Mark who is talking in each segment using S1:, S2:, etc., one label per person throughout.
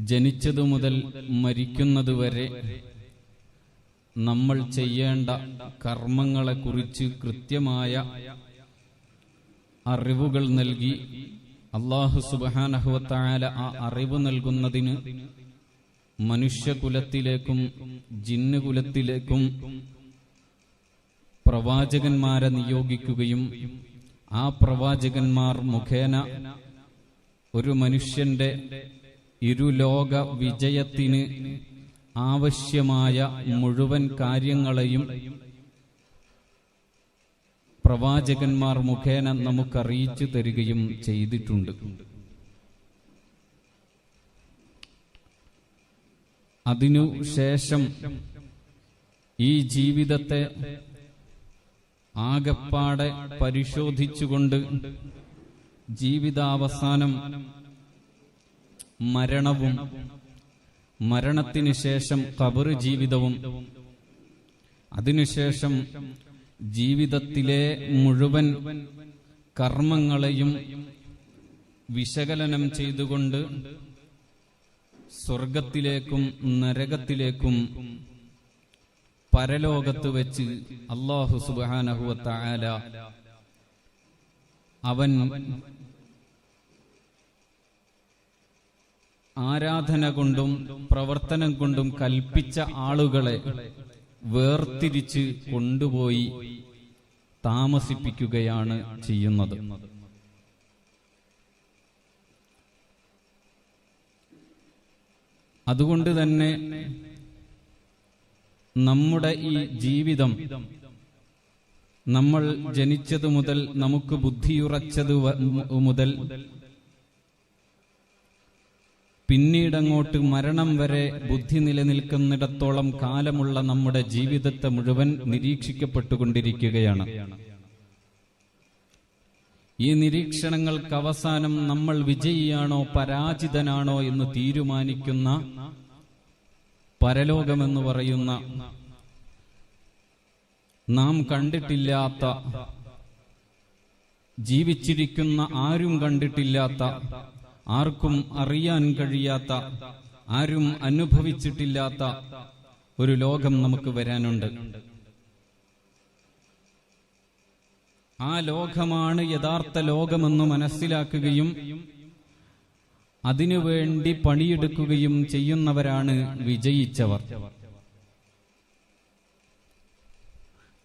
S1: ജനിച്ചതു മുതൽ മരിക്കുന്നതുവരെ നമ്മൾ ചെയ്യേണ്ട കർമ്മങ്ങളെക്കുറിച്ച് കൃത്യമായ അറിവുകൾ നൽകി അല്ലാഹു സുബ്ഹാനഹു വ തആല ആ അറിവ് നൽകുന്നതിന് മനുഷ്യകുലത്തിലേക്കും ജിന്നുകുലത്തിലേക്കും പ്രവാചകന്മാരെ നിയോഗിക്കുകയും ആ പ്രവാചകന്മാർ മുഖേന ഒരു മനുഷ്യന്റെ ഇരുലോക വിജയത്തിന് ആവശ്യമായ മുഴുവൻ കാര്യങ്ങളെയും പ്രവാചകന്മാർ മുഖേന നമുക്കറിയിച്ചു തരികയും ചെയ്തിട്ടുണ്ട്. അതിനുശേഷം ഈ ജീവിതത്തെ ആകപ്പാടെ പരിശോധിച്ചുകൊണ്ട് ജീവിതാവസാനം മരണവും മരണത്തിനു ശേഷം ഖബർ ജീവിതവും അതിനുശേഷം ജീവിതത്തിലെ മുഴുവൻ കർമ്മങ്ങളെയും വിശകലനം ചെയ്തുകൊണ്ട് സ്വർഗത്തിലേക്കും നരകത്തിലേക്കും പരലോകത്ത് വെച്ച് അല്ലാഹു സുബ്ഹാനഹു വ തആല അവൻ ആരാധന കൊണ്ടും പ്രവർത്തനം കൊണ്ടും കൽപ്പിച്ച ആളുകളെ വേർതിരിച്ച് കൊണ്ടുപോയി താമസിപ്പിക്കുകയാണ് ചെയ്യുന്നത്. അതുകൊണ്ട് തന്നെ നമ്മുടെ ഈ ജീവിതം നമ്മൾ ജനിച്ചത് മുതൽ നമുക്ക് ബുദ്ധിയുറച്ചത് മുതൽ പിന്നീടങ്ങോട്ട് മരണം വരെ ബുദ്ധി നിലനിൽക്കുന്നിടത്തോളം കാലമുള്ള നമ്മുടെ ജീവിതത്തെ മുഴുവൻ നിരീക്ഷിക്കപ്പെട്ടുകൊണ്ടിരിക്കുകയാണ്. ഈ നിരീക്ഷണങ്ങൾക്ക് അവസാനം നമ്മൾ വിജയിയാണോ പരാജിതനാണോ എന്ന് തീരുമാനിക്കുന്ന പരലോകമെന്ന് പറയുന്ന നാം കണ്ടിട്ടില്ലാത്ത, ജീവിച്ചിരിക്കുന്ന ആരും കണ്ടിട്ടില്ലാത്ത, ആർക്കും അറിയാൻ കഴിയാത്ത, ആരും അനുഭവിച്ചിട്ടില്ലാത്ത ഒരു ലോകം നമുക്ക് വരാനുണ്ട്. ആ ലോകമാണ് യഥാർത്ഥ ലോകമെന്ന് മനസ്സിലാക്കുകയും അതിനുവേണ്ടി പണിയെടുക്കുകയും ചെയ്യുന്നവരാണ് വിജയിച്ചവർ.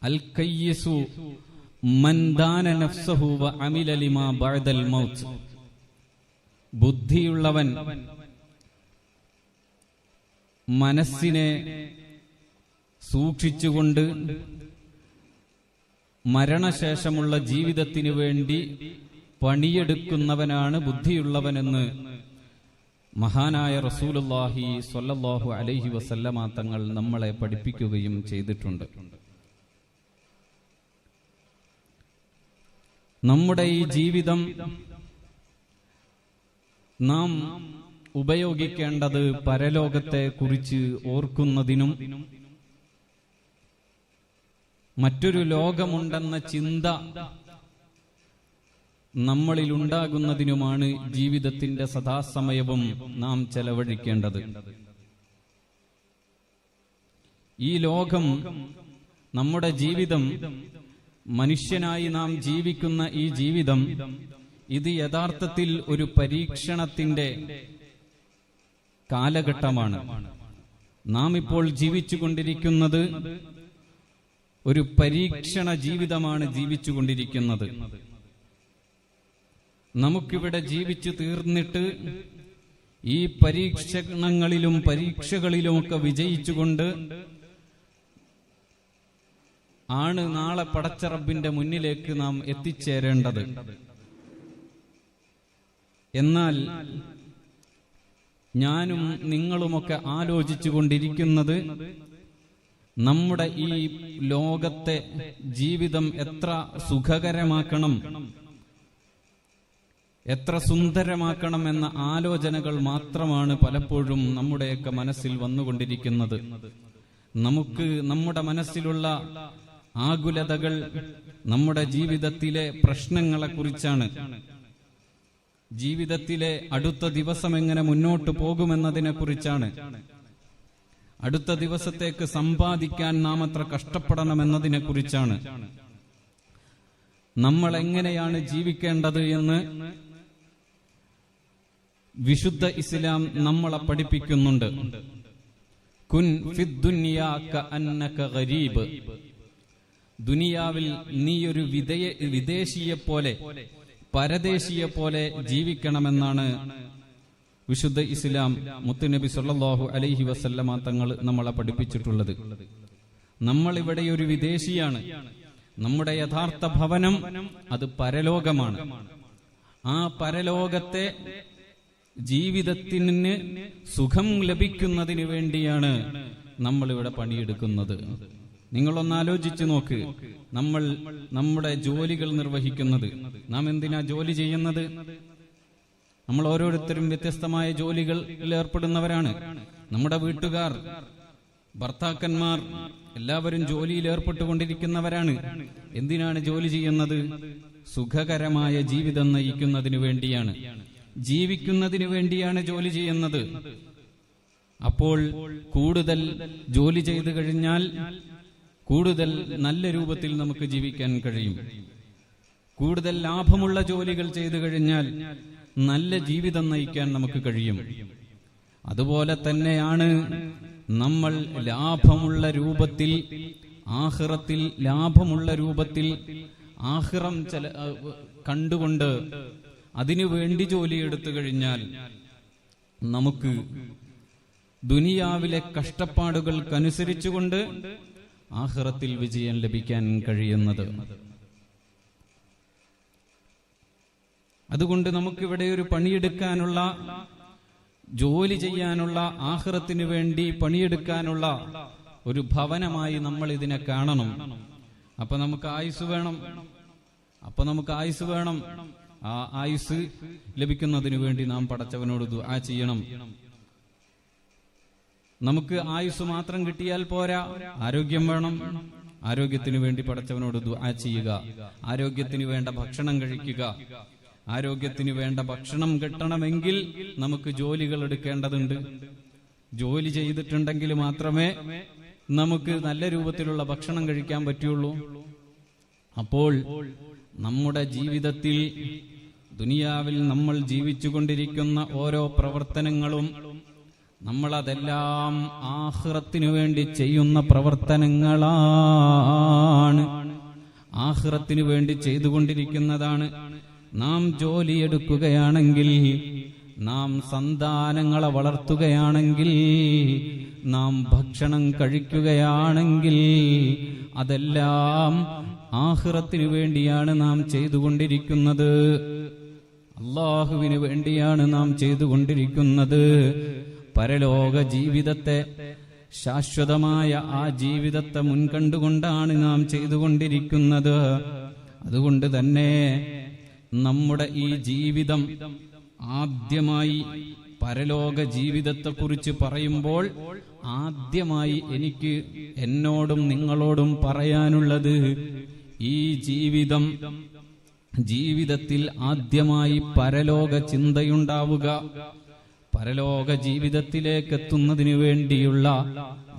S1: അൽ കയ്യിസു മൻ ദാന നഫ്സഹു വ അമില ലിമാ ബഅദൽ മൗത്ത്. ബുദ്ധിയുള്ളവൻ മനസ്സിനെ സൂക്ഷിച്ചുകൊണ്ട് മരണശേഷമുള്ള ജീവിതത്തിനു വേണ്ടി പണിയെടുക്കുന്നവനാണ് ബുദ്ധിയുള്ളവനെന്ന് മഹാനായ റസൂലുള്ളാഹി സ്വല്ലല്ലാഹു അലൈഹി വസല്ലമ തങ്ങൾ നമ്മളെ പഠിപ്പിക്കുകയും ചെയ്തിട്ടുണ്ട്. നമ്മുടെ ഈ ജീവിതം നാം ഉപയോഗിക്കേണ്ടത് പരലോകത്തെ കുറിച്ച് ഓർക്കുന്നതിനും മറ്റൊരു ലോകമുണ്ടെന്ന ചിന്ത നമ്മളിൽ ഉണ്ടാകുന്നതിനുമാണ് ജീവിതത്തിന്റെ സദാസമയവും നാം ചെലവഴിക്കേണ്ടത്. ഈ ലോകം, നമ്മുടെ ജീവിതം, മനുഷ്യനായി നാം ജീവിക്കുന്ന ഈ ജീവിതം, ഇത് യഥാർത്ഥത്തിൽ ഒരു പരീക്ഷണത്തിന്റെ കാലഘട്ടമാണ്. നാം ഇപ്പോൾ ജീവിച്ചുകൊണ്ടിരിക്കുന്നത് ഒരു പരീക്ഷണ ജീവിതമാണ് ജീവിച്ചുകൊണ്ടിരിക്കുന്നത്. നമുക്കിവിടെ ജീവിച്ചു തീർന്നിട്ട് ഈ പരീക്ഷണങ്ങളിലും പരീക്ഷകളിലുമൊക്കെ വിജയിച്ചുകൊണ്ട് ആണ് നാളെ പടച്ച റബ്ബിന്റെ മുന്നിലേക്ക് നാം എത്തിച്ചേരേണ്ടത്. എന്നാൽ ഞാനും നിങ്ങളുമൊക്കെ ആലോചിച്ചു കൊണ്ടിരിക്കുന്നത് നമ്മുടെ ഈ ലോകത്തെ ജീവിതം എത്ര സുഖകരമാക്കണം, എത്ര സുന്ദരമാക്കണം എന്ന ആലോചനകൾ മാത്രമാണ് പലപ്പോഴും നമ്മുടെയൊക്കെ മനസ്സിൽ വന്നുകൊണ്ടിരിക്കുന്നത്. നമുക്ക് നമ്മുടെ മനസ്സിലുള്ള ആകുലതകൾ നമ്മുടെ ജീവിതത്തിലെ പ്രശ്നങ്ങളെക്കുറിച്ചാണ്. ജീവിതത്തിലെ അടുത്ത ദിവസം എങ്ങനെ മുന്നോട്ട് പോകുമെന്നതിനെക്കുറിച്ചാണ്. അടുത്ത ദിവസത്തേക്ക് സമ്പാദിക്കാൻ നാം എത്ര കഷ്ടപ്പെടണമെന്നതിനെക്കുറിച്ചാണ്. നമ്മൾ എങ്ങനെയാണ് ജീവിക്കേണ്ടത് എന്ന് വിശുദ്ധ ഇസ്ലാം നമ്മളെ പഠിപ്പിക്കുന്നുണ്ട്. കുൻ ഫിദ്ദുനിയാ കഅന്നക ഗരീബ്. ദുനിയാവിൽ നീയൊരു വിദേശിയെപ്പോലെ, പരദേശിയെപ്പോലെ ജീവിക്കണമെന്നാണ് വിശുദ്ധ ഇസ്ലാം മുത്തുനബി സല്ലല്ലാഹു അലൈഹി വസല്ലമ തങ്ങൾ നമ്മളെ പഠിപ്പിച്ചിട്ടുള്ളത്. നമ്മൾ ഇവിടെ ഒരു വിദേശിയാണ്. നമ്മുടെ യഥാർത്ഥ ഭവനം അത് പരലോകമാണ്. ആ പരലോകത്തെ ജീവിതത്തിന് സുഖം ലഭിക്കുന്നതിന് വേണ്ടിയാണ് നമ്മളിവിടെ പണിയെടുക്കുന്നത്. നിങ്ങളൊന്ന് ആലോചിച്ചു നോക്ക്. നമ്മൾ നമ്മുടെ ജോലികൾ നിർവഹിക്കുന്നത്, നാം എന്തിനാ ജോലി ചെയ്യുന്നത്? നമ്മൾ ഓരോരുത്തരും വ്യത്യസ്തമായ ജോലികളിൽ ഏർപ്പെടുന്നവരാണ്. നമ്മുടെ വീട്ടുകാർ, ഭർത്താക്കന്മാർ എല്ലാവരും ജോലിയിൽ ഏർപ്പെട്ടുകൊണ്ടിരിക്കുന്നവരാണ്. എന്തിനാണ് ജോലി ചെയ്യുന്നത്? സുഖകരമായ ജീവിതം നയിക്കുന്നതിന് വേണ്ടിയാണ്, ജീവിക്കുന്നതിന് വേണ്ടിയാണ് ജോലി ചെയ്യുന്നത്. അപ്പോൾ കൂടുതൽ ജോലി ചെയ്തു കഴിഞ്ഞാൽ കൂടുതൽ നല്ല രൂപത്തിൽ നമുക്ക് ജീവിക്കാൻ കഴിയും. കൂടുതൽ ലാഭമുള്ള ജോലികൾ ചെയ്തു കഴിഞ്ഞാൽ നല്ല ജീവിതം നയിക്കാൻ നമുക്ക് കഴിയും. അതുപോലെ തന്നെയാണ് നമ്മൾ ലാഭമുള്ള രൂപത്തിൽ, ആഖിറത്തിൽ ലാഭമുള്ള രൂപത്തിൽ ആഖിറം കണ്ടുകൊണ്ട് അതിനു വേണ്ടി ജോലിയെടുത്തു കഴിഞ്ഞാൽ നമുക്ക് ദുനിയാവിലെ കഷ്ടപ്പാടുകൾക്കനുസരിച്ചുകൊണ്ട് ആഖിറത്തിൽ വിജയം ലഭിക്കാൻ കഴിയുന്നത്. അതുകൊണ്ട് നമുക്കിവിടെ ഒരു പണിയെടുക്കാനുള്ള, ജോലി ചെയ്യാനുള്ള, ആഖിറത്തിന് വേണ്ടി പണിയെടുക്കാനുള്ള ഒരു ഭവനമായി നമ്മൾ ഇതിനെ കാണണം. അപ്പൊ നമുക്ക് ആയുസ് വേണം. ആ ആയുസ് ലഭിക്കുന്നതിന് വേണ്ടി നാം പടച്ചവനോട് ദുആ ചെയ്യണം. നമുക്ക് ആയുസ് മാത്രം കിട്ടിയാൽ പോരാ, ആരോഗ്യം വേണം. ആരോഗ്യത്തിന് വേണ്ടി പടച്ചവനോട് ദുആ ചെയ്യുക. ആരോഗ്യത്തിന് വേണ്ട ഭക്ഷണം കഴിക്കുക. ആരോഗ്യത്തിന് വേണ്ട ഭക്ഷണം കിട്ടണമെങ്കിൽ നമുക്ക് ജോലികൾ എടുക്കേണ്ടതുണ്ട്. ജോലി ചെയ്തിട്ടുണ്ടെങ്കിൽ മാത്രമേ നമുക്ക് നല്ല രൂപത്തിലുള്ള ഭക്ഷണം കഴിക്കാൻ പറ്റുള്ളൂ. അപ്പോൾ നമ്മുടെ ജീവിതത്തിൽ, ദുനിയാവിൽ നമ്മൾ ജീവിച്ചുകൊണ്ടിരിക്കുന്ന ഓരോ പ്രവർത്തനങ്ങളും നമ്മളതെല്ലാം ആഖിറത്തിനു വേണ്ടി ചെയ്യുന്ന പ്രവർത്തനങ്ങളാണ്. ആഖിറത്തിനു വേണ്ടി ചെയ്തുകൊണ്ടിരിക്കുന്നതാണ്. നാം ജോലിയെടുക്കുകയാണെങ്കിൽ, നാം സന്താനങ്ങളെ വളർത്തുകയാണെങ്കിൽ, നാം ഭക്ഷണം കഴിക്കുകയാണെങ്കിൽ അതെല്ലാം ആഖിറത്തിനു വേണ്ടിയാണ് നാം ചെയ്തുകൊണ്ടിരിക്കുന്നത്. അല്ലാഹുവിന് വേണ്ടിയാണ് നാം ചെയ്തുകൊണ്ടിരിക്കുന്നത്. പരലോക ജീവിതത്തെ, ശാശ്വതമായ ആ ജീവിതത്തെ മുൻകണ്ടുകൊണ്ടാണ് നാം ചെയ്തുകൊണ്ടിരിക്കുന്നത്. അതുകൊണ്ട് തന്നെ നമ്മുടെ ഈ ജീവിതം, ആദ്യമായി പരലോക ജീവിതത്തെക്കുറിച്ച് പറയുമ്പോൾ ആദ്യമായി എനിക്ക് എന്നോടും നിങ്ങളോടും പറയാനുള്ളത്, ഈ ജീവിതത്തിൽ ആദ്യമായി പരലോക ചിന്തയുണ്ടാവുക, പരലോക ജീവിതത്തിലേക്ക് എത്തുന്നതിന് വേണ്ടിയുള്ള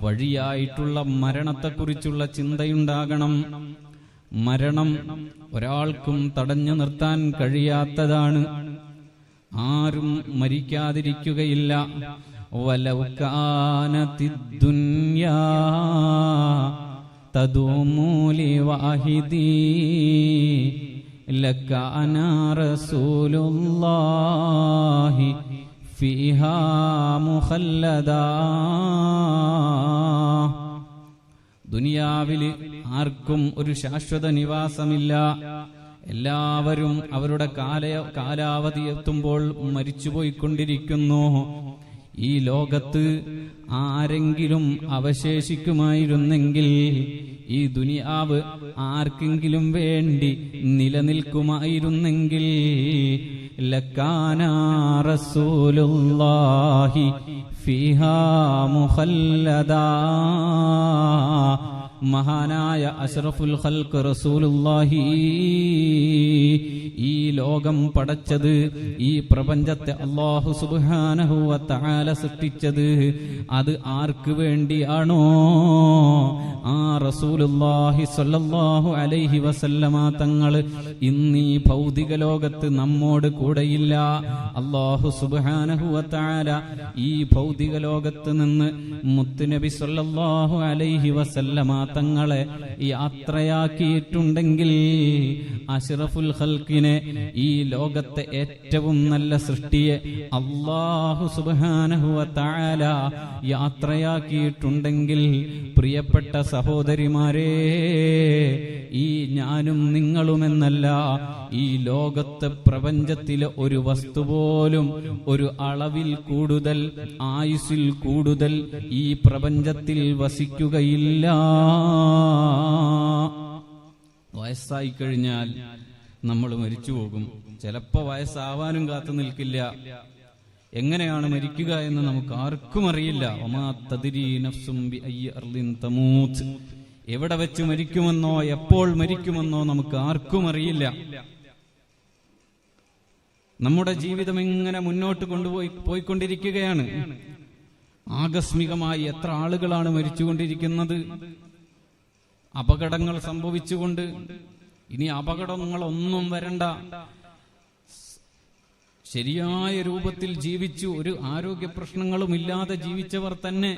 S1: വഴിയായിട്ടുള്ള മരണത്തെക്കുറിച്ചുള്ള ചിന്തയുണ്ടാകണം. മരണം ഒരാൾക്കും തടഞ്ഞു നിർത്താൻ കഴിയാത്തതാണ്. ആരും മരിക്കാതിരിക്കുകയില്ല. വലൗ കാനത്തിദ് ദുനിയാ തദൂമു ലിവാഹിദി ലകാന റസൂലുള്ളാഹി ഫീഹാ മുഖല്ലദാ. ദുനിയാവിൽ ആർക്കും ഒരു ശാശ്വത നിവാസമില്ല. എല്ലാവരും അവരുടെ കാലാവധി എത്തുമ്പോൾ മരിച്ചുപോയിക്കൊണ്ടിരിക്കുന്നു. ഈ ലോകത്ത് ആരെങ്കിലും അവശേഷിക്കുമായിരുന്നെങ്കിൽ, ഈ ദുനിയാവ് ആർക്കെങ്കിലും വേണ്ടി നിലനിൽക്കുമായിരുന്നെങ്കിൽ, ലകാന റസൂലുള്ളാഹി ഫീഹാ മുഖല്ലദാ, മഹാനായ അഷ്റഫുൽ ഖൽഖ് റസൂലുള്ളാഹി ഈ ലോകം പടച്ചത്, ഈ പ്രപഞ്ചത്തെ അല്ലാഹു സുബ്ഹാനഹു വ തആല സൃഷ്ടിച്ചത് അത് ആർക്ക് വേണ്ടിയാണോ ആ റസൂലുള്ളാഹി സ്വല്ലല്ലാഹു അലൈഹി വസല്ലമ തങ്ങൾ ഇന്ന് ഈ ഭൗതിക ലോകത്ത് നമ്മോട് കൂടെയില്ല. അല്ലാഹു സുബ്ഹാനഹു വ തആല ഈ ഭൗതിക ലോകത്ത് നിന്ന് മുത്തുനബി സ്വല്ലല്ലാഹു അലൈഹി വസല്ലമ തങ്ങളെ യാത്രയാക്കിയിട്ടുണ്ടെങ്കിൽ അഷ്റഫുൽ ഖൽഖിനെ, ഈ ലോകത്തെ ഏറ്റവും നല്ല സൃഷ്ടിയെ അല്ലാഹു സുബ്ഹാനഹു വ തആല യാത്രയാക്കിയിട്ടുണ്ടെങ്കിൽ, പ്രിയപ്പെട്ട സഹോദരിമാരെ, ഈ ഞാനും നിങ്ങളുമെന്നല്ല, ഈ ലോകത്തെ പ്രപഞ്ചത്തിലെ ഒരു വസ്തു പോലും ഒരു അളവിൽ കൂടുതൽ, ആയുസ്സിൽ കൂടുതൽ ഈ പ്രപഞ്ചത്തിൽ വസിക്കുകയില്ല. വയസ്സായി കഴിഞ്ഞാൽ നമ്മൾ മരിച്ചു പോകും. ചിലപ്പോ വയസ്സാവാനും കാത്തു നിൽക്കില്ല. എങ്ങനെയാണ് മരിക്കുക എന്ന് നമുക്ക് ആർക്കും അറിയില്ല. വമാ തദ്രീ നഫ്സും ബിഅയ്യി അർളിൻ തമൂത്. എവിടെ വെച്ച് മരിക്കുമെന്നോ എപ്പോൾ മരിക്കുമെന്നോ നമുക്ക് ആർക്കും അറിയില്ല. നമ്മുടെ ജീവിതം ഇങ്ങനെ മുന്നോട്ട് പോയിക്കൊണ്ടിരിക്കുകയാണ്. ആകസ്മികമായി എത്ര ആളുകളാണ് മരിച്ചുകൊണ്ടിരിക്കുന്നത്, അപകടങ്ങൾ സംഭവിച്ചുകൊണ്ട്. ഇനി അപകടങ്ങളൊന്നും വരണ്ട. ശരിയായ രൂപത്തിൽ ജീവിച്ചു ഒരു ആരോഗ്യ പ്രശ്നങ്ങളും ഇല്ലാതെ ജീവിച്ചവർ തന്നെ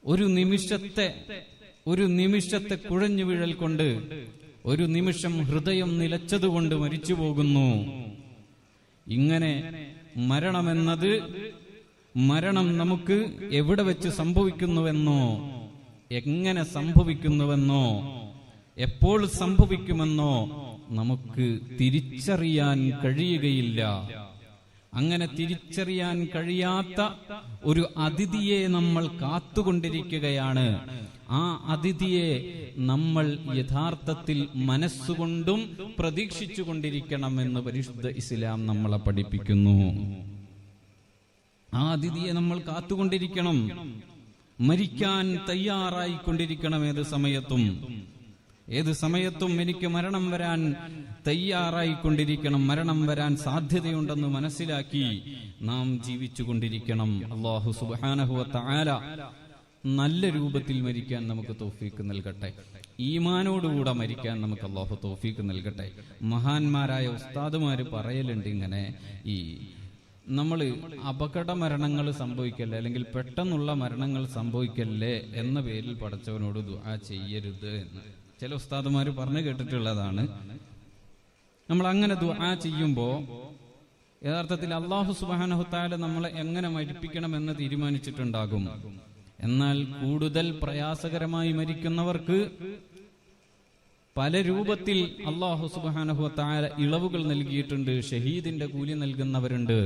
S1: ഒരു നിമിഷത്തെ കുഴഞ്ഞു വീഴൽ കൊണ്ട്, ഒരു നിമിഷം ഹൃദയം നിലച്ചതുകൊണ്ട് മരിച്ചു പോകുന്നു. ഇങ്ങനെ മരണം നമുക്ക് എവിടെ വെച്ച് സംഭവിക്കുന്നുവെന്നോ, എങ്ങനെ സംഭവിക്കുന്നുവെന്നോ, എപ്പോൾ സംഭവിക്കുമെന്നോ നമുക്ക് തിരിച്ചറിയാൻ കഴിയുകയില്ല. അങ്ങനെ തിരിച്ചറിയാൻ കഴിയാത്ത ഒരു അതിഥിയെ നമ്മൾ കാത്തുകൊണ്ടിരിക്കുകയാണ്. ആ അതിഥിയെ നമ്മൾ യഥാർത്ഥത്തിൽ മനസ്സുകൊണ്ടും പ്രതീക്ഷിച്ചു കൊണ്ടിരിക്കണമെന്ന് പരിശുദ്ധ ഇസ്ലാം നമ്മളെ പഠിപ്പിക്കുന്നു. ആ അതിഥിയെ നമ്മൾ കാത്തുകൊണ്ടിരിക്കണം. മരിക്കാൻ തയ്യാറായിക്കൊണ്ടിരിക്കണം. ഏത് സമയത്തും എനിക്ക് മരണം വരാൻ തയ്യാറായിക്കൊണ്ടിരിക്കണം. മരണം വരാൻ സാധ്യതയുണ്ടെന്ന് മനസ്സിലാക്കി നാം ജീവിച്ചുകൊണ്ടിരിക്കണം. അല്ലാഹു സുബ്ഹാനഹു വ തആല നല്ല രൂപത്തിൽ മരിക്കാൻ നമുക്ക് തൗഫീക്ക് നൽകട്ടെ. ഈമാനോടുകൂടെ മരിക്കാൻ നമുക്ക് അല്ലാഹു തൗഫീക്ക് നൽകട്ടെ. മഹാന്മാരായ ഉസ്താദുമാര് പറയലുണ്ട് ഇങ്ങനെ, ഈ നമ്മൾ അപകട മരണങ്ങൾ സംഭവിക്കല്ലേ, അല്ലെങ്കിൽ പെട്ടെന്നുള്ള മരണങ്ങൾ സംഭവിക്കല്ലേ എന്ന പേരിൽ പടച്ചവനോട് ദുആ ചെയ്യരുത് എന്ന് ചില ഉസ്താദുമാര് പറഞ്ഞു കേട്ടിട്ടുള്ളതാണ്. നമ്മൾ അങ്ങനെ ദുആ ചെയ്യുമ്പോൾ യഥാർത്ഥത്തിൽ അല്ലാഹു സുബ്ഹാനഹു തആല നമ്മളെ എങ്ങനെ മരിപ്പിക്കണമെന്ന് തീരുമാനിച്ചിട്ടുണ്ടാകും. എന്നാൽ കൂടുതൽ പ്രയാസകരമായി മരിക്കുന്നവർക്ക് പല രൂപത്തിൽ അല്ലാഹു സുബ്ഹാനഹു തആല ഇളവുകൾ നൽകിയിട്ടുണ്ട്. ഷഹീദിന്റെ കൂലി നൽകുന്നവരുണ്ട്.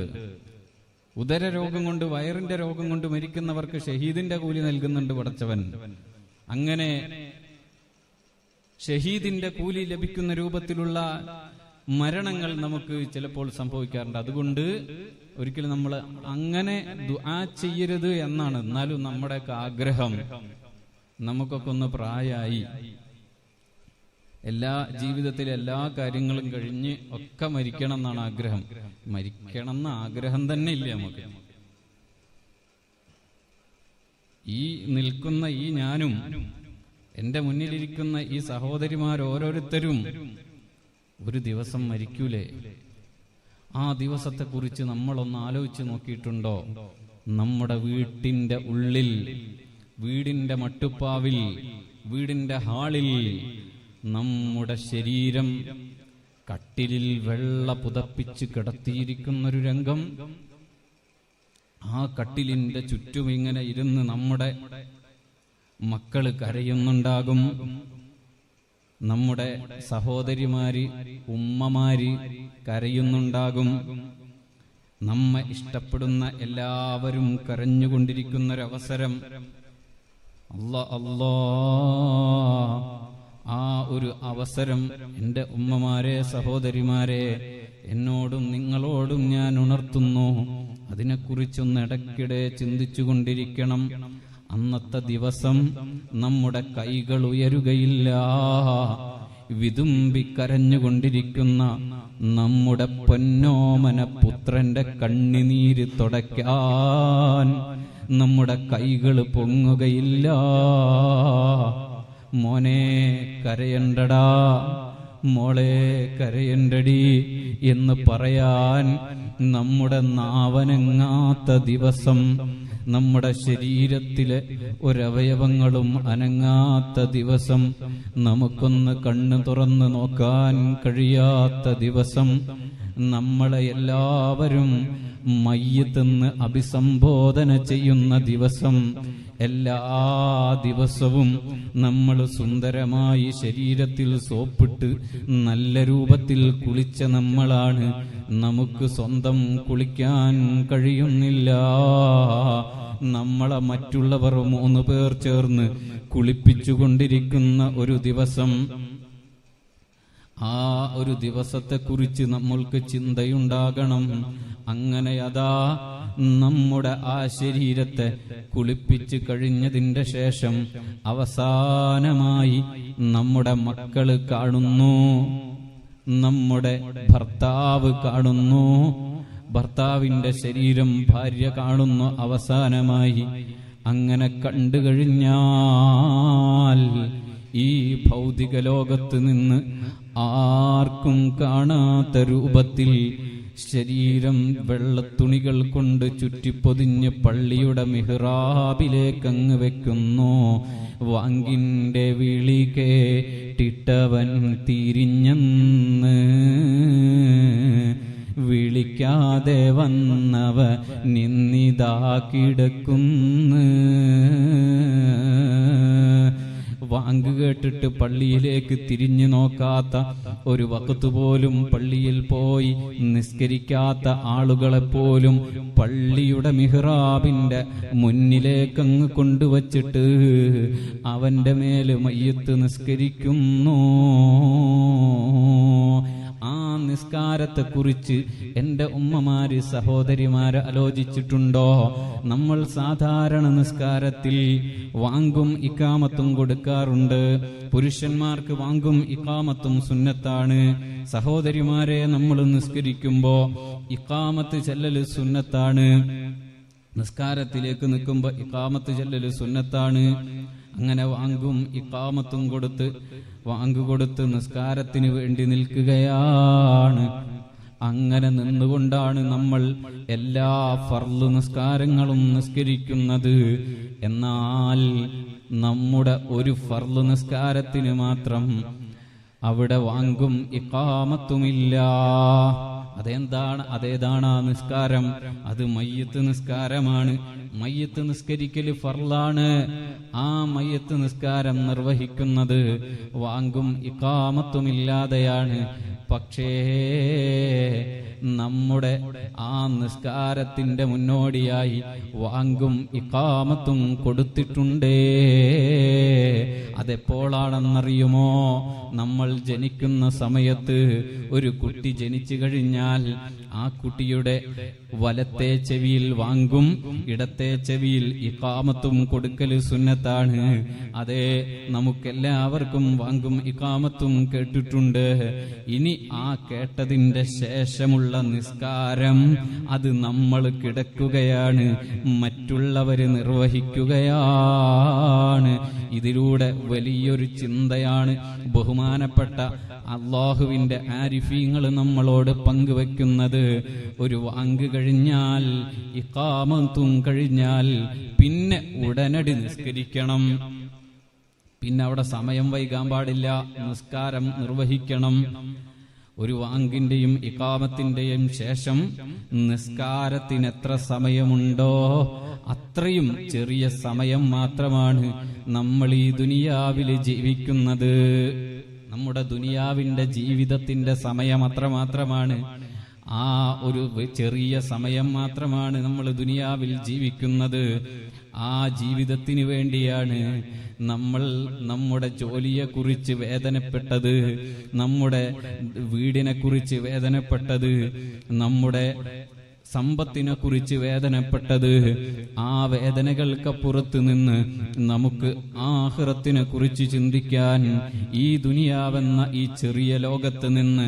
S1: ഉദരരോഗം കൊണ്ട്, വയറിന്റെ രോഗം കൊണ്ട് മരിക്കുന്നവർക്ക് ഷഹീദിന്റെ കൂലി നൽകുന്നുണ്ട് പടച്ചവൻ. അങ്ങനെ ഷഹീദിന്റെ കൂലി ലഭിക്കുന്ന രൂപത്തിലുള്ള മരണങ്ങൾ നമുക്ക് ചിലപ്പോൾ സംഭവിക്കാറുണ്ട്. അതുകൊണ്ട് ഒരിക്കലും നമ്മൾ അങ്ങനെ ദുആ ചെയ്യരുത് എന്നാണ്. എന്നാലും നമ്മുടെയൊക്കെ ആഗ്രഹം, നമുക്കൊക്കെ ഒന്ന് പ്രായമായി, ജീവിതത്തിലെ എല്ലാ കാര്യങ്ങളും കഴിഞ്ഞ് ഒക്കെ മരിക്കണം എന്നാണ് ആഗ്രഹം. മരിക്കണം എന്ന ആഗ്രഹം തന്നെ ഇല്ല നമുക്ക്. ഈ നിൽക്കുന്ന ഈ ഞാനും എന്റെ മുന്നിലിരിക്കുന്ന ഈ സഹോദരിമാരോരോരുത്തരും ഒരു ദിവസം മരിക്കൂലേ? ആ ദിവസത്തെക്കുറിച്ച് നമ്മളൊന്ന് ആലോചിച്ച് നോക്കിയിട്ടുണ്ടോ? നമ്മുടെ വീട്ടിന്റെ ഉള്ളിൽ, വീടിന്റെ മട്ടുപ്പാവിൽ, വീടിന്റെ ഹാളിൽ നമ്മുടെ ശരീരം കട്ടിലിൽ വെള്ള പുതപ്പിച്ച് കിടത്തിയിരിക്കുന്നൊരു രംഗം. ആ കട്ടിലിന്റെ ചുറ്റും ഇങ്ങനെ ഇരുന്ന് നമ്മുടെ മക്കള് കരയുന്നുണ്ടാകും. നമ്മുടെ സഹോദരിമാര്, ഉമ്മമാര് കരയുന്നുണ്ടാകും. നമ്മെ ഇഷ്ടപ്പെടുന്ന എല്ലാവരും കരഞ്ഞുകൊണ്ടിരിക്കുന്നൊരവസരം. അല്ലാ, ആ ഒരു അവസരം എൻ്റെ ഉമ്മമാരെ, സഹോദരിമാരെ, എന്നോടും നിങ്ങളോടും ഞാൻ ഉണർത്തുന്നു. അതിനെക്കുറിച്ചൊന്ന് ഇടയ്ക്കിടെ ചിന്തിച്ചുകൊണ്ടിരിക്കണം. അന്നത്തെ ദിവസം നമ്മുടെ കൈകൾ ഉയരുകയില്ല. വിതുമ്പിക്കരഞ്ഞുകൊണ്ടിരിക്കുന്ന നമ്മുടെ പൊന്നോമന പുത്രന്റെ കണ്ണുനീര് തുടയ്ക്കാൻ നമ്മുടെ കൈകൾ പൊങ്ങുകയില്ല. മോനെ കരയണ്ടടാ, മോളെ കരയണ്ടടി എന്ന് പറയാൻ നമ്മുടെ നാവനങ്ങാത്ത ദിവസം, നമ്മുടെ ശരീരത്തിലെ ഒരവയവങ്ങളും അനങ്ങാത്ത ദിവസം, നമുക്കൊന്ന് കണ്ണ് തുറന്ന് നോക്കാൻ കഴിയാത്ത ദിവസം, നമ്മളെ എല്ലാവരും മയ്യിത്തെന്ന് അഭിസംബോധന ചെയ്യുന്ന ദിവസം, എല്ലാ ദിവസവും നമ്മൾ സുന്ദരമായി ശരീരത്തിൽ സോപ്പിട്ട് നല്ല രൂപത്തിൽ കുളിച്ച നമ്മളാണ്. നമുക്ക് സ്വന്തം കുളിക്കാൻ കഴിയുന്നില്ല. നമ്മളെ മറ്റുള്ളവർ 3 പേർ ചേർന്ന് കുളിപ്പിച്ചുകൊണ്ടിരിക്കുന്ന ഒരു ദിവസം. ആ ഒരു ദിവസത്തെക്കുറിച്ച് നമ്മൾക്ക് ചിന്തയുണ്ടാകണം. അങ്ങനെ അതാ നമ്മുടെ ആ ശരീരത്തെ കുളിപ്പിച്ച് കഴിഞ്ഞതിന്റെ ശേഷം അവസാനമായി നമ്മുടെ മക്കള് കാണുന്നു, നമ്മുടെ ഭർത്താവ് കാണുന്നു, ഭർത്താവിന്റെ ശരീരം ഭാര്യ കാണുന്നു. അവസാനമായി അങ്ങനെ കണ്ടു കഴിഞ്ഞാൽ ഈ ഭൗതിക ലോകത്ത് നിന്ന് ആർക്കും കാണാത്ത രൂപത്തിൽ ശരീരം വെള്ളത്തുണികൾ കൊണ്ട് ചുറ്റിപ്പൊതിഞ്ഞ് പള്ളിയുടെ മിഹ്റാബിലേക്കങ്ങ് വെക്കുന്നു. വാങ്കിന്റെ വിളി കേട്ടിട്ടവൻ തിരിഞ്ഞെന്ന് വിളിക്കാതെ വന്നവ നിന്നിതാ കിടക്കുന്നു. വാങ്ക് കേട്ടിട്ട് പള്ളിയിലേക്ക് തിരിഞ്ഞു നോക്കാത്ത, ഒരു വഖത്ത് പോലും പള്ളിയിൽ പോയി നിസ്കരിക്കാത്ത ആളുകളെപ്പോലും പള്ളിയുടെ മിഹ്റാബിന്റെ മുന്നിലേക്കങ്ങ് കൊണ്ടുവച്ചിട്ട് അവന്റെ മേല് മയ്യിത്ത് നിസ്കരിക്കുന്നു. ആ നിസ്കാരത്തെക്കുറിച്ച് എന്റെ ഉമ്മമാര് സഹോദരിമാര് ആലോചിച്ചിട്ടുണ്ടോ? നമ്മൾ സാധാരണ നിസ്കാരത്തിൽ വാങ്കും ഇഖാമത്തും കൊടുക്കാറുണ്ട്. പുരുഷന്മാർക്ക് വാങ്കും ഇഖാമത്തും സുന്നത്താണ്. സഹോദരിമാരെ, നമ്മൾ നിസ്കരിക്കുമ്പോ ഇഖാമത്ത് ചെല്ലല് സുന്നത്താണ്. നിസ്കാരത്തിലേക്ക് നിൽക്കുമ്പോ ഇഖാമത്ത് ചെല്ലല് സുന്നത്താണ്. അങ്ങനെ വാങ്കും ഇഖാമത്തും കൊടുത്ത് നിസ്കാരത്തിന് വേണ്ടി നിൽക്കുകയാണ്. അങ്ങനെ നിന്നുകൊണ്ടാണ് നമ്മൾ എല്ലാ ഫർള് നിസ്കാരങ്ങളും നിസ്കരിക്കുന്നത്. എന്നാൽ നമ്മുടെ ഒരു ഫർള് നിസ്കാരത്തിന് മാത്രം അവിടെ വാങ്കും ഇഖാമത്തുമില്ല. അതേതാണ് ആ നിസ്കാരം? അത് മയ്യിത്ത് നിസ്കാരമാണ്. മയ്യിത്ത് നിസ്കരിക്കല് ഫർളാണ്. ആ മയ്യിത്ത് നിസ്കാരം നിർവഹിക്കുന്നത് വാങ്കും ഇഖാമത്തുമില്ലാതെയാണ്. പക്ഷേ നമ്മുടെ ആ നിസ്കാരത്തിന്റെ മുന്നോടിയായി വാങ്കും ഇഖാമത്തും കൊടുത്തിട്ടുണ്ടേ. അതെപ്പോഴാണെന്നറിയുമോ? നമ്മൾ ജനിക്കുന്ന സമയത്ത് ഒരു കുട്ടി ജനിച്ചു കഴിഞ്ഞാൽ ആ കുട്ടിയുടെ വലത്തെ ചെവിയിൽ വാങ്കും ഇടത്തെ ചെവിയിൽ ഇഖാമത്തും കൊടുക്കല് സുന്നത്താണ്. അതെ, നമുക്കെല്ലാവർക്കും വാങ്കും ഇഖാമത്തും കേട്ടിട്ടുണ്ട്. ഇനി ആ കേട്ടതിന്റെ ശേഷമുള്ള നിസ്കാരം അത് നമ്മൾ കിടക്കുകയാണ്, മറ്റുള്ളവര് നിർവഹിക്കുകയാണ്. ഇതിലൂടെ വലിയൊരു ചിന്തയാണ് ബഹുമാനപ്പെട്ട അല്ലാഹുവിന്റെ ആരിഫീങ്ങൾ നമ്മളോട് പങ്കുവെക്കുന്നത്. ഒരു വാങ്ക് കഴിഞ്ഞാൽ, ഇഖാമത്തും കഴിഞ്ഞാൽ പിന്നെ ഉടനടി നിസ്കരിക്കണം. പിന്നെ അവിടെ സമയം വൈകാൻ പാടില്ല, നിസ്കാരം നിർവഹിക്കണം. ഒരു വാങ്കിന്റെയും ഇഖാമത്തിന്റെയും ശേഷം നിസ്കാരത്തിന് എത്ര സമയമുണ്ടോ അത്രയും ചെറിയ സമയം മാത്രമാണ് നമ്മൾ ഈ ദുനിയാവിൽ ജീവിക്കുന്നത്. നമ്മുടെ ദുനിയാവിന്റെ ജീവിതത്തിന്റെ സമയം അത്രമാത്രമാണ്. ആ ഒരു ചെറിയ സമയം മാത്രമാണ് നമ്മൾ ദുനിയാവിൽ ജീവിക്കുന്നത്. ആ ജീവിതത്തിന് വേണ്ടിയാണ് നമ്മൾ നമ്മുടെ ജോലിയെക്കുറിച്ച് വേദനപ്പെട്ടത്, നമ്മുടെ വീടിനെ കുറിച്ച് വേദനപ്പെട്ടത്, നമ്മുടെ സമ്പത്തിനെ കുറിച്ച് വേദനപ്പെട്ടത്. ആ വേദനകൾക്കപ്പുറത്ത് നിന്ന് നമുക്ക് ആഖിറത്തിനെ കുറിച്ച് ചിന്തിക്കാൻ, ഈ ദുനിയാവെന്ന ഈ ചെറിയ ലോകത്ത് നിന്ന്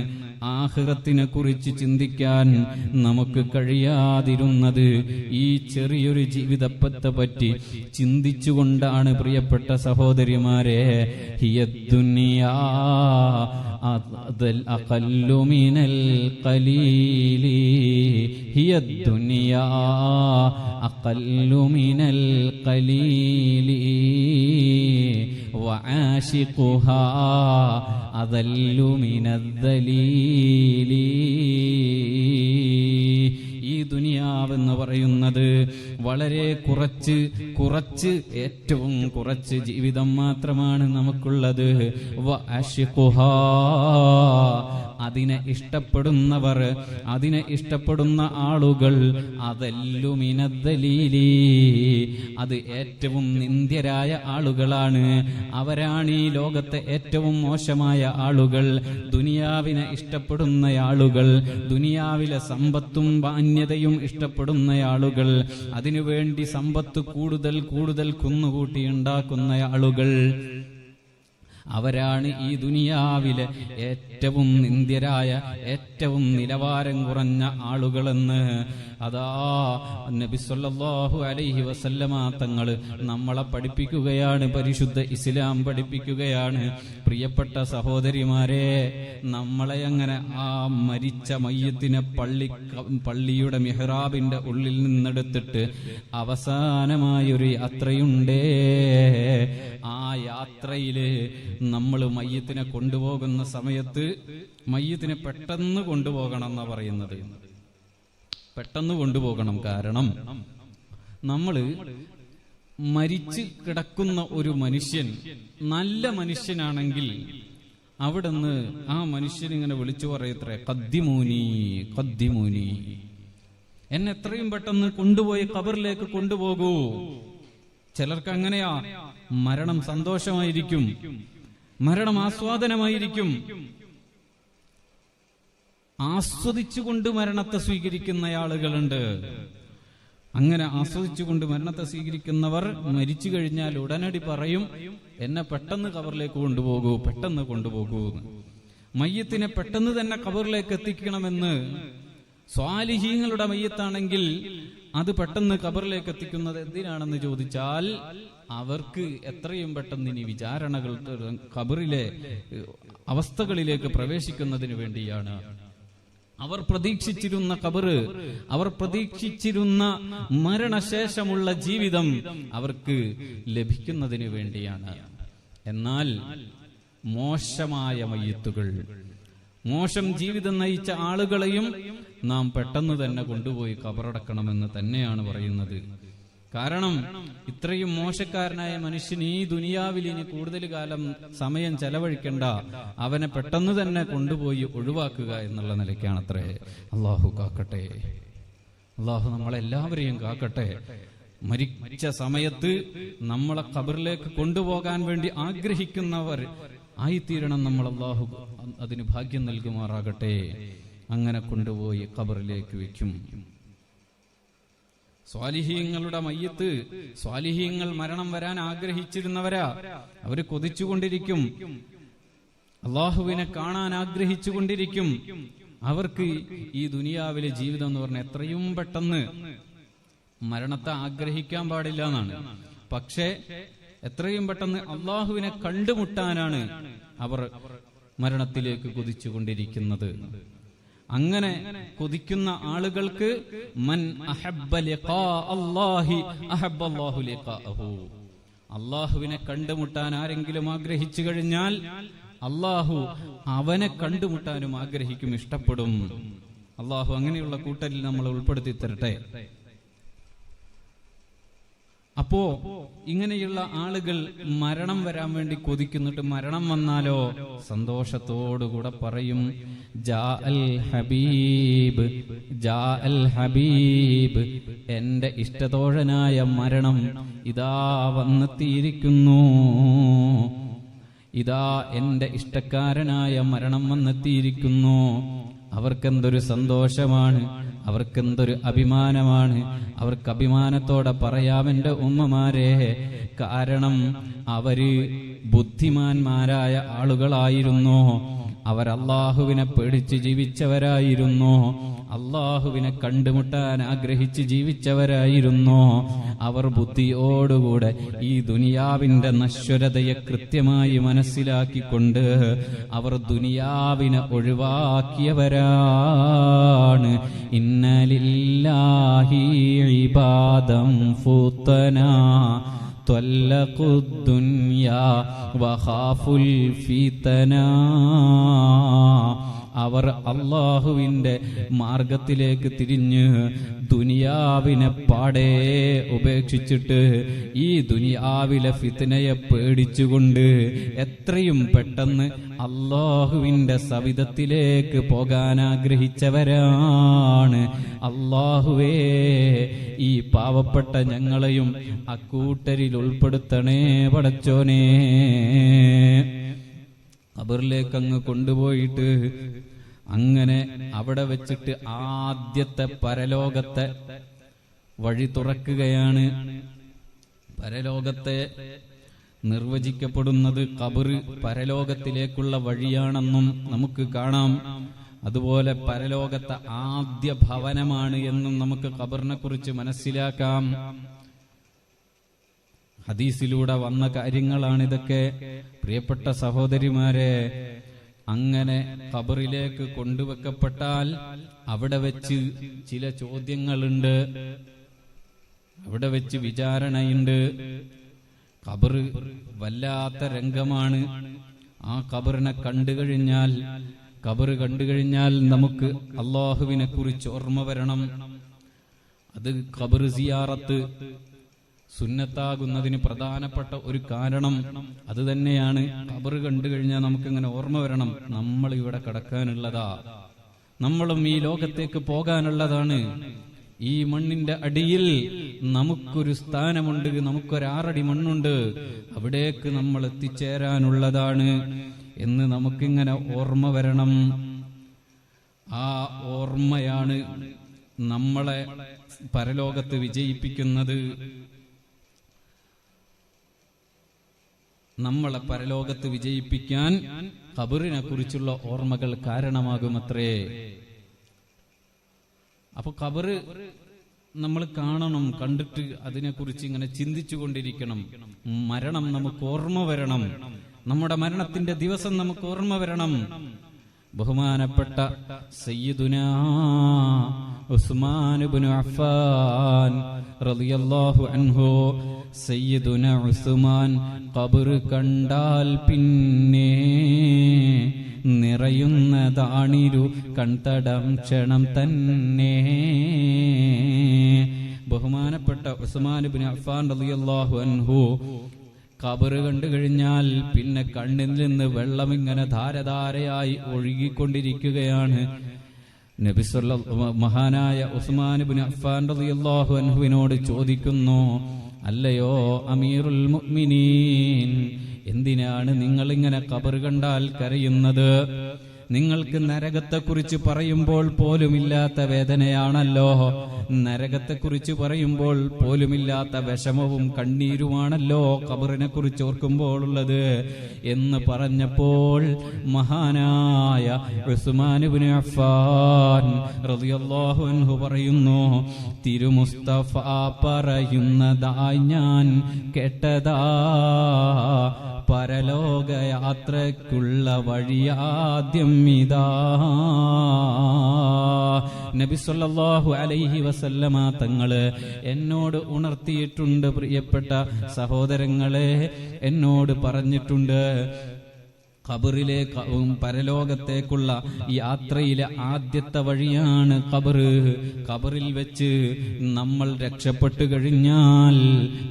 S1: ആഖിറത്തിനെ കുറിച്ച് ചിന്തിക്കാൻ നമുക്ക് കഴിയാതിരുന്നത് ഈ ചെറിയൊരു ജീവിതത്തെ പറ്റി ചിന്തിച്ചുകൊണ്ടാണ്. പ്രിയപ്പെട്ട സഹോദരിമാരെ, ഹിയദ്ദുനിയാ അഖല്ലു മിനൽ ഖലീലി, ഹിയദ്ദുനിയാ അഖല്ലു മിനൽ ഖലീലി വആശിഖുഹാ അദല്ലു മിനദ്ദലീലി. ഈ ദുനിയാവെന്ന് പറയുന്നത് വളരെ കുറച്ച് ഏറ്റവും കുറച്ച് ജീവിതം മാത്രമാണ് നമുക്കുള്ളത്. വഅശിഖുഹാ, അതിനെ ഇഷ്ടപ്പെടുന്നവർ, അതിനെ ഇഷ്ടപ്പെടുന്ന ആളുകൾ, അദല്ലു മിനദ്ദലീലി, അത് ഏറ്റവും നിന്ദ്യരായ ആളുകളാണ്. അവരാണ് ഈ ലോകത്തെ ഏറ്റവും മോശമായ ആളുകൾ. ദുനിയാവിനെ ഇഷ്ടപ്പെടുന്ന ആളുകൾ, ദുനിയാവിലെ സമ്പത്തും മാന്യതയും ഇഷ്ടപ്പെടുന്ന ആളുകൾ, അതിനുവേണ്ടി സമ്പത്ത് കൂടുതൽ കുന്നുകൂട്ടി ഉണ്ടാക്കുന്ന ആളുകൾ, അവരാണ് ഈ ദുനിയാവിലെ ഏറ്റവും നിന്ദ്യരായ, ഏറ്റവും നിലവാരം കുറഞ്ഞ ആളുകളെന്ന് അതാ നബി സല്ലല്ലാഹു അലൈഹി വസല്ലമ തങ്ങൾ നമ്മളെ പഠിപ്പിക്കുകയാണ്. പരിശുദ്ധ ഇസ്ലാം പഠിപ്പിക്കുകയാണ്. പ്രിയപ്പെട്ട സഹോദരിമാരെ, നമ്മളെ അങ്ങനെ ആ മരിച്ച മയ്യത്തിനെ പള്ളിയുടെ മിഹ്റാബിന്റെ ഉള്ളിൽ നിന്നെടുത്തിട്ട് അവസാനമായൊരു യാത്രയുണ്ടേ. ആ യാത്രയില് നമ്മൾ മയ്യത്തിനെ കൊണ്ടുപോകുന്ന സമയത്ത് മയ്യത്തിനെ പെട്ടെന്ന് കൊണ്ടുപോകണം എന്നാ പറയുന്നത്. പെട്ടെന്ന് കൊണ്ടുപോകണം. കാരണം നമ്മള് മരിച്ച് കിടക്കുന്ന ഒരു മനുഷ്യൻ നല്ല മനുഷ്യനാണെങ്കിൽ അവിടുന്ന് ആ മനുഷ്യൻ ഇങ്ങനെ വിളിച്ചു പറയത്രേ, ഖദ്ദിമൂനി ഖദ്ദിമൂനി, എന്നെ എത്രയും പെട്ടെന്ന് കൊണ്ടുപോയി ഖബറിലേക്ക് കൊണ്ടുപോകൂ. ചിലർക്ക് അങ്ങനെയാ. മരണം സന്തോഷമായിരിക്കും, മരണം ആസ്വാദനമായിരിക്കും. ആസ്വദിച്ചുകൊണ്ട് മരണത്തെ സ്വീകരിക്കുന്ന ആളുകളുണ്ട്. അങ്ങനെ ആസ്വദിച്ചുകൊണ്ട് മരണത്തെ സ്വീകരിക്കുന്നവർ മരിച്ചു കഴിഞ്ഞാൽ ഉടനടി പറയും, എന്നെ പെട്ടെന്ന് ഖബറിലേക്ക് കൊണ്ടുപോകൂ, പെട്ടെന്ന് കൊണ്ടുപോകൂ. മയ്യത്തിനെ പെട്ടെന്ന് തന്നെ ഖബറിലേക്ക് എത്തിക്കണമെന്ന്. സ്വാലിഹീങ്ങളുടെ മയ്യത്താണെങ്കിൽ അത് പെട്ടെന്ന് ഖബറിലേക്ക് എത്തിക്കുന്നത് എന്തിനാണെന്ന് ചോദിച്ചാൽ, അവർക്ക് എത്രയും പെട്ടെന്ന് ഇനി വിചാരണകൾ, ഖബറിലെ അവസ്ഥകളിലേക്ക് പ്രവേശിക്കുന്നതിന് വേണ്ടിയാണ്. അവർ പ്രതീക്ഷിച്ചിരുന്ന ഖബറ്, അവർ പ്രതീക്ഷിച്ചിരുന്ന മരണശേഷമുള്ള ജീവിതം അവർക്ക് ലഭിക്കുന്നതിന് വേണ്ടിയാണ്. എന്നാൽ മോശമായ മയ്യത്തുകൾ, മോശം ജീവിതം നയിച്ച ആളുകളെയും നാം പെട്ടെന്ന് തന്നെ കൊണ്ടുപോയി ഖബറടക്കണമെന്ന് തന്നെയാണ് പറയുന്നത്. കാരണം ഇത്രയും മോശക്കാരനായ മനുഷ്യൻ ഈ ദുനിയാവിൽ ഇനി കൂടുതൽ കാലം സമയം ചെലവഴിക്കണ്ട, അവനെ പെട്ടെന്ന് തന്നെ കൊണ്ടുപോയി ഒഴിവാക്കുക എന്നുള്ള നിലയ്ക്കാണത്രേ. അള്ളാഹു കാക്കട്ടെ, അള്ളാഹു നമ്മളെല്ലാവരെയും കാക്കട്ടെ. മരിച്ച സമയത്ത് നമ്മളെ ഖബറിലേക്ക് കൊണ്ടുപോകാൻ വേണ്ടി ആഗ്രഹിക്കുന്നവർ ആയിത്തീരണം നമ്മൾ. അള്ളാഹു അതിന് ഭാഗ്യം നൽകുമാറാകട്ടെ. അങ്ങനെ കൊണ്ടുപോയി ഖബറിലേക്ക് വെക്കും. സ്വാലിഹീങ്ങളുടെ മയ്യത്ത്, സ്വാലിഹീങ്ങൾ മരണം വരാൻ ആഗ്രഹിച്ചിരുന്നവരാ. അവര് കൊതിച്ചുകൊണ്ടിരിക്കും, അള്ളാഹുവിനെ കാണാൻ ആഗ്രഹിച്ചുകൊണ്ടിരിക്കും. അവർക്ക് ഈ ദുനിയാവിലെ ജീവിതം എന്ന് പറഞ്ഞാൽ എത്രയും പെട്ടെന്ന് മരണത്തെ ആഗ്രഹിക്കാൻ പാടില്ല എന്നാണ്. പക്ഷേ എത്രയും പെട്ടെന്ന് അള്ളാഹുവിനെ കണ്ടുമുട്ടാനാണ് അവർ മരണത്തിലേക്ക് കൊതിച്ചുകൊണ്ടിരിക്കുന്നത്. അങ്ങനെ കൊതിക്കുന്ന ആളുകൾക്ക് മൻ അഹബ്ബ ലിഖാ അല്ലാഹി അഹബ്ബല്ലാഹു ലിഖാഅഹു, അള്ളാഹുവിനെ കണ്ടുമുട്ടാൻ ആരെങ്കിലും ആഗ്രഹിച്ചു കഴിഞ്ഞാൽ അള്ളാഹു അവനെ കണ്ടുമുട്ടാനും ആഗ്രഹിക്കും, ഇഷ്ടപ്പെടും. അള്ളാഹു അങ്ങനെയുള്ള കൂട്ടരിൽ നമ്മൾ ഉൾപ്പെടുത്തി തരട്ടെ. അപ്പോ ഇങ്ങനെയുള്ള ആളുകൾ മരണം വരാൻ വേണ്ടി കൊതിക്കുന്നിട്ട് മരണം വന്നാലോ സന്തോഷത്തോടുകൂടെ പറയും, ജാ അൽ ഹബീബ്, ജാ അൽ ഹബീബ്, എന്റെ ഇഷ്ടതോഴനായ മരണം ഇതാ വന്നെത്തിയിരിക്കുന്നു, ഇതാ എന്റെ ഇഷ്ടക്കാരനായ മരണം വന്നെത്തിയിരിക്കുന്നു. അവർക്കെന്തൊരു സന്തോഷമാണ്, അവർക്കെന്തൊരു അഭിമാനമാണ്. അവർക്ക് അഭിമാനത്തോടെ പറയാം, എൻ്റെ ഉമ്മമാരെ, കാരണം അവര് ബുദ്ധിമാന്മാരായ ആളുകളായിരുന്നു. അവർ അള്ളാഹുവിനെ പേടിച്ച് ജീവിച്ചവരായിരുന്നു. അള്ളാഹുവിനെ കണ്ടുമുട്ടാൻ ആഗ്രഹിച്ച് ജീവിച്ചവരായിരുന്നു. അവർ ബുദ്ധിയോടുകൂടെ ഈ ദുനിയാവിന്റെ നശ്വരതയെ കൃത്യമായി മനസ്സിലാക്കിക്കൊണ്ട് അവർ ദുനിയാവിനെ ഒഴിവാക്കിയവരാണ്. ഇന്നലില്ലാഹി ഇബാദം ഫുതനാ ത്വല്ലഖു ദുനിയാ വഖാഫുൽ ഫിതനാ. അവർ അള്ളാഹുവിന്റെ മാർഗത്തിലേക്ക് തിരിഞ്ഞ് ദുനിയാവിനെ പാടെ ഉപേക്ഷിച്ചിട്ട് ഈ ദുനിയാവിലെ ഫിത്നയെ പേടിച്ചുകൊണ്ട് എത്രയും പെട്ടെന്ന് അള്ളാഹുവിന്റെ സവിധത്തിലേക്ക് പോകാൻ ആഗ്രഹിച്ചവരാണ്. അള്ളാഹുവേ, ഈ പാവപ്പെട്ട ഞങ്ങളെയും അക്കൂട്ടരിൽ ഉൾപ്പെടുത്തണേ പടച്ചോനേ. ഖബറിലേക്ക് അങ്ങ് കൊണ്ടുപോയിട്ട് അങ്ങനെ അവിടെ വെച്ചിട്ട് ആദ്യത്തെ പരലോകത്തെ വഴി തുറക്കുകയാണ്. പരലോകത്തെ നിർവചിക്കപ്പെടുന്നത് ഖബർ പരലോകത്തിലേക്കുള്ള വഴിയാണെന്നും നമുക്ക് കാണാം. അതുപോലെ പരലോകത്തെ ആദ്യ ഭവനമാണ് എന്നും നമുക്ക് ഖബറിനെ കുറിച്ച് മനസ്സിലാക്കാം. ഹദീസിലൂടെ വന്ന കാര്യങ്ങളാണിതൊക്കെ. പ്രിയപ്പെട്ട സഹോദരിമാരെ, അങ്ങനെ ഖബറിലേക്ക് കൊണ്ടുവെക്കപ്പെട്ടാൽ അവിടെ വെച്ച് ചില ചോദ്യങ്ങളുണ്ട്, അവിടെ വെച്ച് വിചാരണയുണ്ട്. ഖബർ വല്ലാത്ത രംഗമാണ്. ആ ഖബറിനെ കണ്ടുകഴിഞ്ഞാൽ നമുക്ക് അള്ളാഹുവിനെ കുറിച്ച് ഓർമ്മ വരണം. അത് ഖബർ സിയാറത്ത് സുന്നത്താകുന്നതിന് പ്രധാനപ്പെട്ട ഒരു കാരണം അത് തന്നെയാണ്. ഖബർ കണ്ടു കഴിഞ്ഞാൽ നമുക്കിങ്ങനെ ഓർമ്മ വരണം, നമ്മൾ ഇവിടെ കിടക്കാനുള്ളതാ, നമ്മളും ഈ ലോകത്തേക്ക് പോകാനുള്ളതാണ്. ഈ മണ്ണിന്റെ അടിയിൽ നമുക്കൊരു സ്ഥാനമുണ്ട്, നമുക്കൊരാറടി മണ്ണുണ്ട്, അവിടേക്ക് നമ്മൾ എത്തിച്ചേരാനുള്ളതാണ് എന്ന് നമുക്കിങ്ങനെ ഓർമ്മ വരണം. ആ ഓർമ്മയാണ് നമ്മളെ പരലോകത്ത് വിജയിപ്പിക്കുന്നത്. നമ്മളെ പരലോകത്ത് വിജയിപ്പിക്കാൻ ഖബറിനെ കുറിച്ചുള്ള ഓർമ്മകൾ കാരണമാകുമത്രേ. അപ്പൊ ഖബർ നമ്മൾ കാണണം, കണ്ടിട്ട് അതിനെക്കുറിച്ച് ഇങ്ങനെ ചിന്തിച്ചു കൊണ്ടിരിക്കണം. മരണം നമുക്ക് ഓർമ്മ വരണം, നമ്മുടെ മരണത്തിന്റെ ദിവസം നമുക്ക് ഓർമ്മ വരണം. ബഹുമാനപ്പെട്ട സയ്യിദുനാ ഉസ്മാൻ ഇബ്നു അഫ്ഫാൻ റളിയല്ലാഹു അൻഹു, സയ്യിദുനാ ഉസ്മാൻ ഖബർ കണ്ടാൽ പിന്നെ നിറയുന്നതാണിരു കൺതടം ക്ഷണം തന്നെ. ബഹുമാനപ്പെട്ട ഉസ്മാൻ ഇബ്നു അഫ്ഫാൻ റളിയല്ലാഹു അൻഹു ഖബർ കണ്ടു കഴിഞ്ഞാൽ പിന്നെ കണ്ണിൽ നിന്ന് വെള്ളം ഇങ്ങനെ ധാരധാരയായി ഒഴുകിക്കൊണ്ടിരിക്കുകയാണ്. നബി മഹാനായ ഉസ്മാൻ ഇബ്നു അഫ്ഫാൻ റളിയല്ലാഹു അൻഹുവിനോട് ചോദിക്കുന്നു, അല്ലയോ അമീറുൽ മുഅ്മിനീൻ, എന്തിനാണ് നിങ്ങൾ ഇങ്ങനെ ഖബർ കണ്ടാൽ കരയുന്നത്? നിങ്ങൾക്ക് നരകത്തെക്കുറിച്ച് പറയുമ്പോൾ പോലുമില്ലാത്ത വേദനയാണല്ലോ, നരകത്തെക്കുറിച്ച് പറയുമ്പോൾ പോലുമില്ലാത്ത വിഷമവും കണ്ണീരുമാണല്ലോ ഖബറിനെ കുറിച്ച് ഓർക്കുമ്പോൾ ഉള്ളത് എന്ന് പറഞ്ഞപ്പോൾ മഹാനായ ഉസ്മാൻ ഇബ്നു അഫ്ഫാൻ റളിയല്ലാഹു അൻഹു പറയുന്നു, തിരുമുസ്തഫ പറയുന്നതായി ഞാൻ കേട്ടതാ, പരലോകയാത്രയ്ക്കുള്ള വഴിയാദ്യം ഇതാ. നബി സല്ലല്ലാഹു അലൈഹി വസല്ലമ തങ്ങള് എന്നോട് ഉണർത്തിയിട്ടുണ്ട്. പ്രിയപ്പെട്ട സഹോദരങ്ങളെ, എന്നോട് പറഞ്ഞിട്ടുണ്ട്, ഖബറിലേക്ക് പരലോകത്തേക്കുള്ള യാത്രയിലെ ആദ്യത്തെ വഴിയാണ് ഖബർ. ഖബറിൽ വെച്ച് നമ്മൾ രക്ഷപ്പെട്ടു കഴിഞ്ഞാൽ,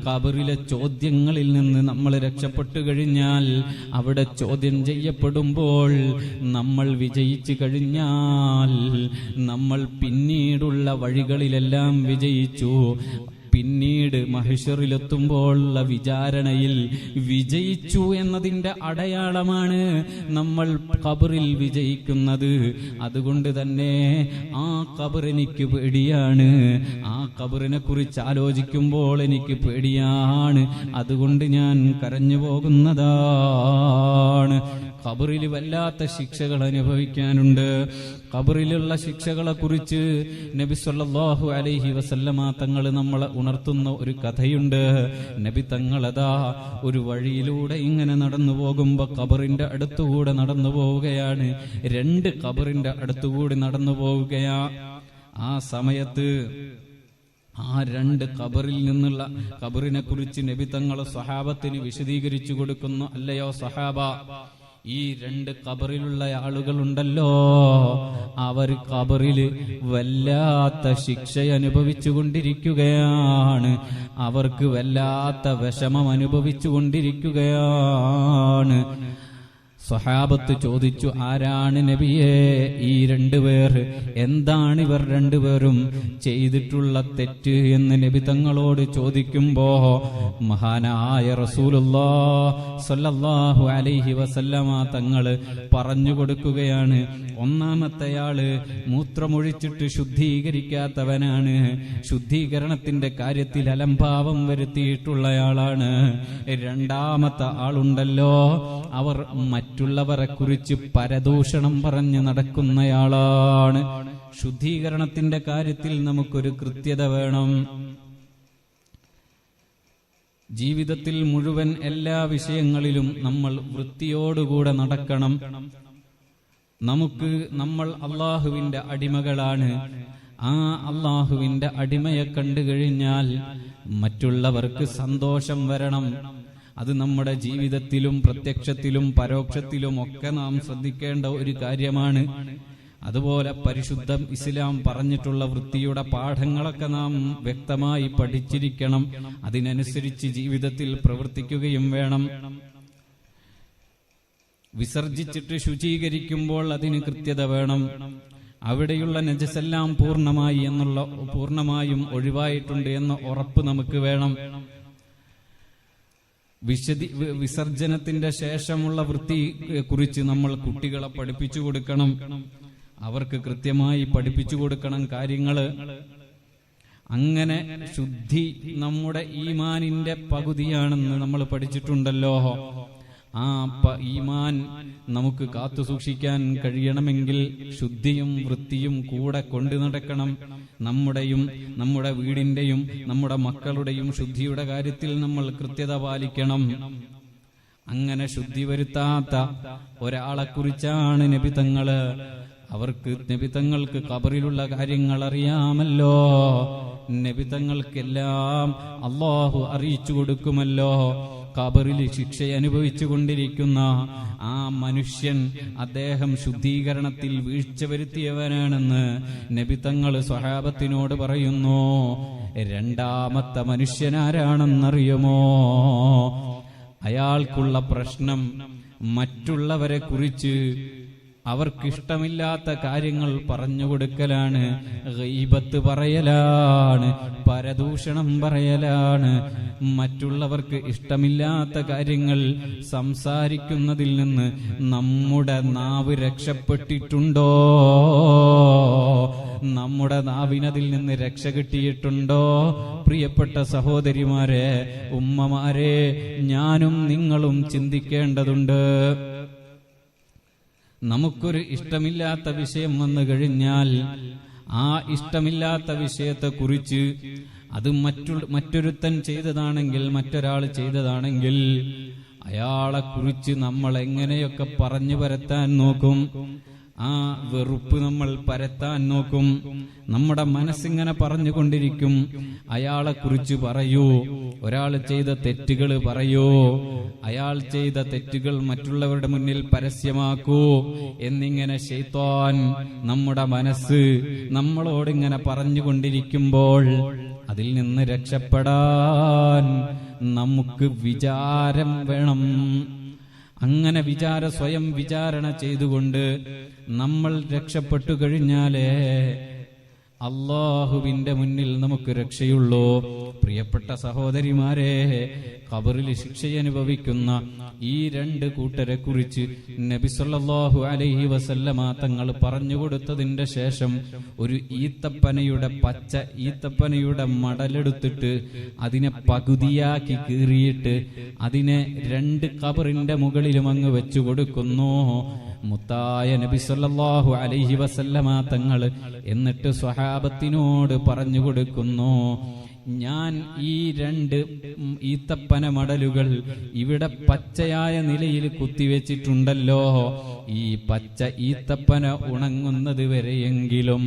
S1: ഖബറിലെ ചോദ്യങ്ങളിൽ നിന്ന് നമ്മൾ രക്ഷപ്പെട്ടു കഴിഞ്ഞാൽ, അവിടെ ചോദ്യം ചെയ്യപ്പെടുമ്പോൾ നമ്മൾ വിജയിച്ചു കഴിഞ്ഞാൽ നമ്മൾ പിന്നീടുള്ള വഴികളിലെല്ലാം വിജയിച്ചു. പിന്നീട് മഹ്ശറിലെത്തുമ്പോഴുള്ള വിചാരണയിൽ വിജയിച്ചു എന്നതിന്റെ അടയാളമാണ് നമ്മൾ ഖബറിൽ വിജയിക്കുന്നത്. അതുകൊണ്ട് തന്നെ ആ ഖബർ എനിക്ക് പേടിയാണ്, ആ ഖബറിനെ കുറിച്ച് ആലോചിക്കുമ്പോൾ എനിക്ക് പേടിയാണ്. അതുകൊണ്ട് ഞാൻ കരഞ്ഞു പോകുന്നതാണ്. ഖബറിൽ വല്ലാത്ത ശിക്ഷകൾ അനുഭവിക്കാനുണ്ട്. ഖബറിലുള്ള ശിക്ഷകളെ കുറിച്ച് നബി സല്ലല്ലാഹു അലൈഹി വസല്ലമ തങ്ങൾ നമ്മളെ ഉണർത്തുന്ന ഒരു കഥയുണ്ട്. നബി തങ്ങളതാ ഒരു വഴിയിലൂടെ ഇങ്ങനെ നടന്നു പോകുമ്പോ ഖബറിന്റെ അടുത്തുകൂടെ നടന്നു പോവുകയാണ്. 2 ഖബറിന്റെ അടുത്തുകൂടി നടന്നു പോവുകയാ. ആ സമയത്ത് ആ 2 ഖബറിൽ നിന്നുള്ള ഖബറിനെ കുറിച്ച് നബി തങ്ങൾ സ്വഹാബത്തിന് വിശദീകരിച്ചു കൊടുക്കുന്നു. അല്ലയോ സ്വഹാബ, ഈ 2 ഖബറിലുള്ള ആളുകളുണ്ടല്ലോ, അവർ ഖബറിൽ വല്ലാത്ത ശിക്ഷ അനുഭവിച്ചു കൊണ്ടിരിക്കുകയാണ്. അവർക്ക് വല്ലാത്ത വിഷമം അനുഭവിച്ചു കൊണ്ടിരിക്കുകയാണ്. സ്വഹാബത്ത് ചോദിച്ചു, ആരാണ് നബിയേ ഈ 2 പേർ? എന്താണ് ഇവർ 2 പേരും ചെയ്തിട്ടുള്ള തെറ്റ് എന്ന് നബി തങ്ങളോട് ചോദിക്കുമ്പോ മഹാനായ റസൂലുള്ളാഹി സ്വല്ലല്ലാഹു അലൈഹി വസല്ലമ തങ്ങൾ പറഞ്ഞു കൊടുക്കുകയാണ്. ഒന്നാമത്തെയാള് മൂത്രമൊഴിച്ചിട്ട് ശുദ്ധീകരിക്കാത്തവനാണ്, ശുദ്ധീകരണത്തിന്റെ കാര്യത്തിൽ അലംഭാവം വരുത്തിയിട്ടുള്ളയാളാണ്. 2ാമത്തെ ആളുണ്ടല്ലോ, അവർ മറ്റുള്ളവരെ കുറിച്ച് പരദൂഷണം പറഞ്ഞ് നടക്കുന്നയാളാണ്. ശുദ്ധീകരണത്തിന്റെ കാര്യത്തിൽ നമുക്കൊരു കൃത്യത വേണം. ജീവിതത്തിൽ മുഴുവൻ എല്ലാ വിഷയങ്ങളിലും നമ്മൾ വൃത്തിയോടുകൂടെ നടക്കണം. നമ്മൾ അള്ളാഹുവിന്റെ അടിമകളാണ്. ആ അള്ളാഹുവിന്റെ അടിമയെ കണ്ടു കഴിഞ്ഞാൽ മറ്റുള്ളവർക്ക് സന്തോഷം വരണം. അത് നമ്മുടെ ജീവിതത്തിലും പ്രത്യക്ഷത്തിലും പരോക്ഷത്തിലും ഒക്കെ നാം ശ്രദ്ധിക്കേണ്ട ഒരു കാര്യമാണ്. അതുപോലെ പരിശുദ്ധ ഇസ്ലാം പറഞ്ഞിട്ടുള്ള വൃത്തിയുടെ പാഠങ്ങളൊക്കെ നാം വ്യക്തമായി പഠിച്ചിരിക്കണം. അതിനനുസരിച്ച് ജീവിതത്തിൽ പ്രവർത്തിക്കുകയും വേണം. വിസർജിച്ചിട്ട് ശുചീകരിക്കുമ്പോൾ അതിന് കൃത്യത വേണം. അവിടെയുള്ള നജസെല്ലാം പൂർണ്ണമായും ഒഴിവായിട്ടുണ്ട് എന്ന ഉറപ്പ് നമുക്ക് വേണം. വിസർജനത്തിന്റെ ശേഷമുള്ള വൃത്തിയെ കുറിച്ച് നമ്മൾ കുട്ടികളെ പഠിപ്പിച്ചു കൊടുക്കണം. അവർക്ക് കൃത്യമായി പഠിപ്പിച്ചു കൊടുക്കണം കാര്യങ്ങള്. അങ്ങനെ ശുദ്ധി നമ്മുടെ ഈമാനിന്റെ പകുതിയാണെന്ന് നമ്മൾ പഠിച്ചിട്ടുണ്ടല്ലോ. ആ ഈമാൻ നമുക്ക് കാത്തു സൂക്ഷിക്കാൻ കഴിയണമെങ്കിൽ ശുദ്ധിയും വൃത്തിയും കൂടെ കൊണ്ടു നടക്കണം. നമ്മുടെ വീടിന്റെയും നമ്മുടെ മക്കളുടെയും ശുദ്ധിയുടെ കാര്യത്തിൽ നമ്മൾ കൃത്യത പാലിക്കണം. അങ്ങനെ ശുദ്ധി വരുത്താത്ത ഒരാളെ കുറിച്ചാണ് നബി തങ്ങൾക്ക് ഖബറിലുള്ള കാര്യങ്ങൾ അറിയാമല്ലോ. നബി തങ്ങൾക്കെല്ലാം അല്ലാഹു അറിയിച്ചു കൊടുക്കുമല്ലോ. ഖബറിൽ ശിക്ഷ അനുഭവിച്ചു കൊണ്ടിരിക്കുന്ന ആ മനുഷ്യൻ, അദ്ദേഹം ശുദ്ധീകരണത്തിൽ വീഴ്ച വരുത്തിയവനാണെന്ന് നബി തങ്ങൾ സ്വഹാബത്തിനോട് പറയുന്നു. 2ാമത്തെ മനുഷ്യനാരാണെന്നറിയുമോ? അയാൾക്കുള്ള പ്രശ്നം മറ്റുള്ളവരെ കുറിച്ച് അവർക്കിഷ്ടമില്ലാത്ത കാര്യങ്ങൾ പറഞ്ഞുകൊടുക്കലാണ്, ഗീബത്ത് പറയലാണ്, പരദൂഷണം പറയലാണ്. മറ്റുള്ളവർക്ക് ഇഷ്ടമില്ലാത്ത കാര്യങ്ങൾ സംസാരിക്കുന്നതിൽ നിന്ന് നമ്മുടെ നാവ് രക്ഷപ്പെട്ടിട്ടുണ്ടോ? നമ്മുടെ നാവിനതിൽ നിന്ന് രക്ഷ കിട്ടിയിട്ടുണ്ടോ? പ്രിയപ്പെട്ട സഹോദരിമാരെ, ഉമ്മമാരെ, ഞാനും നിങ്ങളും ചിന്തിക്കേണ്ടതുണ്ട്. നമുക്കൊരു ഇഷ്ടമില്ലാത്ത വിഷയം വന്നു കഴിഞ്ഞാൽ ആ ഇഷ്ടമില്ലാത്ത വിഷയത്തെ കുറിച്ച് അത് മറ്റൊരുത്തൻ ചെയ്തതാണെങ്കിൽ, മറ്റൊരാൾ ചെയ്തതാണെങ്കിൽ അയാളെ കുറിച്ച് നമ്മൾ എങ്ങനെയൊക്കെ പറഞ്ഞു പരത്താൻ നോക്കും. ആ വെറുപ്പ് നമ്മൾ പരത്താൻ നോക്കും. നമ്മുടെ മനസ്സിങ്ങനെ പറഞ്ഞുകൊണ്ടിരിക്കും, അയാളെ കുറിച്ച് പറയൂ, ഒരാൾ ചെയ്ത തെറ്റുകൾ പറയൂ, അയാൾ ചെയ്ത തെറ്റുകൾ മറ്റുള്ളവരുടെ മുന്നിൽ പരസ്യമാക്കൂ എന്നിങ്ങനെ ശൈത്താൻ നമ്മുടെ മനസ്സ് നമ്മളോടിങ്ങനെ പറഞ്ഞുകൊണ്ടിരിക്കുമ്പോൾ അതിൽ നിന്ന് രക്ഷപ്പെടാൻ നമുക്ക് വിചാരം വേണം. അങ്ങനെ സ്വയം വിചാരണ ചെയ്തുകൊണ്ട് നമ്മൾ രക്ഷപ്പെട്ടു കഴിഞ്ഞാലേ അള്ളാഹുവിന്റെ മുന്നിൽ നമുക്ക് രക്ഷയുള്ളൂ. പ്രിയപ്പെട്ട സഹോദരിമാരെ, ഖബറിൽ ശിക്ഷയനുഭവിക്കുന്ന ഈ രണ്ട് കൂട്ടരെ കുറിച്ച് നബി സല്ലല്ലാഹു അലൈഹി വസല്ലമ തങ്ങൾ പറഞ്ഞു കൊടുത്തതിന്റെ ശേഷം ഒരു പച്ച ഈത്തപ്പനയുടെ മടലെടുത്തിട്ട് അതിനെ പകുതിയാക്കി കീറിയിട്ട് അതിനെ രണ്ട് ഖബറിന്റെ മുകളിലും അങ്ങ് വെച്ചു കൊടുക്കുന്നു മുത്തായ നബി സല്ലല്ലാഹു അലൈഹി വസല്ലമ തങ്ങൾ. എന്നിട്ട് സ്വഹാബത്തിനോട് പറഞ്ഞു കൊടുക്കുന്നു, ഞാൻ ഈ രണ്ട് ഈത്തപ്പന മടലുകൾ ഇവിടെ പച്ചയായ നിലയിൽ കുത്തിവെച്ചിട്ടുണ്ടല്ലോ, ഈ പച്ച ഈത്തപ്പന ഉണങ്ങുന്നത് വരെയെങ്കിലും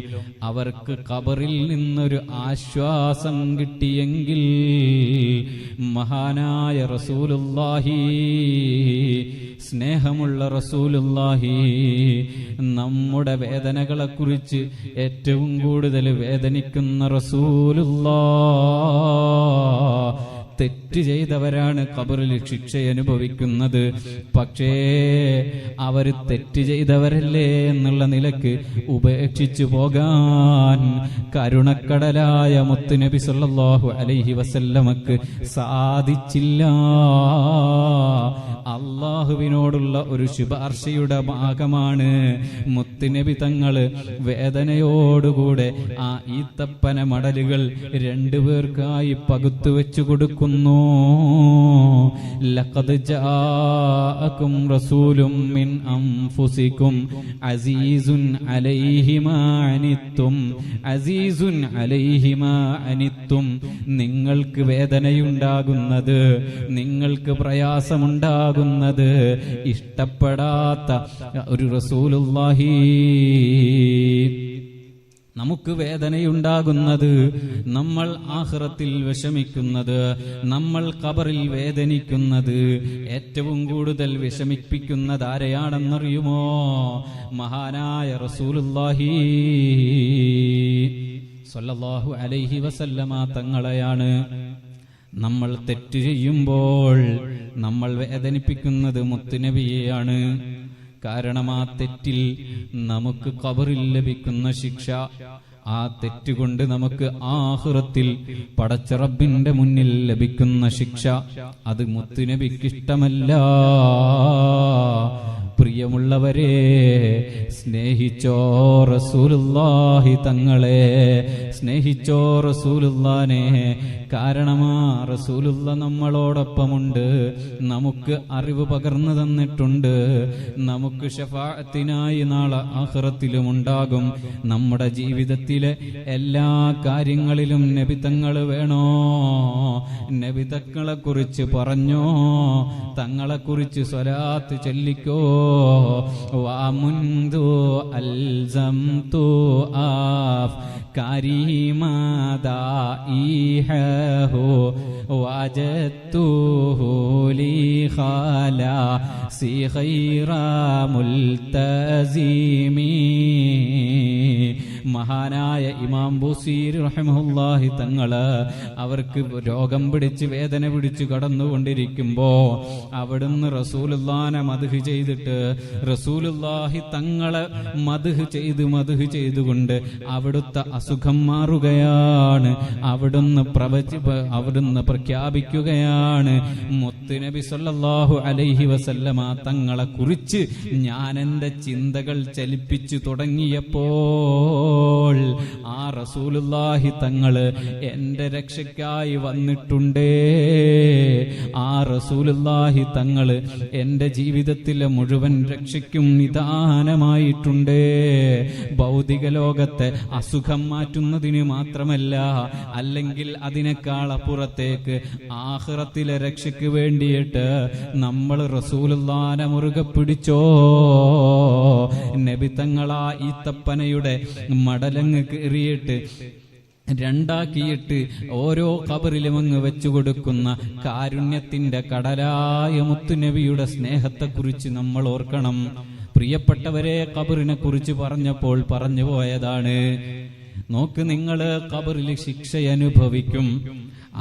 S1: അവർക്ക് ഖബറിൽ നിന്നൊരു ആശ്വാസം കിട്ടിയെങ്കിൽ മഹാനായ റസൂലുള്ളാഹി, സ്നേഹമുള്ള റസൂലുള്ളാഹി, നമ്മുടെ വേദനകളെക്കുറിച്ച് ഏറ്റവും കൂടുതൽ വേദനിക്കുന്ന റസൂലുള്ളാഹ്, തെറ്റ് ചെയ്തവരാണ് ഖബറിൽ ശിക്ഷ അനുഭവിക്കുന്നത്. പക്ഷേ അവര് തെറ്റ് ചെയ്തവരല്ലേ എന്നുള്ള നിലക്ക് ഉപേക്ഷിച്ചു പോകാൻ കരുണക്കടലായ മുത്തുനബി സല്ലല്ലാഹു അലൈഹി വസല്ലമക്ക് സാധിച്ചില്ല. അള്ളാഹുവിനോടുള്ള ഒരു ശുപാർശയുടെ ഭാഗമാണ് മുത്തുനബി തങ്ങള് വേദനയോടുകൂടെ ആ ഈത്തപ്പന മടലുകൾ രണ്ടുപേർക്കായി പകുത്തു വെച്ചു കൊടുക്കുന്നു. ലഖദ് ജാഅകും റസൂലും മിൻ അൻഫുസികും അസീസുൻ അലൈഹി മാ അനിത്തും, അസീസുൻ അലൈഹി മാ അനിത്തും, നിങ്ങൾക്ക് വേദനയുണ്ടാകുന്നത്, നിങ്ങൾക്ക് പ്രയാസമുണ്ടാകുന്നത്, ഇഷ്ടപ്പെടാത്ത ഒരു റസൂലുള്ളാഹി, നമുക്ക് വേദനയുണ്ടാകുന്നത്, നമ്മൾ ആഖിറത്തിൽ വിഷമിക്കുന്നത്, നമ്മൾ ഖബറിൽ വേദനിക്കുന്നത്, ഏറ്റവും കൂടുതൽ വിഷമിപ്പിക്കുന്നത് ആരെയാണെന്നറിയുമോ? മഹാനായ റസൂലുള്ളാഹി സ്വല്ലല്ലാഹു അലൈഹി വസല്ലമ തങ്ങളെയാണ്. നമ്മൾ തെറ്റ് ചെയ്യുമ്പോൾ നമ്മൾ വേദനിപ്പിക്കുന്നത് മുത്തുനബിയെയാണ്. കാരണം ആ തെറ്റിൽ നമുക്ക് ഖബറിൽ ലഭിക്കുന്ന ശിക്ഷ, ആ തെറ്റുകൊണ്ട് നമുക്ക് ആഖിറത്തിൽ പടച്ച റബ്ബിന്റെ മുന്നിൽ ലഭിക്കുന്ന ശിക്ഷ, അത് മുത്തുനബിക്കിഷ്ടമല്ല. പ്രിയമുള്ളവരെ, സ്നേഹിച്ചോ റസൂലുള്ളാഹി തങ്ങളെ, സ്നേഹിച്ചോ റസൂലുള്ളാനെ. കാരണം ആ റസൂലുള്ള നമ്മളോടൊപ്പമുണ്ട്, നമുക്ക് അറിവ് പകർന്നു തന്നിട്ടുണ്ട്, നമുക്ക് ശഫാഅത്തിനായി നാളെ ആഖിറത്തിലും ഉണ്ടാകും. നമ്മുടെ ജീവിതത്തിലെ എല്ലാ കാര്യങ്ങളിലും നബി തങ്ങൾ വേണോ? നബി തങ്ങളെ കുറിച്ച് പറഞ്ഞോ? തങ്ങളെ കുറിച്ച് സ്വലാത്ത് ചൊല്ലിക്കോ? وَمُنْذُ أَلْزَمْتُ أَفْكَارِي مَدَائِحَهُ وَجَدْتُهُ لِي خَلَاصِي خَيْرَ مُلْتَزِمٍ. മഹാനായ ഇമാം ബുസീരി റഹിമഹുല്ലാഹി തങ്ങള് അവർക്ക് രോഗം പിടിച്ച് വേദന പിടിച്ച് കടന്നുകൊണ്ടിരിക്കുമ്പോ അവിടുന്ന് റസൂലുള്ളാനെ മദ്ഹ് ചെയ്തിട്ട് റസൂലുള്ളാഹി തങ്ങളെ മദ്ഹ് ചെയ്തുകൊണ്ട് അവിടുത്തെ അസുഖം മാറുകയാണ്. അവിടുന്ന് പ്രഖ്യാപിക്കുകയാണ്, മുത്തുനബി സല്ലല്ലാഹു അലൈഹി വസല്ലമ തങ്ങളെ കുറിച്ച് ഞാൻ എൻ്റെ ചിന്തകൾ ചലിപ്പിച്ചു തുടങ്ങിയപ്പോൾ ആ റസൂലുള്ളാഹി തങ്ങള് എന്റെ രക്ഷയ്ക്കായി വന്നിട്ടുണ്ടേ. ആ റസൂലുള്ളാഹി തങ്ങള് എന്റെ ജീവിതത്തിലെ മുഴുവൻ രക്ഷയ്ക്കും നിദാനമായിട്ടുണ്ടേ. ഭൗതിക ലോകത്തെ അസുഖം മാറ്റുന്നതിന് മാത്രമല്ല, അല്ലെങ്കിൽ അതിനേക്കാൾ അപ്പുറത്തേക്ക് ആഖിറത്തിലെ രക്ഷയ്ക്ക് വേണ്ടിയിട്ട് നമ്മൾ റസൂലുള്ളാനെ മുറുകെ പിടിച്ചോ. നബി തങ്ങളാ ഈത്തപ്പനയുടെ മടലങ്ങ് കീറിയിട്ട് രണ്ടാക്കിയിട്ട് ഓരോ ഖബറിലും അങ്ങ് വെച്ചു കൊടുക്കുന്ന കാരുണ്യത്തിന്റെ കടലായ മുത്തുനബിയുടെ സ്നേഹത്തെക്കുറിച്ച് നമ്മൾ ഓർക്കണം. പ്രിയപ്പെട്ടവരെ, ഖബറിനെ കുറിച്ച് പറഞ്ഞപ്പോൾ പറഞ്ഞു പോയതാണ്. നോക്ക്, നിങ്ങള് ഖബറിൽ ശിക്ഷ അനുഭവിക്കും.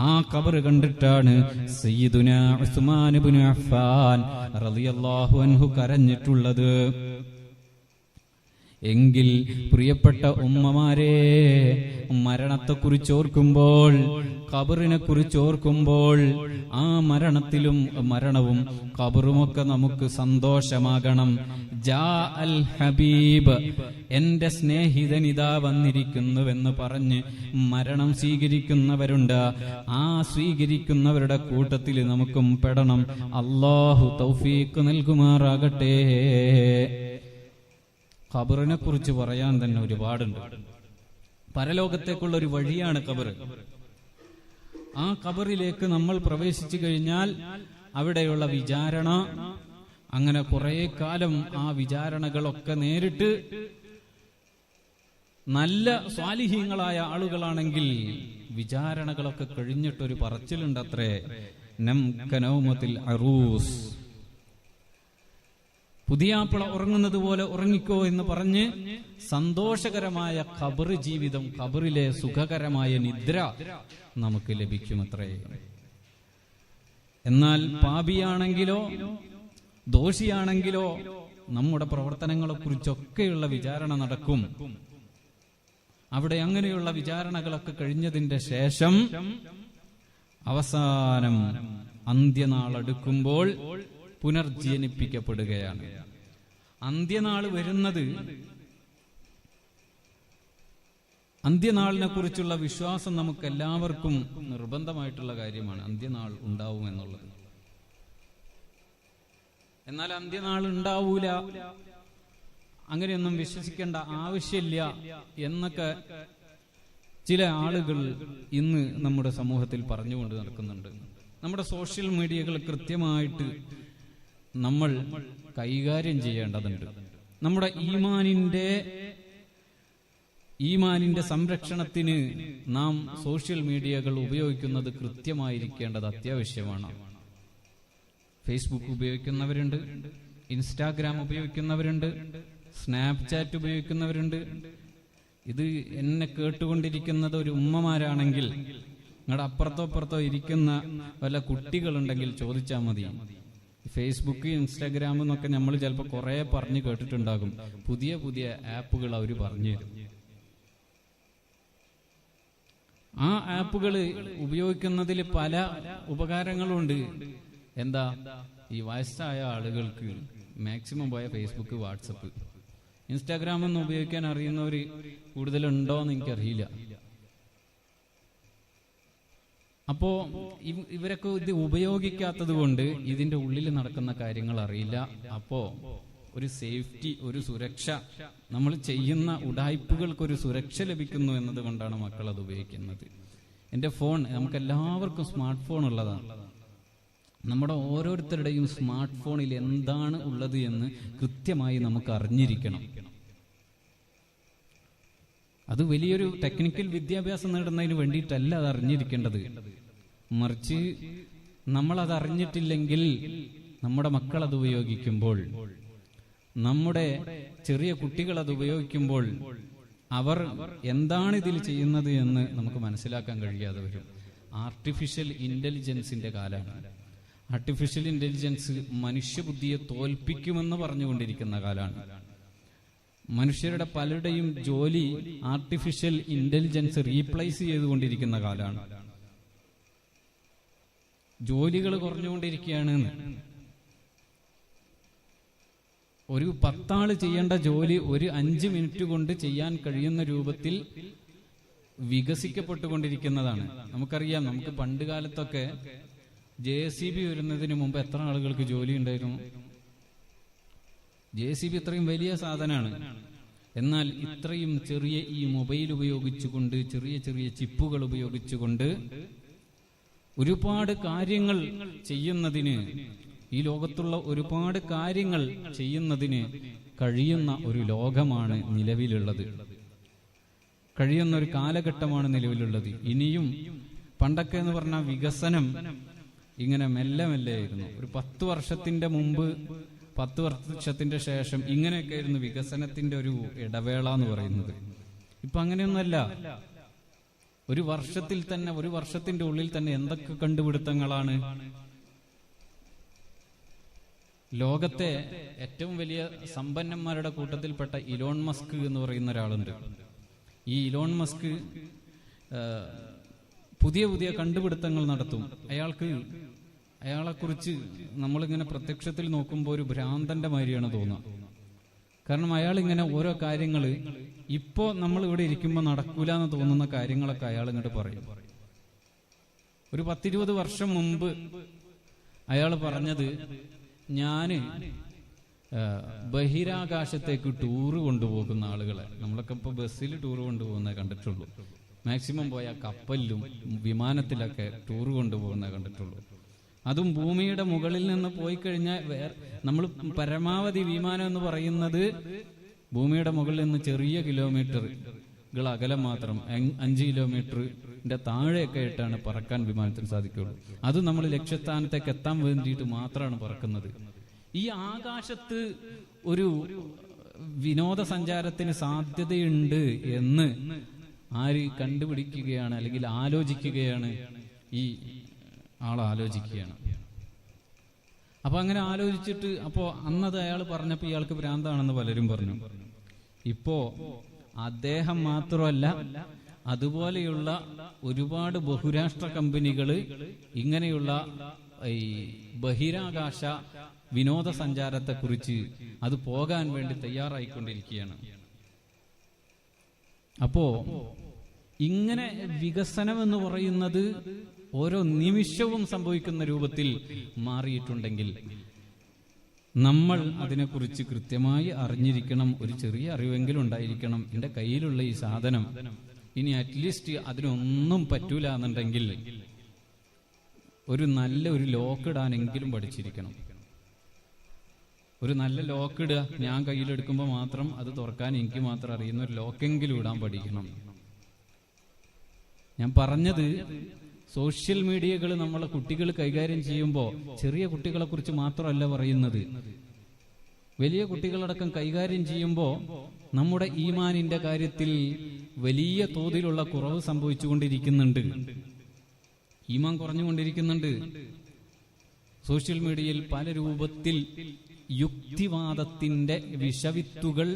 S1: ആ ഖബർ കണ്ടിട്ടാണ് സയ്യിദുനാ ഉസ്മാൻ ഇബ്നു അഫ്ഫാൻ റളിയല്ലാഹു അൻഹു കരഞ്ഞിട്ടുള്ളത്. എങ്കിൽ പ്രിയപ്പെട്ട ഉമ്മമാരെ, മരണത്തെക്കുറിച്ച് ഓർക്കുമ്പോൾ, ഖബറിനെ കുറിച്ച് ഓർക്കുമ്പോൾ, ആ മരണവും ഖബറുമൊക്കെ നമുക്ക് സന്തോഷമാകണം. ജാ അൽ ഹബീബ്, എന്റെ സ്നേഹിതൻ ഇതാ വന്നിരിക്കുന്നുവെന്ന് പറഞ്ഞ് മരണം സ്വീകരിക്കുന്നവരുണ്ട്. ആ സ്വീകരിക്കുന്നവരുടെ കൂട്ടത്തിൽ നമുക്കും പെടണം. അല്ലാഹു തൗഫീഖ് നൽകുമാറാകട്ടെ. ഖബറിനെ കുറിച്ച് പറയാൻ തന്നെ ഒരുപാടുണ്ട്. പരലോകത്തേക്കുള്ള ഒരു വഴിയാണ് ഖബർ. ആ ഖബറിലേക്ക് നമ്മൾ പ്രവേശിച്ചു കഴിഞ്ഞാൽ അവിടെയുള്ള വിചാരണ, അങ്ങനെ കുറെ കാലം ആ വിചാരണകളൊക്കെ നേരിട്ട് നല്ല സ്വാലിഹീങ്ങളായ ആളുകളാണെങ്കിൽ വിചാരണകളൊക്കെ കഴിഞ്ഞിട്ടൊരു പറച്ചിലുണ്ടത്രേ, നംകനൗമത്തിൽ അറൂസ്, പുതിയാപ്പിള ഉറങ്ങുന്നത് പോലെ ഉറങ്ങിക്കോ എന്ന് പറഞ്ഞ് സന്തോഷകരമായ ഖബർ ജീവിതം, ഖബറിലെ സുഖകരമായ നിദ്ര നമുക്ക് ലഭിക്കുമത്രേ. എന്നാൽ പാപിയാണെങ്കിലോ ദോഷിയാണെങ്കിലോ നമ്മുടെ പ്രവർത്തനങ്ങളെ കുറിച്ചൊക്കെയുള്ള വിചാരണ നടക്കും. അവിടെ അങ്ങനെയുള്ള വിചാരണകളൊക്കെ കഴിഞ്ഞതിന്റെ ശേഷം അവസാനം അന്ത്യനാളെടുക്കുമ്പോൾ പുനർജനിപ്പിക്കപ്പെടുകയാണ്. അന്ത്യനാള് വരുന്നത്, അന്ത്യനാളിനെ കുറിച്ചുള്ള വിശ്വാസം നമുക്ക് എല്ലാവർക്കും നിർബന്ധമായിട്ടുള്ള കാര്യമാണ്. അന്ത്യനാൾ ഉണ്ടാവും എന്നുള്ളത്. എന്നാൽ അന്ത്യനാൾ ഉണ്ടാവൂല, അങ്ങനെയൊന്നും വിശ്വസിക്കേണ്ട ആവശ്യമില്ല എന്നൊക്കെ ചില ആളുകൾ ഇന്ന് നമ്മുടെ സമൂഹത്തിൽ പറഞ്ഞുകൊണ്ട് നടക്കുന്നുണ്ട്. നമ്മുടെ സോഷ്യൽ മീഡിയകൾ കൃത്യമായിട്ട് നമ്മൾ കൈകാര്യം ചെയ്യേണ്ടതുണ്ട്. നമ്മുടെ ഈമാനിന്റെ സംരക്ഷണത്തിന് നാം സോഷ്യൽ മീഡിയകൾ ഉപയോഗിക്കുന്നത് കൃത്യമായിരിക്കേണ്ടത് അത്യാവശ്യമാണ്. ഫേസ്ബുക്ക് ഉപയോഗിക്കുന്നവരുണ്ട്, ഇൻസ്റ്റാഗ്രാം ഉപയോഗിക്കുന്നവരുണ്ട്, സ്നാപ്ചാറ്റ് ഉപയോഗിക്കുന്നവരുണ്ട്. ഇത് എന്നെ കേട്ടുകൊണ്ടിരിക്കുന്നത് ഒരു ഉമ്മമാരാണെങ്കിൽ, നിങ്ങളുടെ അപ്പുറത്തോ ഇരിക്കുന്ന വല്ല കുട്ടികളുണ്ടെങ്കിൽ ചോദിച്ചാൽ മതി. ഫേസ്ബുക്ക്, ഇൻസ്റ്റാഗ്രാം എന്നൊക്കെ നമ്മൾ ചിലപ്പോൾ കുറെ പറഞ്ഞു കേട്ടിട്ടുണ്ടാകും. പുതിയ പുതിയ ആപ്പുകൾ അവർ പറഞ്ഞു തരും. ആ ആപ്പുകൾ ഉപയോഗിക്കുന്നതിൽ പല ഉപകാരങ്ങളുണ്ട്. എന്താ, ഈ വയസ്സായ ആളുകൾക്ക് മാക്സിമം പോയ ഫേസ്ബുക്ക്, വാട്സപ്പ്, ഇൻസ്റ്റാഗ്രാം ഒന്നും ഉപയോഗിക്കാൻ അറിയുന്നവർ കൂടുതലുണ്ടോ എന്ന് എനിക്കറിയില്ല. അപ്പോ ഇവരൊക്കെ ഇത് ഉപയോഗിക്കാത്തത് കൊണ്ട് ഇതിന്റെ ഉള്ളിൽ നടക്കുന്ന കാര്യങ്ങൾ അറിയില്ല. അപ്പോ ഒരു സേഫ്റ്റി, ഒരു സുരക്ഷ, നമ്മൾ ചെയ്യുന്ന ഉഡായിപ്പുകൾക്കൊരു സുരക്ഷ ലഭിക്കുന്നു എന്നതുകൊണ്ടാണ് മക്കൾ അത് ഉപയോഗിക്കുന്നത്. എന്റെ ഫോൺ, നമുക്ക് എല്ലാവർക്കും സ്മാർട്ട് ഫോൺ ഉള്ളതാണ്. നമ്മുടെ ഓരോരുത്തരുടെയും സ്മാർട്ട് ഫോണിൽ എന്താണ് ഉള്ളത് എന്ന് കൃത്യമായി നമുക്ക് അറിഞ്ഞിരിക്കണം. അത് വലിയൊരു ടെക്നിക്കൽ വിദ്യാഭ്യാസം നേടുന്നതിന് വേണ്ടിയിട്ടല്ല അത് അറിഞ്ഞിരിക്കേണ്ടത്. മറിച്ച് നമ്മളത് അറിഞ്ഞിട്ടില്ലെങ്കിൽ നമ്മുടെ മക്കൾ അത് ഉപയോഗിക്കുമ്പോൾ, നമ്മുടെ ചെറിയ കുട്ടികൾ അത് ഉപയോഗിക്കുമ്പോൾ അവർ എന്താണ് ഇതിൽ ചെയ്യുന്നത് എന്ന് നമുക്ക് മനസ്സിലാക്കാൻ കഴിയാതെ വരും. ആർട്ടിഫിഷ്യൽ ഇന്റലിജൻസിന്റെ കാലമാണ്. ആർട്ടിഫിഷ്യൽ ഇന്റലിജൻസ് മനുഷ്യബുദ്ധിയെ തോൽപ്പിക്കുമെന്ന് പറഞ്ഞുകൊണ്ടിരിക്കുന്ന കാലമാണ്. മനുഷ്യരുടെ പലരുടെയും ജോലി ആർട്ടിഫിഷ്യൽ ഇന്റലിജൻസ് റീപ്ലേസ് ചെയ്തുകൊണ്ടിരിക്കുന്ന കാലമാണ്. ജോലികൾ കുറഞ്ഞുകൊണ്ടിരിക്കുകയാണ്. ഒരു 10 ആള് ചെയ്യേണ്ട ജോലി ഒരു 5 മിനിറ്റ് കൊണ്ട് ചെയ്യാൻ കഴിയുന്ന രൂപത്തിൽ വികസിക്കപ്പെട്ടുകൊണ്ടിരിക്കുന്നതാണ്. നമുക്കറിയാം, നമുക്ക് പണ്ട് കാലത്തൊക്കെ JCB വരുന്നതിന് മുമ്പ് എത്ര ആളുകൾക്ക് ജോലി ഉണ്ടായിരുന്നു? JCB ഇത്രയും വലിയ സാധനമാണ്. എന്നാൽ ഇത്രയും ചെറിയ ഈ മൊബൈൽ ഉപയോഗിച്ചുകൊണ്ട്, ചെറിയ ചെറിയ ചിപ്പുകൾ ഉപയോഗിച്ചുകൊണ്ട് ഒരുപാട് കാര്യങ്ങൾ ചെയ്യുന്നതിന്, ഈ ലോകത്തുള്ള ഒരുപാട് കാര്യങ്ങൾ ചെയ്യുന്നതിന് കഴിയുന്ന ഒരു ലോകമാണ് നിലവിലുള്ളത്, കഴിയുന്ന ഒരു കാലഘട്ടമാണ് നിലവിലുള്ളത്. ഇനിയും പണ്ടൊക്കെ എന്ന് പറഞ്ഞാൽ വികസനം ഇങ്ങനെ മെല്ലെ മെല്ലെ ആയിരുന്നു. ഒരു 10 വർഷത്തിന്റെ മുമ്പ്, 10 വർഷത്തിന്റെ ശേഷം ഇങ്ങനെയൊക്കെ ആയിരുന്നു വികസനത്തിന്റെ ഒരു ഇടവേള എന്ന് പറയുന്നത്. ഇപ്പൊ അങ്ങനെയൊന്നുമല്ല. ഒരു വർഷത്തിൽ തന്നെ, ഒരു വർഷത്തിന്റെ ഉള്ളിൽ തന്നെ എന്തൊക്കെ കണ്ടുപിടുത്തങ്ങളാണ്. ലോകത്തെ ഏറ്റവും വലിയ സമ്പന്നന്മാരുടെ കൂട്ടത്തിൽപ്പെട്ട ഇലോൺ മസ്ക് എന്ന് പറയുന്ന ഒരാളുണ്ട്. ഈ ഇലോൺ മസ്ക് പുതിയ പുതിയ കണ്ടുപിടുത്തങ്ങൾ നടത്തും. അയാളെക്കുറിച്ച് നമ്മളിങ്ങനെ പ്രത്യക്ഷത്തിൽ നോക്കുമ്പോൾ ഒരു ഭ്രാന്തന്റെ മാതിരിയാണ് തോന്നുക. കാരണം അയാൾ ഇങ്ങനെ ഓരോ കാര്യങ്ങൾ ഇപ്പോ നമ്മൾ ഇവിടെ ഇരിക്കുമ്പോൾ നടക്കൂല എന്ന് തോന്നുന്ന കാര്യങ്ങളൊക്കെ അയാൾ ഇങ്ങോട്ട് പറയും. ഒരു 10-20 വർഷം മുമ്പ് അയാൾ പറഞ്ഞത്, ഞാന് ബഹിരാകാശത്തേക്ക് ടൂറ് കൊണ്ടുപോകുന്ന ആളുകളെ, നമ്മളൊക്കെ ഇപ്പൊ ബസ്സിൽ ടൂറ് കൊണ്ടുപോകുന്നത് കണ്ടിട്ടുള്ളൂ, മാക്സിമം പോയാൽ കപ്പലിലും വിമാനത്തിലൊക്കെ ടൂറ് കൊണ്ടുപോകുന്നത് കണ്ടിട്ടുള്ളൂ. അതും ഭൂമിയുടെ മുകളിൽ നിന്ന് പോയി കഴിഞ്ഞാൽ നമ്മൾ പരമാവധി വിമാനം എന്ന് പറയുന്നത് ഭൂമിയുടെ മുകളിൽ നിന്ന് ചെറിയ കിലോമീറ്ററുകൾ അകലം മാത്രം, 5 കിലോമീറ്ററിന്റെ താഴെയൊക്കെ ആയിട്ടാണ് പറക്കാൻ വിമാനത്തിന് സാധിക്കുള്ളൂ. അത് നമ്മൾ ലക്ഷ്യസ്ഥാനത്തേക്ക് എത്താൻ വേണ്ടിയിട്ട് മാത്രമാണ് പറക്കുന്നത്. ഈ ആകാശത്ത് ഒരു വിനോദസഞ്ചാരത്തിന് സാധ്യതയുണ്ട് എന്ന് ആര് കണ്ടുപിടിക്കുകയാണ്, അല്ലെങ്കിൽ ആലോചിക്കുകയാണ്? ഈ ആലോചിക്കുകയാണ്. അപ്പൊ അങ്ങനെ ആലോചിച്ചിട്ട്, അപ്പോ അന്നത് അയാൾ പറഞ്ഞപ്പോ ഇയാൾക്ക് ഭ്രാന്താണെന്ന് പലരും പറഞ്ഞു. ഇപ്പോ അദ്ദേഹം മാത്രമല്ല, അതുപോലെയുള്ള ഒരുപാട് ബഹുരാഷ്ട്ര കമ്പനികൾ ഇങ്ങനെയുള്ള ഈ ബഹിരാകാശ വിനോദസഞ്ചാരത്തെക്കുറിച്ച് അത് പോകാൻ വേണ്ടി തയ്യാറായിക്കൊണ്ടിരിക്കുകയാണ്. അപ്പോ ഇങ്ങനെ വികസനം എന്ന് പറയുന്നത് ഓരോ നിമിഷവും സംഭവിക്കുന്ന രൂപത്തിൽ മാറിയിട്ടുണ്ടെങ്കിൽ നമ്മൾ അതിനെക്കുറിച്ച് കൃത്യമായി അറിഞ്ഞിരിക്കണം. ഒരു ചെറിയ അറിവെങ്കിലും ഉണ്ടായിരിക്കണം. എന്റെ കയ്യിലുള്ള ഈ സാധനം ഇനി അറ്റ്ലീസ്റ്റ് അതിനൊന്നും പറ്റൂല എന്നുണ്ടെങ്കിൽ ഒരു നല്ല ഒരു ലോക്ക് ഇടാനെങ്കിലും പഠിച്ചിരിക്കണം. ഒരു നല്ല ലോക്ക് ഇടുക, ഞാൻ കയ്യിലെടുക്കുമ്പോൾ മാത്രം അത് തുറക്കാൻ എനിക്ക് മാത്രം അറിയുന്ന ഒരു ലോക്കെങ്കിലും ഇടാൻ പഠിക്കണം. ഞാൻ പറഞ്ഞത്, സോഷ്യൽ മീഡിയകൾ നമ്മളെ കുട്ടികൾ കൈകാര്യം ചെയ്യുമ്പോൾ ചെറിയ കുട്ടികളെ കുറിച്ച് മാത്രമല്ല പറയുന്നത്, വലിയ കുട്ടികളടക്കം കൈകാര്യം ചെയ്യുമ്പോൾ നമ്മുടെ ഈമാനിന്റെ കാര്യത്തിൽ വലിയ തോതിലുള്ള കുറവ് സംഭവിച്ചുകൊണ്ടിരിക്കുന്നുണ്ട്. ഈമാൻ കുറഞ്ഞുകൊണ്ടിരിക്കുന്നുണ്ട്. സോഷ്യൽ മീഡിയയിൽ പല രൂപത്തിൽ യുക്തിവാദത്തിന്റെ വിഷവിത്തുകൾ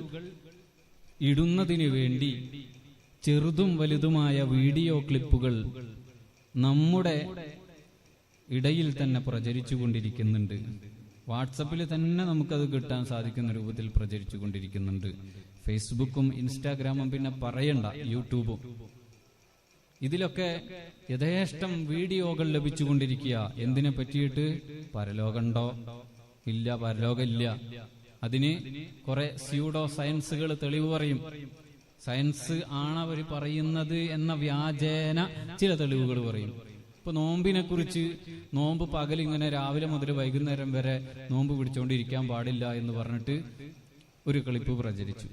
S1: ഇടുന്നതിനു വേണ്ടി ചെറുതും വലുതുമായ വീഡിയോ ക്ലിപ്പുകൾ നമ്മുടെ ഇടയിൽ തന്നെ പ്രചരിച്ചു കൊണ്ടിരിക്കുന്നുണ്ട്. വാട്സപ്പിൽ തന്നെ നമുക്കത് കിട്ടാൻ സാധിക്കുന്ന രൂപത്തിൽ പ്രചരിച്ചു കൊണ്ടിരിക്കുന്നുണ്ട്. ഫേസ്ബുക്കും ഇൻസ്റ്റാഗ്രാമും പിന്നെ പറയണ്ട, യൂട്യൂബും. ഇതിലൊക്കെ യഥേഷ്ടം വീഡിയോകൾ ലഭിച്ചുകൊണ്ടിരിക്കുക. എന്തിനെ പറ്റിയിട്ട്? പരലോകമുണ്ടോ? ഇല്ല, പരലോകമില്ല. അതിന് കുറെ സ്യൂഡോ സയൻസുകൾ തെളിവ് പറയും. സയൻസ് ആണ് അവർ പറയുന്നത് എന്ന വ്യാജേന ചില തെളിവുകൾ പറയും. ഇപ്പൊ നോമ്പിനെ കുറിച്ച്, നോമ്പ് പകലിങ്ങനെ രാവിലെ മുതൽ വൈകുന്നേരം വരെ നോമ്പ് പിടിച്ചുകൊണ്ടിരിക്കാൻ പാടില്ല എന്ന് പറഞ്ഞിട്ട് ഒരു ക്ലിപ്പ് പ്രചരിച്ചു.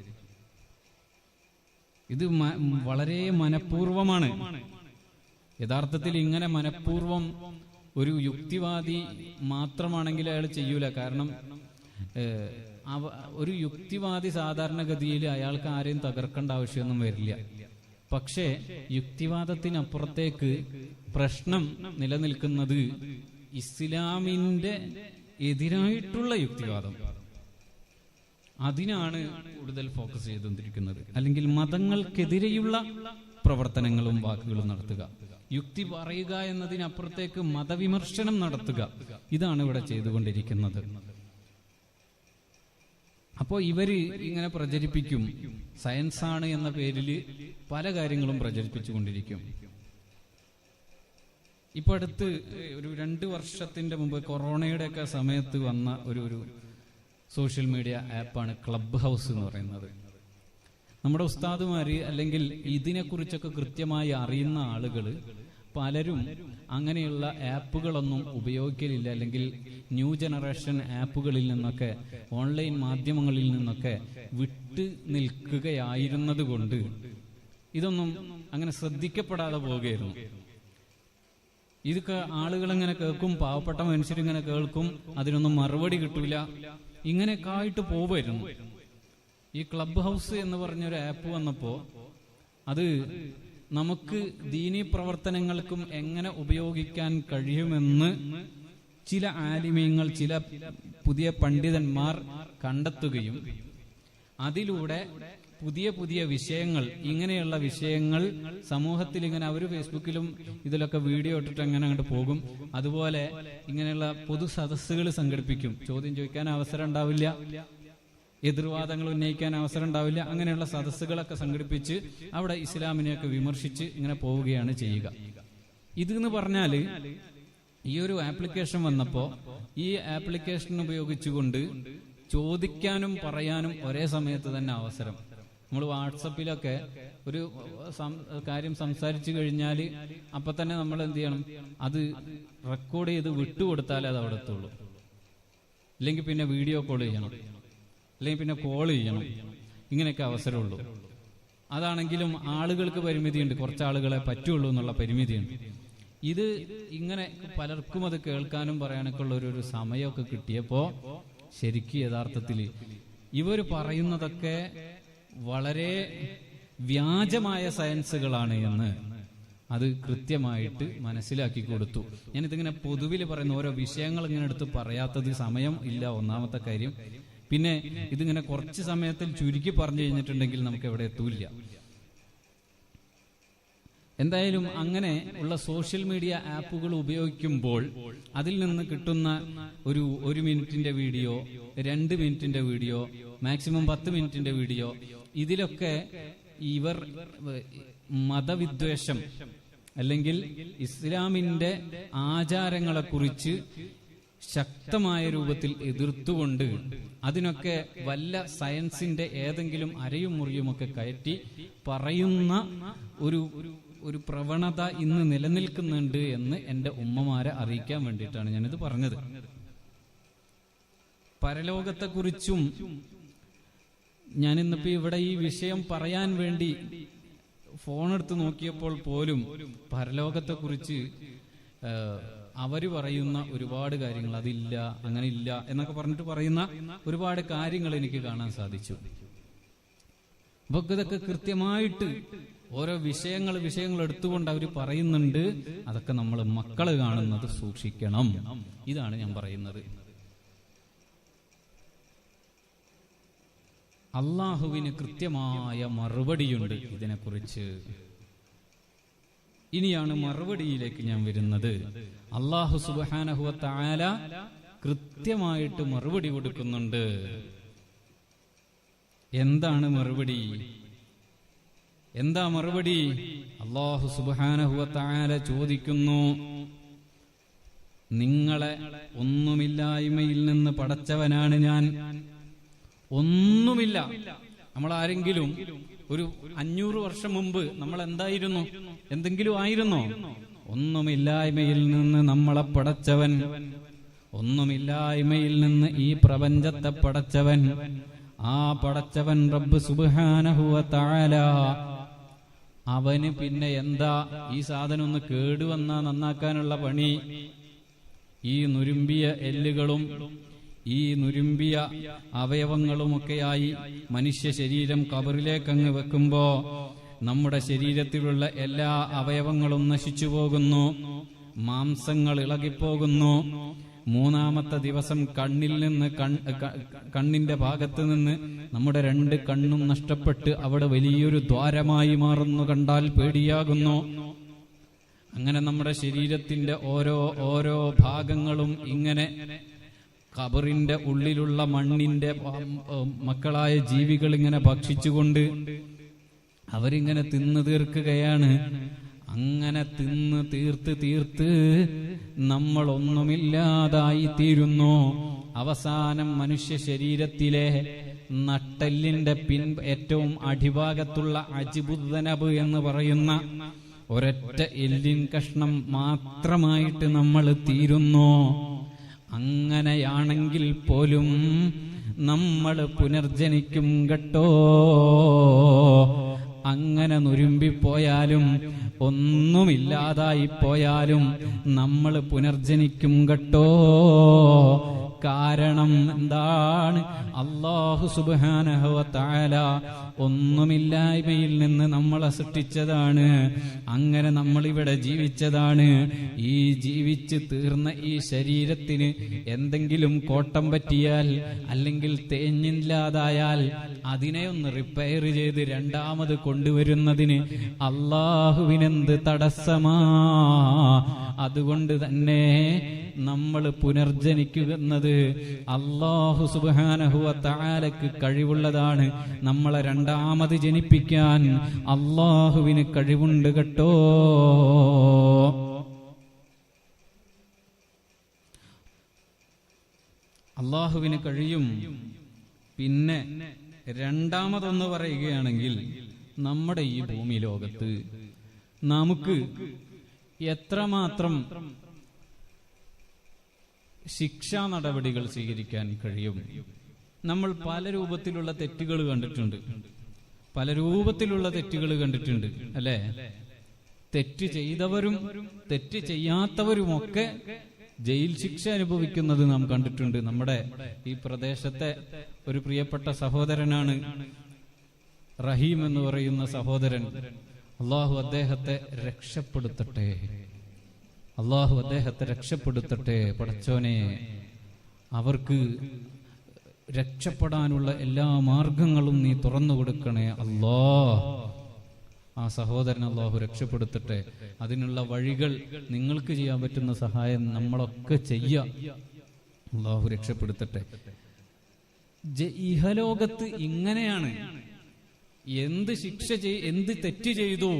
S1: ഇത് വളരെ മനഃപൂർവമാണ്. യഥാർത്ഥത്തിൽ ഇങ്ങനെ മനഃപൂർവം ഒരു യുക്തിവാദി മാത്രമാണെങ്കിൽ അയാൾ ചെയ്യൂല. കാരണം ഒരു യുക്തിവാദി സാധാരണഗതിയിൽ അയാൾക്ക് ആരെയും തകർക്കേണ്ട ആവശ്യമൊന്നും വരില്ല. പക്ഷേ യുക്തിവാദത്തിനപ്പുറത്തേക്ക് പ്രശ്നം നിലനിൽക്കുന്നത് ഇസ്ലാമിന്റെ എതിരായിട്ടുള്ള യുക്തിവാദം. അതിനാണ് കൂടുതൽ ഫോക്കസ് ചെയ്തുകൊണ്ടിരിക്കുന്നത്. അല്ലെങ്കിൽ മതങ്ങൾക്കെതിരെയുള്ള പ്രവർത്തനങ്ങളും വാക്കുകളും നടത്തുക, യുക്തി പറയുക എന്നതിനപ്പുറത്തേക്ക് മതവിമർശനം നടത്തുക, ഇതാണ് ഇവിടെ ചെയ്തുകൊണ്ടിരിക്കുന്നത്. അപ്പോ ഇവര് ഇങ്ങനെ പ്രചരിപ്പിക്കും. സയൻസാണ് എന്ന പേരിൽ പല കാര്യങ്ങളും പ്രചരിപ്പിച്ചുകൊണ്ടിരിക്കും. ഇപ്പൊ അടുത്ത് ഒരു 2 വർഷത്തിന്റെ മുമ്പ് കൊറോണയുടെയൊക്കെ സമയത്ത് വന്ന ഒരു സോഷ്യൽ മീഡിയ ആപ്പാണ് ക്ലബ് ഹൗസ് എന്ന് പറയുന്നത്. നമ്മുടെ ഉസ്താദുമാര് അല്ലെങ്കിൽ ഇതിനെക്കുറിച്ചൊക്കെ കൃത്യമായി അറിയുന്ന ആളുകൾ പലരും അങ്ങനെയുള്ള ആപ്പുകളൊന്നും ഉപയോഗിക്കലില്ല. അല്ലെങ്കിൽ ന്യൂ ജനറേഷൻ ആപ്പുകളിൽ നിന്നൊക്കെ, ഓൺലൈൻ മാധ്യമങ്ങളിൽ നിന്നൊക്കെ വിട്ടു നിൽക്കുകയായിരുന്നത് കൊണ്ട് ഇതൊന്നും അങ്ങനെ ശ്രദ്ധിക്കപ്പെടാതെ പോവുകയായിരുന്നു. ഇതൊക്കെ ആളുകളിങ്ങനെ കേൾക്കും, പാവപ്പെട്ട മനുഷ്യരിങ്ങനെ കേൾക്കും, അതിനൊന്നും മറുപടി കിട്ടൂല, ഇങ്ങനെയൊക്കെ ആയിട്ട് പോവുമായിരുന്നു. ഈ ക്ലബ് ഹൗസ് എന്ന് പറഞ്ഞൊരു ആപ്പ് വന്നപ്പോ അത് നമുക്ക് ദീനീ പ്രവർത്തനങ്ങൾക്കും എങ്ങനെ ഉപയോഗിക്കാൻ കഴിയുമെന്ന് ചില ആലിമീങ്ങൾ, ചില പുതിയ പണ്ഡിതന്മാർ കണ്ടെത്തുകയും അതിലൂടെ പുതിയ പുതിയ വിഷയങ്ങൾ, ഇങ്ങനെയുള്ള വിഷയങ്ങൾ സമൂഹത്തിൽ ഇങ്ങനെ അവർ ഫേസ്ബുക്കിലും ഇതിലൊക്കെ വീഡിയോ ഇട്ടിട്ട് അങ്ങനെ അങ്ങോട്ട് പോകും. അതുപോലെ ഇങ്ങനെയുള്ള പൊതു സദസ്സുകൾ സംഘടിപ്പിക്കും. ചോദ്യം ചോദിക്കാൻ അവസരം ഉണ്ടാവില്ല, എതിർവാദങ്ങൾ ഉന്നയിക്കാൻ അവസരം ഉണ്ടാവില്ല. അങ്ങനെയുള്ള സദസ്സുകളൊക്കെ സംഘടിപ്പിച്ച് അവിടെ ഇസ്ലാമിനെയൊക്കെ വിമർശിച്ച് ഇങ്ങനെ പോവുകയാണ് ചെയ്യുക. ഇതെന്ന് പറഞ്ഞാല് ഈ ഒരു ആപ്ലിക്കേഷൻ വന്നപ്പോ ഈ ആപ്ലിക്കേഷൻ ഉപയോഗിച്ചുകൊണ്ട് ചോദിക്കാനും പറയാനും ഒരേ സമയത്ത് തന്നെ അവസരം. നമ്മൾ വാട്സപ്പിലൊക്കെ ഒരു കാര്യം സംസാരിച്ചു കഴിഞ്ഞാൽ അപ്പൊ തന്നെ നമ്മൾ എന്ത് ചെയ്യണം, അത് റെക്കോർഡ് ചെയ്ത് വിട്ടുകൊടുത്താലേ അത് അവിടെ എത്തുള്ളൂ. ഇല്ലെങ്കിൽ പിന്നെ വീഡിയോ കോൾ ചെയ്യണം, അല്ലെങ്കിൽ പിന്നെ കോൾ ചെയ്യണം. ഇങ്ങനെയൊക്കെ അവസരമുള്ളൂ. അതാണെങ്കിലും ആളുകൾക്ക് പരിമിതിയുണ്ട്, കുറച്ച് ആളുകളെ പറ്റുള്ളൂ എന്നുള്ള പരിമിതിയുണ്ട്. ഇത് ഇങ്ങനെ പലർക്കും അത് കേൾക്കാനും പറയാനൊക്കെ ഉള്ള ഒരു സമയമൊക്കെ കിട്ടിയപ്പോ ശരിക്കും യഥാർത്ഥത്തിൽ ഇവർ പറയുന്നതൊക്കെ വളരെ വ്യാജമായ സയൻസുകളാണ് എന്ന് അത് കൃത്യമായിട്ട് മനസ്സിലാക്കി കൊടുത്തു. ഞാനിതിങ്ങനെ പൊതുവിൽ പറയുന്ന ഓരോ വിഷയങ്ങൾ ഇങ്ങനെ എടുത്ത് പറയാത്തത് സമയം ഇല്ല, ഒന്നാമത്തെ കാര്യം. പിന്നെ ഇതിങ്ങനെ കുറച്ച് സമയത്തിൽ ചുരുക്കി പറഞ്ഞു കഴിഞ്ഞിട്ടുണ്ടെങ്കിൽ നമുക്ക് എവിടെ എത്തൂല്ല. എന്തായാലും അങ്ങനെ ഉള്ള സോഷ്യൽ മീഡിയ ആപ്പുകൾ ഉപയോഗിക്കുമ്പോൾ അതിൽ നിന്ന് കിട്ടുന്ന ഒരു മിനിറ്റിന്റെ വീഡിയോ, 2 മിനിറ്റിന്റെ വീഡിയോ, മാക്സിമം 10 മിനിറ്റിന്റെ വീഡിയോ, ഇതിലൊക്കെ ഇവർ മതവിദ്വേഷം അല്ലെങ്കിൽ ഇസ്ലാമിന്റെ ആചാരങ്ങളെക്കുറിച്ച് ശക്തമായ രൂപത്തിൽ എതിർത്തുകൊണ്ട് അതിനൊക്കെ വല്ല സയൻസിന്റെ ഏതെങ്കിലും അരയും മുറിയുമൊക്കെ കയറ്റി പറയുന്ന ഒരു പ്രവണത ഇന്ന് നിലനിൽക്കുന്നുണ്ട് എന്ന് എന്റെ ഉമ്മമാരെ അറിയിക്കാൻ വേണ്ടിയിട്ടാണ് ഞാനിത് പറഞ്ഞത്. പരലോകത്തെക്കുറിച്ചും ഞാനിന്നിപ്പോ ഇവിടെ ഈ വിഷയം പറയാൻ വേണ്ടി ഫോണെടുത്ത് നോക്കിയപ്പോൾ പോലും പരലോകത്തെക്കുറിച്ച് അവര് പറയുന്ന ഒരുപാട് കാര്യങ്ങൾ, അതില്ല, അങ്ങനെ ഇല്ല എന്നൊക്കെ പറഞ്ഞിട്ട് പറയുന്ന ഒരുപാട് കാര്യങ്ങൾ എനിക്ക് കാണാൻ സാധിച്ചു. അപ്പൊ ഇതൊക്കെ കൃത്യമായിട്ട് ഓരോ വിഷയങ്ങൾ എടുത്തുകൊണ്ട് അവർ പറയുന്നുണ്ട്. അതൊക്കെ നമ്മൾ മക്കള് കാണുന്നത് സൂക്ഷിക്കണം. ഇതാണ് ഞാൻ പറയുന്നത്. അള്ളാഹുവിന് കൃത്യമായ മറുപടിയുണ്ട് ഇതിനെക്കുറിച്ച്. ഇനിയാണ് മറുപടിയിലേക്ക് ഞാൻ വരുന്നത്. അള്ളാഹു സുബ്ഹാനഹു വ തആല കൃത്യമായിട്ട് മറുപടി കൊടുക്കുന്നുണ്ട്. എന്താണ് മറുപടി? എന്താ മറുപടി? അല്ലാഹു സുബ്ഹാനഹു വ തആല ചോദിക്കുന്നു, നിങ്ങളെ ഒന്നുമില്ലായ്മയിൽ നിന്ന് പടച്ചവനാണ് ഞാൻ. ഒന്നുമില്ല. നമ്മൾ ആരെങ്കിലും ഒരു 500 വർഷം മുമ്പ് നമ്മൾ എന്തായിരുന്നു? എന്തെങ്കിലും ആയിരുന്നോ? ഒന്നുമില്ലായ്മയിൽ നിന്ന് നമ്മളെ പടച്ചവൻ, ഒന്നുമില്ലായ്മയിൽ നിന്ന് ഈ പ്രപഞ്ചത്തെ പടച്ചവൻ, ആ പടച്ചവൻ റബ്ബ് സുബ്ഹാനഹു വ തആല, അവന് പിന്നെ എന്താ ഈ സാധനം ഒന്ന് കേടുവന്നാ നന്നാക്കാനുള്ള പണി? ഈ നുരുമ്പിയ എല്ലുകളും ഈ നുരുമ്പിയ അവയവങ്ങളുമൊക്കെയായി മനുഷ്യ ശരീരം ഖബറിലേക്കങ്ങ് വെക്കുമ്പോ നമ്മുടെ ശരീരത്തിലുള്ള എല്ലാ അവയവങ്ങളും നശിച്ചു പോകുന്നു, മാംസങ്ങൾ ഇളകിപ്പോകുന്നു. 3-ാമത്തെ ദിവസം കണ്ണിൽ നിന്ന് കണ്ണിന്റെ ഭാഗത്ത് നിന്ന് നമ്മുടെ 2 കണ്ണും നഷ്ടപ്പെട്ട് അവിടെ വലിയൊരു ദ്വാരമായി മാറുന്നു കണ്ടാൽ പേടിയാകുന്നു. അങ്ങനെ നമ്മുടെ ശരീരത്തിന്റെ ഓരോ ഭാഗങ്ങളും ഇങ്ങനെ ഖബറിന്റെ ഉള്ളിലുള്ള മണ്ണിന്റെ മക്കളായ ജീവികൾ ഇങ്ങനെ ഭക്ഷിച്ചുകൊണ്ട് അവരിങ്ങനെ തിന്നു തീർക്കുകയാണ്. അങ്ങനെ തിന്ന് തീർത്ത് നമ്മൾ ഒന്നുമില്ലാതായി തീരുന്നു. അവസാനം മനുഷ്യ ശരീരത്തിലെ നട്ടെല്ലിന്റെ ഏറ്റവും അടിഭാഗത്തുള്ള അജ്ബുദ്ദനബ് എന്ന് പറയുന്ന ഒരൊറ്റ എല്ലിൻ കഷ്ണം മാത്രമായിട്ട് നമ്മൾ തീരുന്നു. അങ്ങനെയാണെങ്കിൽ പോലും നമ്മൾ പുനർജനിക്കും കേട്ടോ. അങ്ങനെ നുരുമ്പിപ്പോയാലും ഒന്നുമില്ലാതായി പോയാലും നമ്മൾ പുനർജനിക്കും കേട്ടോ. കാരണം എന്താണ്? അല്ലാഹു സുബ്ഹാനഹു വ തആല ഒന്നുമില്ലായ്മയിൽ നിന്ന് നമ്മളെ സൃഷ്ടിച്ചതാണ്. അങ്ങനെ നമ്മളിവിടെ ജീവിച്ചതാണ്. ഈ ജീവിച്ച് തീർന്ന ഈ ശരീരത്തിന് എന്തെങ്കിലും കോട്ടം പറ്റിയാൽ, അല്ലെങ്കിൽ തേഞ്ഞില്ലാതായാൽ അതിനെ ഒന്ന് റിപ്പയർ ചെയ്ത് രണ്ടാമത് കൊണ്ടുവരുന്നതിന് അല്ലാഹുവിനെന്ത് തടസ്സമാ? അതുകൊണ്ട് തന്നെ നമ്മൾ പുനർജനിക്കുന്നത് അല്ലാഹു സുബ്ഹാനഹു വ തആലക്ക് കഴിവുള്ളതാണ്. നമ്മളെ രണ്ടാമത് ജനിപ്പിക്കാൻ അല്ലാഹുവിന് കഴിവുണ്ട് കേട്ടോ. അല്ലാഹുവിന് കഴിയും. പിന്നെ രണ്ടാമതൊന്ന് പറയുകയാണെങ്കിൽ, നമ്മുടെ ഈ ഭൂമി ലോകത്ത് നമുക്ക് എത്രമാത്രം ശിക്ഷാ നടപടികൾ സ്വീകരിക്കാൻ കഴിയും? നമ്മൾ പല രൂപത്തിലുള്ള തെറ്റുകൾ കണ്ടിട്ടുണ്ട്, അല്ലെ? തെറ്റ് ചെയ്തവരും തെറ്റ് ചെയ്യാത്തവരുമൊക്കെ ജയിൽ ശിക്ഷ അനുഭവിക്കുന്നത് നാം കണ്ടിട്ടുണ്ട്. നമ്മുടെ ഈ പ്രദേശത്തെ ഒരു പ്രിയപ്പെട്ട സഹോദരനാണ് റഹീം എന്ന് പറയുന്ന സഹോദരൻ. അള്ളാഹു അദ്ദേഹത്തെ രക്ഷപ്പെടുത്തട്ടെ. പടച്ചോനെ, അവർക്ക് രക്ഷപ്പെടാനുള്ള എല്ലാ മാർഗങ്ങളും നീ തുറന്നു കൊടുക്കണേ അല്ലാഹ്. ആ സഹോദരൻ അല്ലാഹു രക്ഷപ്പെടുത്തട്ടെ. അതിനുള്ള വഴികൾ, നിങ്ങൾക്ക് ചെയ്യാൻ പറ്റുന്ന സഹായം നമ്മളൊക്കെ ചെയ്യാം. അല്ലാഹു രക്ഷപ്പെടുത്തട്ടെ. ഇഹലോകത്ത് ഇങ്ങനെയാണ്. എന്ത് എന്ത് തെറ്റ് ചെയ്തു,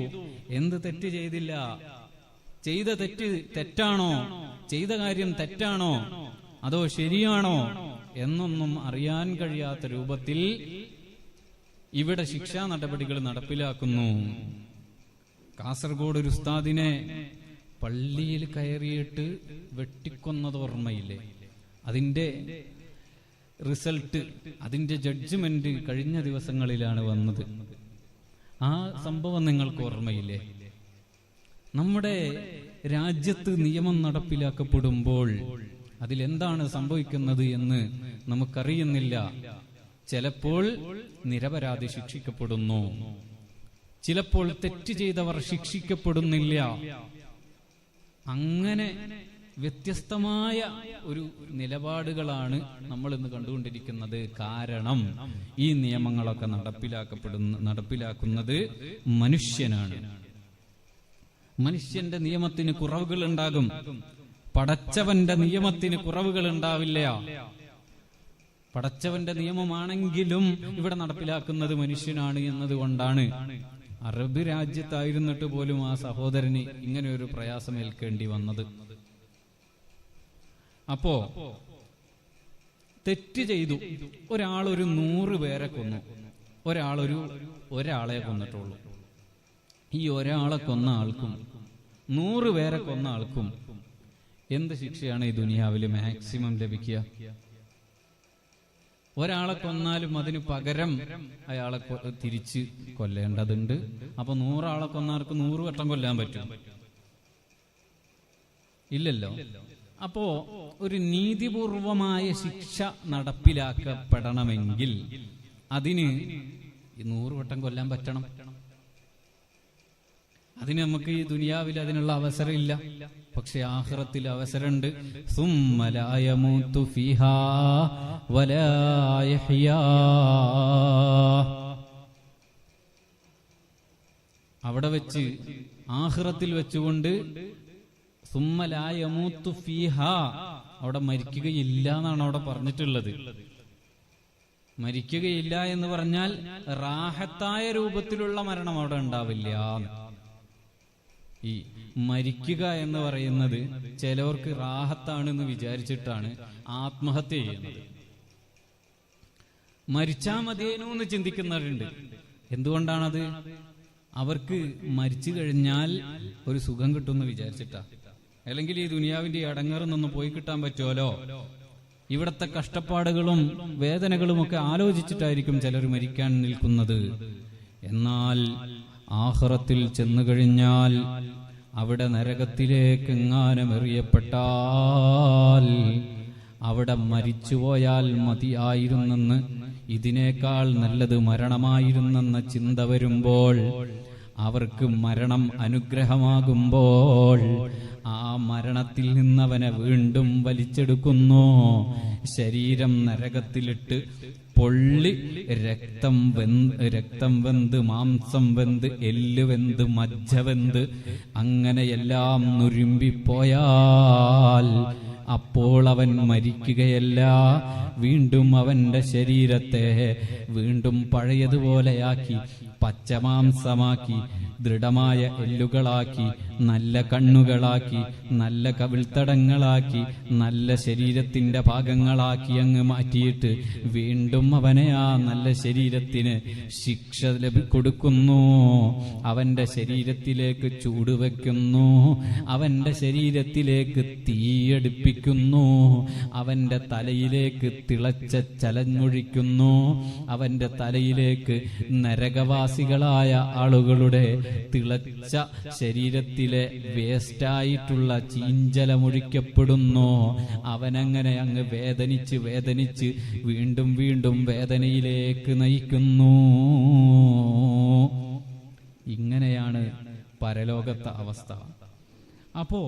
S1: എന്ത് തെറ്റ് ചെയ്തില്ല, ചെയ്ത തെറ്റ് തെറ്റാണോ, ചെയ്ത കാര്യം തെറ്റാണോ അതോ ശരിയാണോ എന്നൊന്നും അറിയാൻ കഴിയാത്ത രൂപത്തിൽ ഇവിടെ ശിക്ഷാ നടപടികൾ നടപ്പിലാക്കുന്നു. കാസർഗോഡ് ഒരു ഉസ്താദിനെ പള്ളിയിൽ കയറിയിട്ട് വെട്ടിക്കൊന്നത് ഓർമ്മയില്ലേ? അതിന്റെ റിസൾട്ട്, അതിന്റെ ജഡ്ജ്മെന്റ് കഴിഞ്ഞ ദിവസങ്ങളിലാണ് വന്നത്. ആ സംഭവം നിങ്ങൾക്ക് ഓർമ്മയില്ലേ? നമ്മുടെ രാജ്യത്ത് നിയമം നടപ്പിലാക്കപ്പെടുമ്പോൾ അതിലെന്താണ് സംഭവിക്കുന്നത് എന്ന് നമുക്കറിയുന്നില്ല. ചിലപ്പോൾ നിരപരാധി ശിക്ഷിക്കപ്പെടുന്നു, ചിലപ്പോൾ തെറ്റ് ചെയ്തവർ ശിക്ഷിക്കപ്പെടുന്നില്ല. അങ്ങനെ വ്യത്യസ്തമായ ഒരു നിലപാടുകളാണ് നമ്മൾ ഇന്ന് കണ്ടുകൊണ്ടിരിക്കുന്നത്. കാരണം ഈ നിയമങ്ങളൊക്കെ നടപ്പിലാക്കുന്നത് മനുഷ്യനാണ്. മനുഷ്യന്റെ നിയമത്തിന് കുറവുകൾ ഉണ്ടാകും, പടച്ചവന്റെ നിയമത്തിന് കുറവുകൾ ഉണ്ടാവില്ല. പടച്ചവന്റെ നിയമമാണെങ്കിലും ഇവിടെ നടപ്പിലാക്കുന്നത് മനുഷ്യനാണ് എന്നതുകൊണ്ടാണ് അറബ് രാജ്യത്തായിരുന്നിട്ട് പോലും ആ സഹോദരന് ഇങ്ങനെ ഒരു പ്രയാസം ഏൽക്കേണ്ടി വന്നത്. അപ്പോ തെറ്റ് ചെയ്തു, ഒരാളൊരു 100 പേരെ കൊന്നു, ഒരാളെ കൊന്നിട്ടുള്ളൂ. ഈ ഒരാളെ കൊന്ന ആൾക്കും 100 പേരെ കൊന്ന ആൾക്കും എന്ത് ശിക്ഷയാണ് ഈ ദുനിയാവിൽ മാക്സിമം ലഭിക്കുക? ഒരാളെ കൊന്നാലും അതിന് പകരം അയാളെ തിരിച്ച് കൊല്ലേണ്ടതുണ്ട്. അപ്പൊ 100 ആളെ കൊന്നാർക്ക് 100 വട്ടം കൊല്ലാൻ പറ്റും? ഇല്ലല്ലോ. അപ്പോ ഒരു നീതിപൂർവമായ ശിക്ഷ നടപ്പിലാക്കപ്പെടണമെങ്കിൽ അതിന് 100 വട്ടം കൊല്ലാൻ പറ്റണം. അതിന് നമുക്ക് ഈ ദുനിയാവിൽ അതിനുള്ള അവസരം ഇല്ല. പക്ഷെ ആഖിറത്തിൽ അവസരമുണ്ട്. സുമ്മ ലാ യമൂതു ഫീഹാ വലാ യഹ്യാ. അവിടെ വെച്ച്, ആഖിറത്തിൽ വെച്ചുകൊണ്ട് സുമ്മ ലാ യമൂതു ഫീഹാ, അവിടെ മരിക്കുകയില്ല എന്നാണ് അവിടെ പറഞ്ഞിട്ടുള്ളത്. മരിക്കുകയില്ല എന്ന് പറഞ്ഞാൽ റാഹത്തായ രൂപത്തിലുള്ള മരണം അവിടെ ഉണ്ടാവില്ല. ഈ മരിക്കുക എന്ന് പറയുന്നത് ചിലവർക്ക് റാഹത്താണെന്ന് വിചാരിച്ചിട്ടാണ് ആത്മഹത്യ ചെയ്യുന്നത്. മരിച്ചാ മതിയേനു എന്ന് ചിന്തിക്കുന്നവരുണ്ട്. എന്തുകൊണ്ടാണത്? അവർക്ക് മരിച്ചു കഴിഞ്ഞാൽ ഒരു സുഖം കിട്ടുമെന്ന് വിചാരിച്ചിട്ടാ. അല്ലെങ്കിൽ ഈ ദുനിയാവിന്റെ അടങ്ങറിൽ നിന്ന് പോയി കിട്ടാൻ പറ്റുമല്ലോ, ഇവിടത്തെ കഷ്ടപ്പാടുകളും വേദനകളും ഒക്കെ ആലോചിച്ചിട്ടായിരിക്കും ചിലർ മരിക്കാൻ നിൽക്കുന്നത്. എന്നാൽ ആഖിറത്തിൽ ചെന്നു കഴിഞ്ഞാൽ അവിടെ നരകത്തിലേക്ക് എങ്ങാനും എറിയപ്പെട്ടാൽ അവിടെ മരിച്ചുപോയാൽ മതിയായിരുന്നെന്ന്, ഇതിനേക്കാൾ നല്ലത് മരണമായിരുന്നെന്ന ചിന്ത വരുമ്പോൾ, അവർക്ക് മരണം അനുഗ്രഹമാകുമ്പോൾ ആ മരണത്തിൽ നിന്നവനെ വീണ്ടും വലിച്ചെടുക്കുന്നു. ശരീരം നരകത്തിലിട്ട് പൊള്ളി രക്തം വെന്ത് മാംസം വെന്ത് എല്ല് വെന്ത് മജ്ജ വെന്ത് അങ്ങനെയെല്ലാം നുരുമ്പിപ്പോയാൽ അപ്പോൾ അവൻ മരിക്കുകയല്ല, വീണ്ടും അവന്റെ ശരീരത്തെ വീണ്ടും പഴയതുപോലെയാക്കി പച്ചമാംസമാക്കി ദൃഢമായ എല്ലുകളാക്കി നല്ല കണ്ണുകളാക്കി നല്ല കവിൾത്തടങ്ങളാക്കി നല്ല ശരീരത്തിന്റെ ഭാഗങ്ങളാക്കി അങ്ങ് മാറ്റിയിട്ട് വീണ്ടും അവനെ ആ നല്ല ശരീരത്തിന് ശിക്ഷ കൊടുക്കുന്നു. അവന്റെ ശരീരത്തിലേക്ക് ചൂടുവെക്കുന്നു, അവന്റെ ശരീരത്തിലേക്ക് തീയടുപ്പിക്കുന്നു, അവന്റെ തലയിലേക്ക് തിളച്ച ചലഞ്ഞൊഴിക്കുന്നു, അവന്റെ തലയിലേക്ക് നരകവാസികളായ ആളുകളുടെ തിളച്ച ശരീരത്തിലെ വേസ്റ്റായിട്ടുള്ള ചീഞ്ചലമൊഴിക്കപ്പെടുന്നു. അവനങ്ങനെ അങ്ങ് വേദനിച്ച് വേദനിച്ച് വീണ്ടും വീണ്ടും വേദനയിലേക്ക് നയിക്കുന്നു. ഇങ്ങനെയാണ് പരലോകത്തെ അവസ്ഥ. അപ്പോ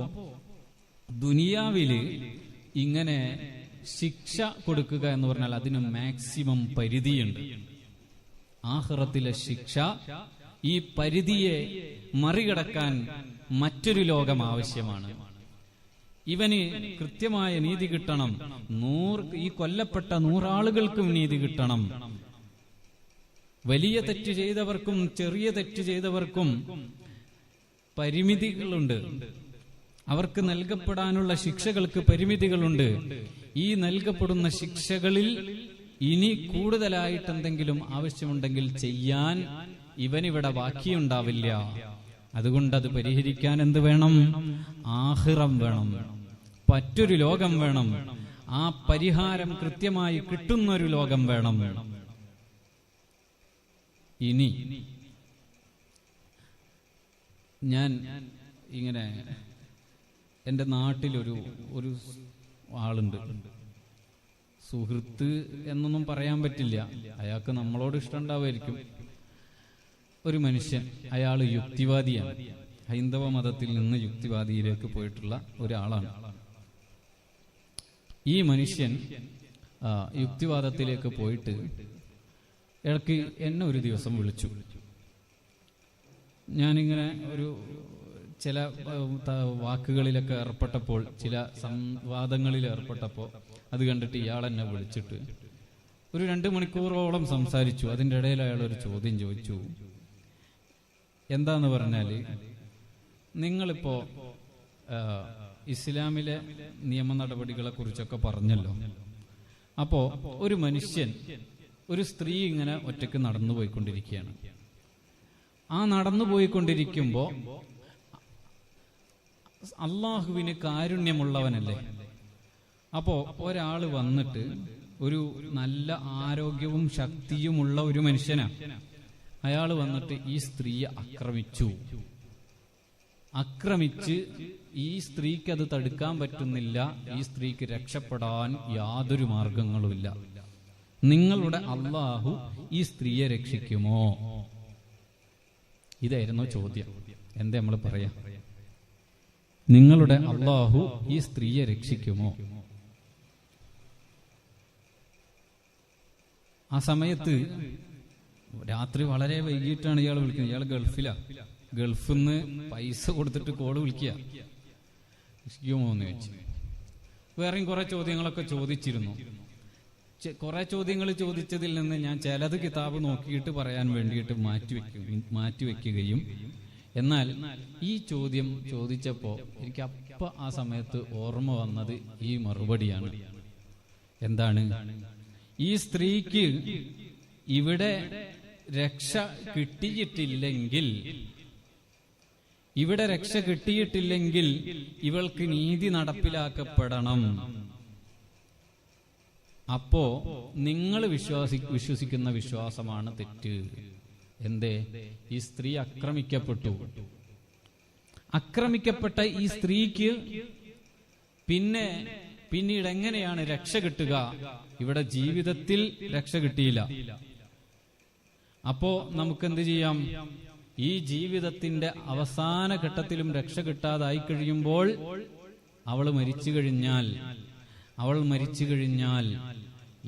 S1: ദുനിയാവില് ഇങ്ങനെ ശിക്ഷ കൊടുക്കുക എന്ന് പറഞ്ഞാൽ അതിന് മാക്സിമം പരിധിയുണ്ട്. ആഖിറത്തിലെ ശിക്ഷ ഈ പരിധിയെ മറികടക്കാൻ മറ്റൊരു ലോകം ആവശ്യമാണ്. ഇവന് കൃത്യമായ നീതി കിട്ടണം. ഈ കൊല്ലപ്പെട്ട 100 ആളുകൾക്കും നീതി കിട്ടണം. വലിയ തെറ്റ് ചെയ്തവർക്കും ചെറിയ തെറ്റ് ചെയ്തവർക്കും പരിമിതികളുണ്ട്. അവർക്ക് നൽകപ്പെടാനുള്ള ശിക്ഷകൾക്ക് പരിമിതികളുണ്ട്. ഈ നൽകപ്പെടുന്ന ശിക്ഷകളിൽ ഇനി കൂടുതലായിട്ട് എന്തെങ്കിലും ആവശ്യമുണ്ടെങ്കിൽ ചെയ്യാൻ ഇവനിവിടെ ബാക്കിയുണ്ടാവില്ല. അതുകൊണ്ട് അത് പരിഹരിക്കാൻ എന്ത് വേണം? ആഖിറം വേണം, മറ്റൊരു ലോകം വേണം. ആ പരിഹാരം കൃത്യമായി കിട്ടുന്നൊരു ലോകം വേണം. ഇനി ഞാൻ ഇങ്ങനെ എൻ്റെ നാട്ടിലൊരു ആളുണ്ട്. സുഹൃത്ത് എന്നൊന്നും പറയാൻ പറ്റില്ല, അയാൾക്ക് നമ്മളോട് ഇഷ്ടമുണ്ടാവുമായിരിക്കും. ഒരു മനുഷ്യൻ, അയാൾ യുക്തിവാദിയാണ്. ഹൈന്ദവ മതത്തിൽ നിന്ന് യുക്തിവാദിയിലേക്ക് പോയിട്ടുള്ള ഒരാളാണ്. ഈ മനുഷ്യൻ യുക്തിവാദത്തിലേക്ക് പോയിട്ട് ഇടയ്ക്ക് എന്നെ ഒരു ദിവസം വിളിച്ചു. ഞാനിങ്ങനെ ചില വാക്കുകളിലൊക്കെ ഏർപ്പെട്ടപ്പോൾ, ചില സംവാദങ്ങളിൽ ഏർപ്പെട്ടപ്പോൾ അത് കണ്ടിട്ട് ഇയാൾ എന്നെ വിളിച്ചിട്ട് ഒരു 2 മണിക്കൂറോളം സംസാരിച്ചു. അതിൻ്റെ ഇടയിൽ അയാൾ ഒരു ചോദ്യം ചോദിച്ചു. എന്താന്ന് പറഞ്ഞാല്, നിങ്ങളിപ്പോ ഇസ്ലാമിലെ നിയമ നടപടികളെ കുറിച്ചൊക്കെ പറഞ്ഞല്ലോ. അപ്പോ ഒരു മനുഷ്യൻ, ഒരു സ്ത്രീ ഇങ്ങനെ ഒറ്റയ്ക്ക് നടന്നു പോയിക്കൊണ്ടിരിക്കുകയാണ്. ആ നടന്നു പോയിക്കൊണ്ടിരിക്കുമ്പോ അള്ളാഹുവിന് കാരുണ്യമുള്ളവനല്ലേ. അപ്പോ ഒരാള് വന്നിട്ട് ഒരു നല്ല ആരോഗ്യവും ശക്തിയുമുള്ള ഒരു മനുഷ്യനാണ്. അയാൾ വന്നിട്ട് ഈ സ്ത്രീയെ ആക്രമിച്ച് ഈ സ്ത്രീക്ക് അത് തടുക്കാൻ പറ്റുന്നില്ല. ഈ സ്ത്രീക്ക് രക്ഷപ്പെടാൻ യാതൊരു മാർഗങ്ങളുമില്ല. നിങ്ങളുടെ അള്ളാഹു ഈ സ്ത്രീയെ രക്ഷിക്കുമോ? ഇതായിരുന്നു ചോദ്യം. എന്താ നമ്മൾ പറയാ? നിങ്ങളുടെ അള്ളാഹു ഈ സ്ത്രീയെ രക്ഷിക്കുമോ? ആ സമയത്ത് രാത്രി വളരെ വൈകിട്ടാണ് ഇയാൾ വിളിക്കുന്നത്. ഇയാൾ ഗൾഫിൽ നിന്ന് പൈസ കൊടുത്തിട്ട് കോള് വിളിക്കുക. രക്ഷിക്കുമോ എന്ന് ചോദിച്ചു. വേറെയും കുറെ ചോദ്യങ്ങളൊക്കെ ചോദിച്ചിരുന്നു. കുറെ ചോദ്യങ്ങൾ ചോദിച്ചതിൽ നിന്ന് ഞാൻ ചിലത് കിതാബ് നോക്കിയിട്ട് പറയാൻ വേണ്ടിയിട്ട് മാറ്റിവെക്കുകയും, എന്നാൽ ഈ ചോദ്യം ചോദിച്ചപ്പോ എനിക്ക് ആ സമയത്ത് ഓർമ്മ വന്നത് ഈ മറുപടിയാണ്. എന്താണ്? ഈ സ്ത്രീക്ക് ഇവിടെ രക്ഷ കിട്ടിയിട്ടില്ലെങ്കിൽ ഇവൾക്ക് നീതി നടപ്പിലാക്കപ്പെടണം. അപ്പോ നിങ്ങൾ വിശ്വസിക്കുന്ന വിശ്വാസമാണ് തെറ്റ്. എന്തേ? ഈ സ്ത്രീ ആക്രമിക്കപ്പെട്ട ഈ സ്ത്രീക്ക് പിന്നെ പിന്നീട് എങ്ങനെയാണ് രക്ഷ കിട്ടുക? ഇവിടെ ജീവിതത്തിൽ രക്ഷ കിട്ടിയില്ല. അപ്പോ നമുക്കെന്ത് ചെയ്യാം? ഈ ജീവിതത്തിന്റെ അവസാന ഘട്ടത്തിലും രക്ഷ കിട്ടാതായി കഴിയുമ്പോൾ അവൾ മരിച്ചു കഴിഞ്ഞാൽ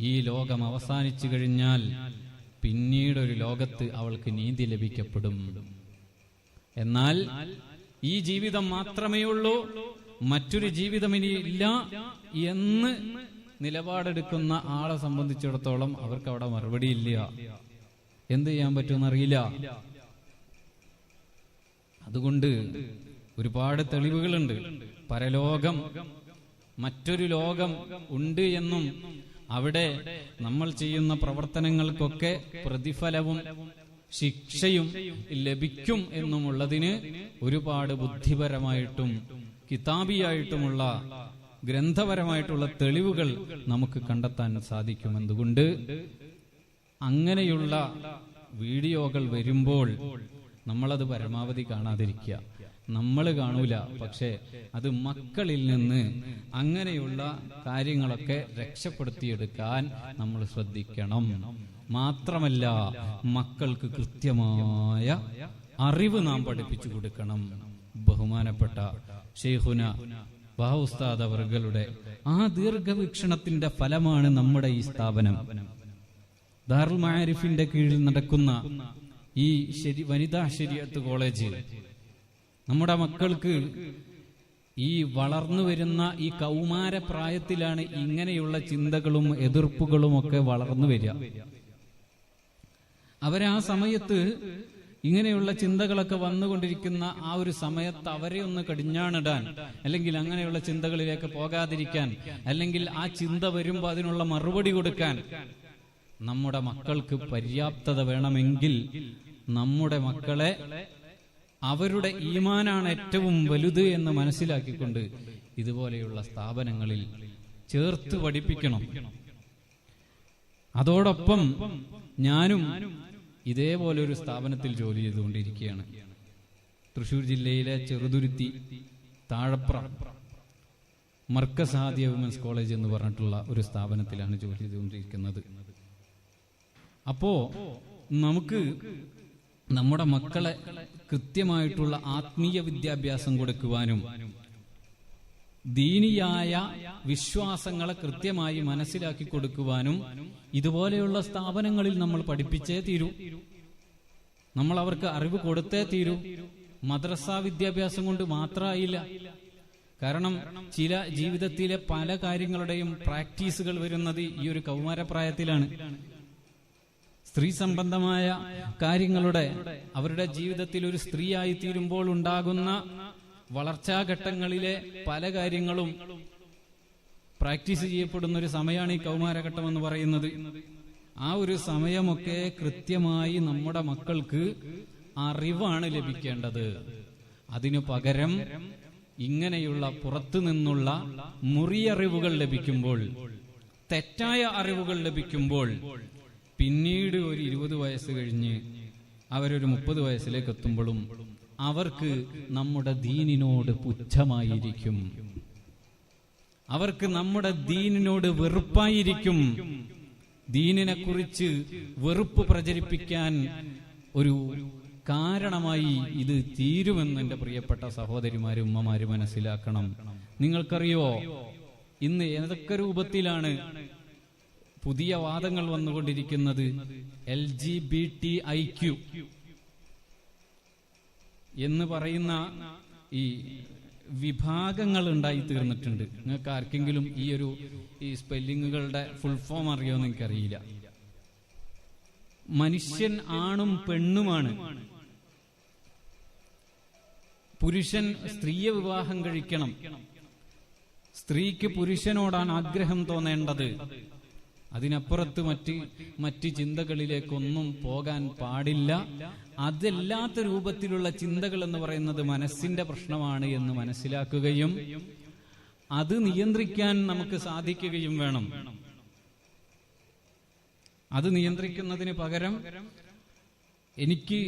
S1: ഈ ലോകം അവസാനിച്ചു കഴിഞ്ഞാൽ പിന്നീടൊരു ലോകത്ത് അവൾക്ക് നീതി ലഭിക്കപ്പെടും. എന്നാൽ ഈ ജീവിതം മാത്രമേ ഉള്ളൂ, മറ്റൊരു ജീവിതം ഇനി ഇല്ല എന്ന് നിലപാടെടുക്കുന്ന ആളെ സംബന്ധിച്ചിടത്തോളം അവർക്ക് അവിടെ മറുപടിയില്ല. എന്ത് ചെയ്യാൻ പറ്റുമെന്നറിയില്ല. അതുകൊണ്ട് ഒരുപാട് തെളിവുകളുണ്ട്. പരലോകം, മറ്റൊരു ലോകം ഉണ്ട് എന്നും അവിടെ നമ്മൾ ചെയ്യുന്ന പ്രവർത്തനങ്ങൾക്കൊക്കെ പ്രതിഫലവും ശിക്ഷയും ലഭിക്കും എന്നുമുള്ളതിന് ഒരുപാട് ബുദ്ധിപരമായിട്ടും കിതാബിയായിട്ടുമുള്ള ഗ്രന്ഥപരമായിട്ടുള്ള തെളിവുകൾ നമുക്ക് കണ്ടെത്താൻ സാധിക്കും. എന്തുകൊണ്ട് അങ്ങനെയുള്ള വീഡിയോകൾ വരുമ്പോൾ നമ്മളത് പരമാവധി കാണാതിരിക്കുക. നമ്മൾ കാണൂല, പക്ഷെ അത് മക്കളിൽ നിന്ന് അങ്ങനെയുള്ള കാര്യങ്ങളൊക്കെ രക്ഷപ്പെടുത്തിയെടുക്കാൻ നമ്മൾ ശ്രദ്ധിക്കണം. മാത്രമല്ല, മക്കൾക്ക് കൃത്യമായ അറിവ് നാം പഠിപ്പിച്ചു കൊടുക്കണം. ബഹുമാനപ്പെട്ട ശൈഖുന ഉസ്താദ് അവറുകളുടെ ആ ദീർഘവീക്ഷണത്തിന്റെ ഫലമാണ് നമ്മുടെ ഈ സ്ഥാപനം. ദാറുൽ മആരിഫിന്റെ കീഴിൽ നടക്കുന്ന ഈ വനിതാ ശരീഅത്ത് കോളേജ് നമ്മുടെ മക്കൾക്ക് ഈ വളർന്നു വരുന്ന ഈ കൗമാര പ്രായത്തിലാണ് ഇങ്ങനെയുള്ള ചിന്തകളും എതിർപ്പുകളും ഒക്കെ വളർന്നു വരിക. അവരാ സമയത്ത് ഇങ്ങനെയുള്ള ചിന്തകളൊക്കെ വന്നുകൊണ്ടിരിക്കുന്ന ആ ഒരു സമയത്ത് അവരെ ഒന്ന് കടിഞ്ഞാണിടാൻ, അല്ലെങ്കിൽ അങ്ങനെയുള്ള ചിന്തകളിലേക്ക് പോകാതിരിക്കാൻ, അല്ലെങ്കിൽ ആ ചിന്ത വരുമ്പോൾ അതിനുള്ള മറുപടി കൊടുക്കാൻ നമ്മുടെ മക്കൾക്ക് പര്യാപ്തത വേണമെങ്കിൽ നമ്മുടെ മക്കളെ അവരുടെ ഈമാനാണ് ഏറ്റവും വലുത് എന്ന് മനസ്സിലാക്കിക്കൊണ്ട് ഇതുപോലെയുള്ള സ്ഥാപനങ്ങളിൽ ചേർത്ത് പഠിപ്പിക്കണം. അതോടൊപ്പം ഞാനും ഇതേപോലെ ഒരു സ്ഥാപനത്തിൽ ജോലി ചെയ്തുകൊണ്ടിരിക്കുകയാണ്. തൃശൂർ ജില്ലയിലെ ചെറുതുരുത്തി താഴപ്ര മർക്കസ് ഹാദിയ വിമൻസ് കോളേജ് എന്ന് പറഞ്ഞിട്ടുള്ള ഒരു സ്ഥാപനത്തിലാണ് ജോലി ചെയ്തുകൊണ്ടിരിക്കുന്നത്. അപ്പോ നമുക്ക് നമ്മുടെ മക്കളെ കൃത്യമായിട്ടുള്ള ആത്മീയ വിദ്യാഭ്യാസം കൊടുക്കുവാനും ദീനിയായ വിശ്വാസങ്ങളെ കൃത്യമായി മനസ്സിലാക്കി കൊടുക്കുവാനും ഇതുപോലെയുള്ള സ്ഥാപനങ്ങളിൽ നമ്മൾ പഠിപ്പിച്ചേ തീരൂ. നമ്മൾ അവർക്ക് അറിവ് കൊടുത്തേ തീരൂ. മദ്രസ വിദ്യാഭ്യാസം കൊണ്ട് മാത്രമായില്ല. കാരണം ചില ജീവിതത്തിലെ പല കാര്യങ്ങളുടെയും പ്രാക്ടീസുകൾ വരുന്നത് ഈ ഒരു കൗമാരപ്രായത്തിലാണ്. സ്ത്രീ സംബന്ധമായ കാര്യങ്ങളുടെ അവരുടെ ജീവിതത്തിൽ ഒരു സ്ത്രീയായി തീരുമ്പോൾ ഉണ്ടാകുന്ന വളർച്ചാഘട്ടങ്ങളിലെ പല കാര്യങ്ങളും പ്രാക്ടീസ് ചെയ്യപ്പെടുന്ന ഒരു സമയമാണ് ഈ കൗമാരഘട്ടം എന്ന് പറയുന്നത്. ആ ഒരു സമയമൊക്കെ കൃത്യമായി നമ്മുടെ മക്കൾക്ക് അറിവാണ് ലഭിക്കേണ്ടത്. അതിനു പകരം ഇങ്ങനെയുള്ള പുറത്തു നിന്നുള്ള മുറിയറിവുകൾ ലഭിക്കുമ്പോൾ, തെറ്റായ അറിവുകൾ ലഭിക്കുമ്പോൾ പിന്നീട് ഒരു 20 വയസ്സ് കഴിഞ്ഞ് അവരൊരു 30 വയസ്സിലേക്ക് എത്തുമ്പോഴും അവർക്ക് നമ്മുടെ ദീനിനോട് പുച്ഛമായിരിക്കും. അവർക്ക് നമ്മുടെ ദീനിനോട് വെറുപ്പായിരിക്കും. ദീനിനെ കുറിച്ച് വെറുപ്പ് പ്രചരിപ്പിക്കാൻ ഒരു കാരണമായി ഇത് തീരുമെന്ന് എന്റെ പ്രിയപ്പെട്ട സഹോദരിമാരും ഉമ്മമാരും മനസ്സിലാക്കണം. നിങ്ങൾക്കറിയോ, ഇന്ന് ഏതൊക്കെ രൂപത്തിലാണ് പുതിയ വാദങ്ങൾ വന്നുകൊണ്ടിരിക്കുന്നത്? LGBTIQ എന്ന് പറയുന്ന ഈ വിഭാഗങ്ങൾ ഉണ്ടായി തീർന്നിട്ടുണ്ട്. നിങ്ങൾക്ക് ആർക്കെങ്കിലും ഈ സ്പെല്ലിങ്ങുകളുടെ ഫുൾ ഫോം അറിയോന്ന് എനിക്കറിയില്ല. മനുഷ്യൻ ആണും പെണ്ണുമാണ്. പുരുഷൻ സ്ത്രീയെ വിവാഹം കഴിക്കണം. സ്ത്രീക്ക് പുരുഷനോടാണ് ആഗ്രഹം തോന്നേണ്ടത്. അതിനപ്പുറത്ത് മറ്റ് ചിന്തകളിലേക്കൊന്നും പോകാൻ പാടില്ല. അതല്ലാത്ത രൂപത്തിലുള്ള ചിന്തകൾ എന്ന് പറയുന്നത് മനസ്സിന്റെ പ്രശ്നമാണ് എന്ന് മനസ്സിലാക്കുകയും അത് നിയന്ത്രിക്കാൻ നമുക്ക് സാധിക്കുകയും വേണം. അത് നിയന്ത്രിക്കുന്നതിന് പകരം എനിക്ക്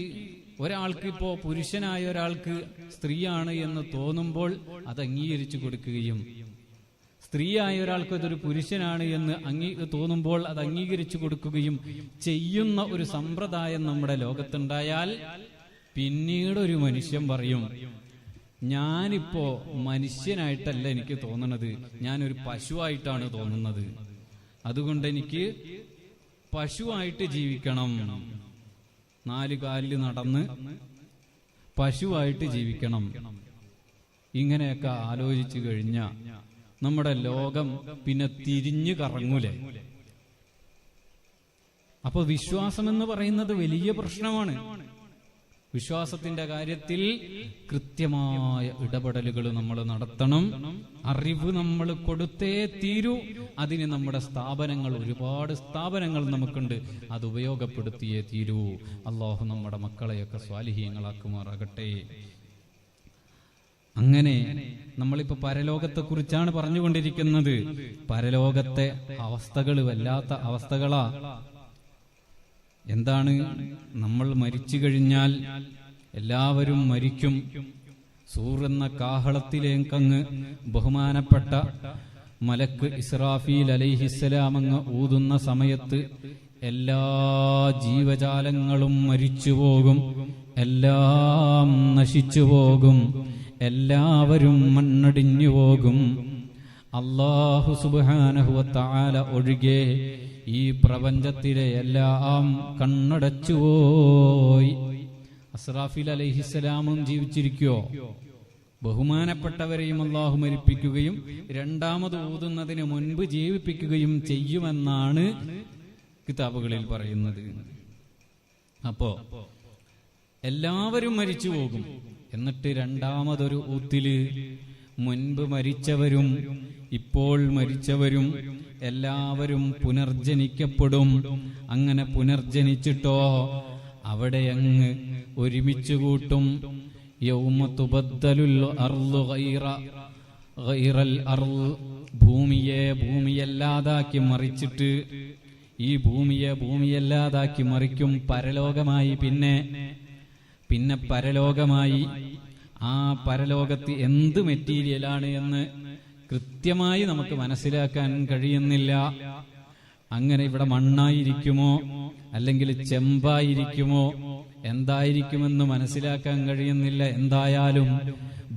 S1: ഒരാൾക്ക് ഇപ്പോ പുരുഷനായ ഒരാൾക്ക് സ്ത്രീയാണ് എന്ന് തോന്നുമ്പോൾ അത് അംഗീകരിച്ചു കൊടുക്കുകയും സ്ത്രീയായ ഒരാൾക്ക് അതൊരു പുരുഷനാണ് എന്ന് തോന്നുമ്പോൾ അത് അംഗീകരിച്ചു കൊടുക്കുകയും ചെയ്യുന്ന ഒരു സമ്പ്രദായം നമ്മുടെ ലോകത്തുണ്ടായാൽ പിന്നീട് ഒരു മനുഷ്യൻ പറയും, ഞാനിപ്പോ മനുഷ്യനായിട്ടല്ല എനിക്ക് തോന്നണത്, ഞാനൊരു പശുവായിട്ടാണ് തോന്നുന്നത്, അതുകൊണ്ട് എനിക്ക് പശുവായിട്ട് ജീവിക്കണം, 4 കാലിൽ നടന്ന് പശുവായിട്ട് ജീവിക്കണം. ഇങ്ങനെയൊക്കെ ആലോചിച്ചു കഴിഞ്ഞ നമ്മുടെ ലോകം പിന്നെ തിരിഞ്ഞു കറങ്ങൂലേ? അപ്പൊ വിശ്വാസം എന്ന് പറയുന്നത് വലിയ പ്രശ്നമാണ്. വിശ്വാസത്തിന്റെ കാര്യത്തിൽ കൃത്യമായ ഇടപെടലുകൾ നമ്മൾ നടത്തണം. അറിവ് നമ്മൾ കൊടുത്തേ തീരൂ. അതിന് നമ്മുടെ സ്ഥാപനങ്ങൾ, ഒരുപാട് സ്ഥാപനങ്ങൾ നമുക്കുണ്ട്, അത് ഉപയോഗപ്പെടുത്തിയേ തീരൂ. അല്ലാഹു നമ്മുടെ മക്കളെയൊക്കെ സ്വാലിഹീങ്ങളാക്കുമാറാകട്ടെ. അങ്ങനെ നമ്മളിപ്പോ പരലോകത്തെ കുറിച്ചാണ് പറഞ്ഞുകൊണ്ടിരിക്കുന്നത്. പരലോകത്തെ അവസ്ഥകൾ വല്ലാത്ത അവസ്ഥകളാ. എന്താണ്? നമ്മൾ മരിച്ചു കഴിഞ്ഞാൽ എല്ലാവരും മരിക്കും. സൂർ എന്ന കാഹളത്തിലേക്കങ്ങ് ബഹുമാനപ്പെട്ട മലക്ക് ഇസ്രാഫീൽ അലൈഹിസ്സലാം അങ്ങ് ഊതുന്ന സമയത്ത് എല്ലാ ജീവജാലങ്ങളും മരിച്ചുപോകും, എല്ലാം നശിച്ചുപോകും, എല്ലാവരും മണ്ണടിഞ്ഞു പോകും. അല്ലാഹു സുബ്ഹാനഹു വ തആല ഒഴികെ ഈ പ്രപഞ്ചത്തിലെ എല്ലാം കണ്ണടച്ചുപോയി. ഇസ്രാഫീൽ അലൈഹിസ്സലാമും ജീവിച്ചിരിക്കുവോ? ബഹുമാനപ്പെട്ടവരെയും അല്ലാഹു മരിപ്പിക്കുകയും രണ്ടാമത് ഊതുന്നതിന് മുൻപ് ജീവിപ്പിക്കുകയും ചെയ്യുമെന്നാണ് കിതാബുകളിൽ പറയുന്നത്. അപ്പോ എല്ലാവരും മരിച്ചു പോകും. എന്നിട്ട് രണ്ടാമതൊരു ഊത്തില് മുൻപ് മരിച്ചവരും ഇപ്പോൾ മരിച്ചവരും എല്ലാവരും പുനർജനിക്കപ്പെടും. അങ്ങനെ പുനർജനിച്ചിട്ടോ അവിടെ അങ്ങ് ഒരുമിച്ചു കൂട്ടും. യൗമ തുബദ്ദലുൽ അർളു ഗൈറൽ അർള്, ഭൂമിയല്ലാതാക്കി മറിച്ചിട്ട് ഈ ഭൂമിയല്ലാതാക്കി മറിക്കും. പരലോകമായി പിന്നെ പരലോകമായി. ആ പരലോകത്ത് എന്ത് മെറ്റീരിയലാണ് എന്ന് കൃത്യമായി നമുക്ക് മനസ്സിലാക്കാൻ കഴിയുന്നില്ല. അങ്ങനെ ഇവിടെ മണ്ണായിരിക്കുമോ അല്ലെങ്കിൽ ചെമ്പായിരിക്കുമോ എന്തായിരിക്കുമെന്ന് മനസ്സിലാക്കാൻ കഴിയുന്നില്ല. എന്തായാലും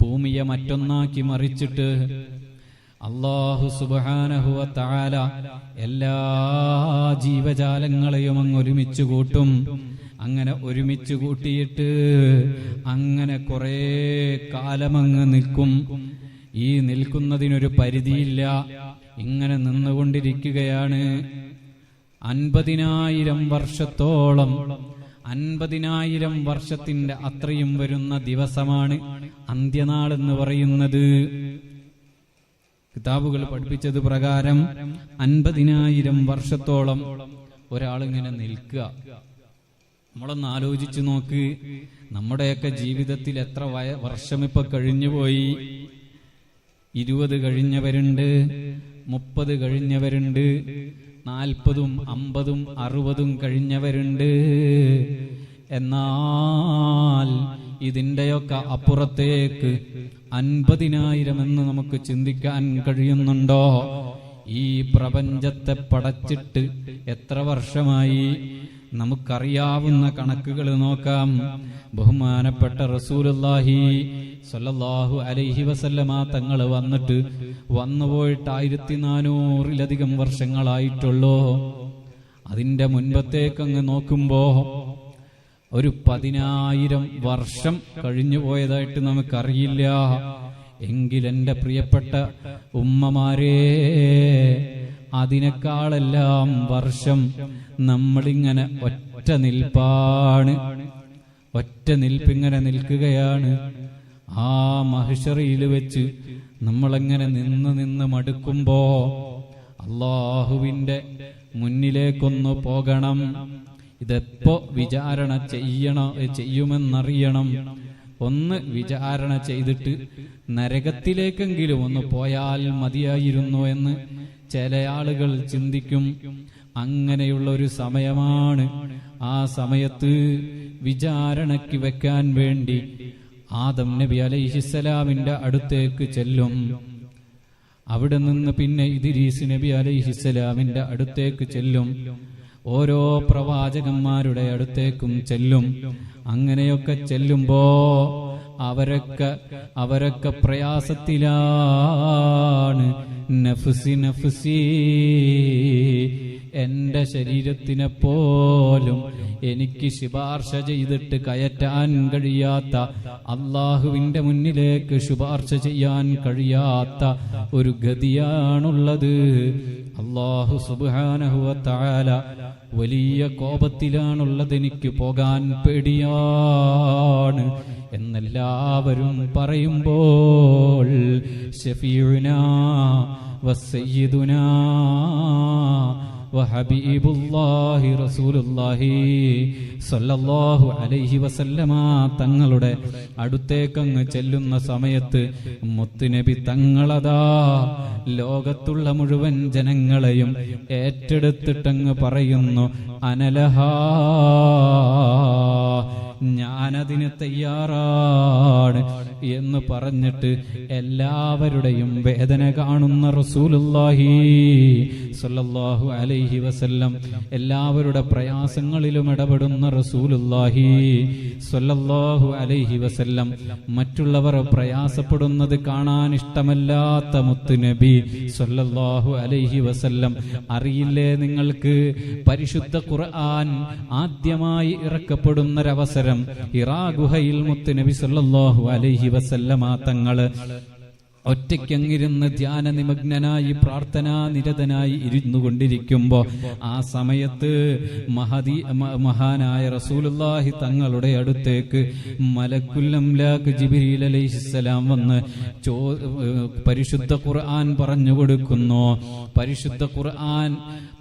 S1: ഭൂമിയെ മറ്റൊന്നാക്കി മറിച്ചിട്ട് അല്ലാഹു സുബ്ഹാനഹു വ തആല എല്ലാ ജീവജാലങ്ങളെയും അങ്ങ് ഒരുമിച്ച് കൂട്ടും. അങ്ങനെ ഒരുമിച്ച് കൂട്ടിയിട്ട് അങ്ങനെ കുറെ കാലമങ്ങ് നിൽക്കും. ഈ നിൽക്കുന്നതിനൊരു പരിധിയില്ല. ഇങ്ങനെ നിന്നുകൊണ്ടിരിക്കുകയാണ്. 50,000 വർഷത്തോളം, 50,000 വർഷത്തിന്റെ അത്രയും വരുന്ന ദിവസമാണ് അന്ത്യനാൾ എന്ന് പറയുന്നത്. കിതാബുകൾ പഠിപ്പിച്ചത് പ്രകാരം 50,000 വർഷത്തോളം ഒരാളിങ്ങനെ നിൽക്കുക. നമ്മളൊന്ന് ആലോചിച്ചു നോക്ക്. നമ്മുടെയൊക്കെ ജീവിതത്തിൽ എത്ര വർഷം ഇപ്പൊ കഴിഞ്ഞുപോയി? 20 കഴിഞ്ഞവരുണ്ട്, 30 കഴിഞ്ഞവരുണ്ട്, 40ഉം 50ഉം 60ഉം കഴിഞ്ഞവരുണ്ട്. എന്നാൽ ഇതിന്റെയൊക്കെ അപ്പുറത്തേക്ക് 50,000 എന്ന് നമുക്ക് ചിന്തിക്കാൻ കഴിയുന്നുണ്ടോ? ഈ പ്രപഞ്ചത്തെ പടച്ചിട്ട് എത്ര വർഷമായി? നമുക്കറിയാവുന്ന കണക്കുകൾ നോക്കാം. ബഹുമാനപ്പെട്ട റസൂലുള്ളാഹി സ്വല്ലല്ലാഹു അലൈഹി വസല്ലമ തങ്ങൾ വന്നുപോയിട്ട് 1400-ലധികം വർഷങ്ങളായിട്ടുള്ളൂ. അതിന്റെ മുൻപത്തേക്കങ്ങ് നോക്കുമ്പോ ഒരു 10,000 വർഷം കഴിഞ്ഞു പോയതായിട്ട് നമുക്കറിയില്ല. എങ്കിൽ എന്റെ പ്രിയപ്പെട്ട ഉമ്മമാരെ, അതിനേക്കാളെല്ലാം വർഷം നമ്മളിങ്ങനെ ഒറ്റ നിൽപ്പിങ്ങനെ നിൽക്കുകയാണ്. ആ മഹ്ശറിയിൽ വെച്ച് നമ്മളെങ്ങനെ നിന്ന് മടുക്കുമ്പോ അല്ലാഹുവിന്റെ മുന്നിലേക്കൊന്നു പോകണം. ഇതെപ്പോ വിചാരണ ചെയ്യുമെന്നറിയണം. ഒന്ന് വിചാരണ ചെയ്തിട്ട് നരകത്തിലേക്കെങ്കിലും ഒന്ന് പോയാൽ മതിയായിരുന്നു എന്ന് ചില ആളുകൾ ചിന്തിക്കും. അങ്ങനെയുള്ള ഒരു സമയമാണ്. ആ സമയത്ത് വിചാരണയ്ക്ക് വെക്കാൻ വേണ്ടി ആദം നബി അലൈഹിസ്സലാമിന്റെ അടുത്തേക്ക് ചെല്ലും. അവിടെ നിന്ന് പിന്നെ ഇദ്രീസ് നബി അലൈഹിസ്സലാമിന്റെ അടുത്തേക്ക് ചെല്ലും. ഓരോ പ്രവാചകന്മാരുടെ അടുത്തേക്കും ചെല്ലും. അങ്ങനെയൊക്കെ ചെല്ലുമ്പോ അവരൊക്കെ പ്രയാസത്തിലാണ്. നഫ്സി നഫ്സി, എന്റെ ശരീരത്തിനെ പോലും എനിക്ക് ശുപാർശ ചെയ്തിട്ട് കയറ്റാൻ കഴിയാത്ത, അള്ളാഹുവിന്റെ മുന്നിലേക്ക് ശുപാർശ ചെയ്യാൻ കഴിയാത്ത ഒരു ഗതിയാണുള്ളത്. അള്ളാഹു സുബ്ഹാനഹു വ തആല വലിയ കോപത്തിലാണുള്ളത്. എനിക്ക് പോകാൻ പേടിയാണ് എന്നെല്ലാവരും പറയുമ്പോൾ ശഫീഉനാ വസയ്യിദുനാ വഹബീബുല്ലാഹി റസൂലുള്ളാഹി സ്വല്ലല്ലാഹു അലൈഹി വസല്ലമ തങ്ങളുടെ അടുത്തേക്കങ്ങ് ചെല്ലുന്ന സമയത്ത് മുത്തുനബി തങ്ങളതാ ലോകത്തുള്ള മുഴുവൻ ജനങ്ങളെയും ഏറ്റെടുത്തിട്ടങ്ങ് പറയുന്നു, അനലഹാ, ഞാനതിന് തയ്യാറാണ് എന്ന് പറഞ്ഞിട്ട് എല്ലാവരുടെയും വേദന കാണുന്ന റസൂലുള്ളാഹി സ്വല്ലല്ലാഹു അലൈഹി വസല്ലം, എല്ലാവരുടെ പ്രയാസങ്ങളിലും ഇടപെടുന്ന റസൂലുള്ളാഹി സ്വല്ലല്ലാഹു അലൈഹി വസല്ലം, മറ്റുള്ളവർ പ്രയാസപ്പെടുന്നത് കാണാൻ ഇഷ്ടമല്ലാത്ത മുത്തുനബി സ്വല്ലല്ലാഹു അലൈഹി വസല്ലം, അറിയില്ലേ നിങ്ങൾക്ക്, പരിശുദ്ധ ഖുർആൻ ആദ്യമായി ഇറക്കപ്പെടുന്നൊരവസരം ഹിറാ ഗുഹയിൽ മുത്തുനബി സല്ലല്ലാഹു അലൈഹി വസല്ലമ തങ്ങള് ഒറ്റയ്ക്കങ്ങിരുന്ന് ധ്യാന നിമഗ്നനായി പ്രാർത്ഥനാ നിരതനായി ഇരുന്നു കൊണ്ടിരിക്കുമ്പോ ആ സമയത്ത് മഹാനായ റസൂലുള്ളാഹി തങ്ങളുടെ അടുത്തേക്ക് മലക്കുൽ അംലാക്ക് ജിബ്രീൽ അലൈഹിസ്സലാം വന്ന് പരിശുദ്ധ ഖുർആൻ പറഞ്ഞു കൊടുക്കുന്നു. പരിശുദ്ധ ഖുർആൻ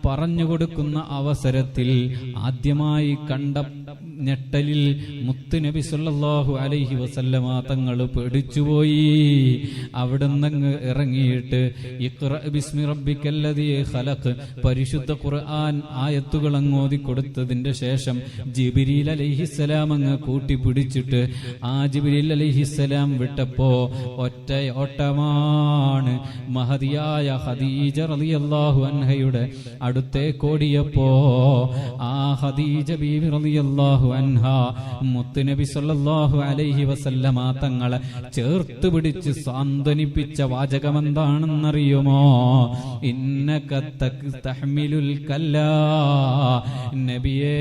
S1: പറഞ്ഞു കൊടുക്കുന്ന അവസരത്തിൽ ആദ്യമായി കണ്ട ഞെട്ടലിൽ മുത്തുനബി സല്ലല്ലാഹു അലൈഹി വസല്ലമ തങ്ങൾ പേടിച്ചുപോയി. അവിടുന്ന് ഇറങ്ങിയിട്ട് ഇഖ്റ ബിസ്മി റബ്ബിക്കല്ലദീ ഖലഖ് പരിശുദ്ധ ഖുർആൻ ആയത്തുകൾ അങ്ങോതി കൊടുത്തതിന്റെ ശേഷം ജിബ്രീൽ അലൈഹിസ്സലാം അങ്ങ് കൂട്ടിപ്പിടിച്ചിട്ട് ആ ജിബ്രീൽ അലൈഹിസ്സലാം വിട്ടപ്പോ ഒറ്റ ഓട്ടമാണ് മഹദിയായ ഖദീജ റളിയല്ലാഹു അൻഹയുടെ അടുത്തേക്കോടിയപ്പോ ആ ഖദീജ ബീവി റളിയല്ലാഹു അൻഹ മുത്തുനബി സല്ലല്ലാഹു അലൈഹി വസല്ലമ തങ്ങളെ ചേർത്ത് പിടിച്ച് സാന്ത്വനിപ്പിച്ച വാചകം എന്താണെന്നറിയുമോ? ഇന്നക തഹ്മിലുൽ കല്ലാ, നബിയേ,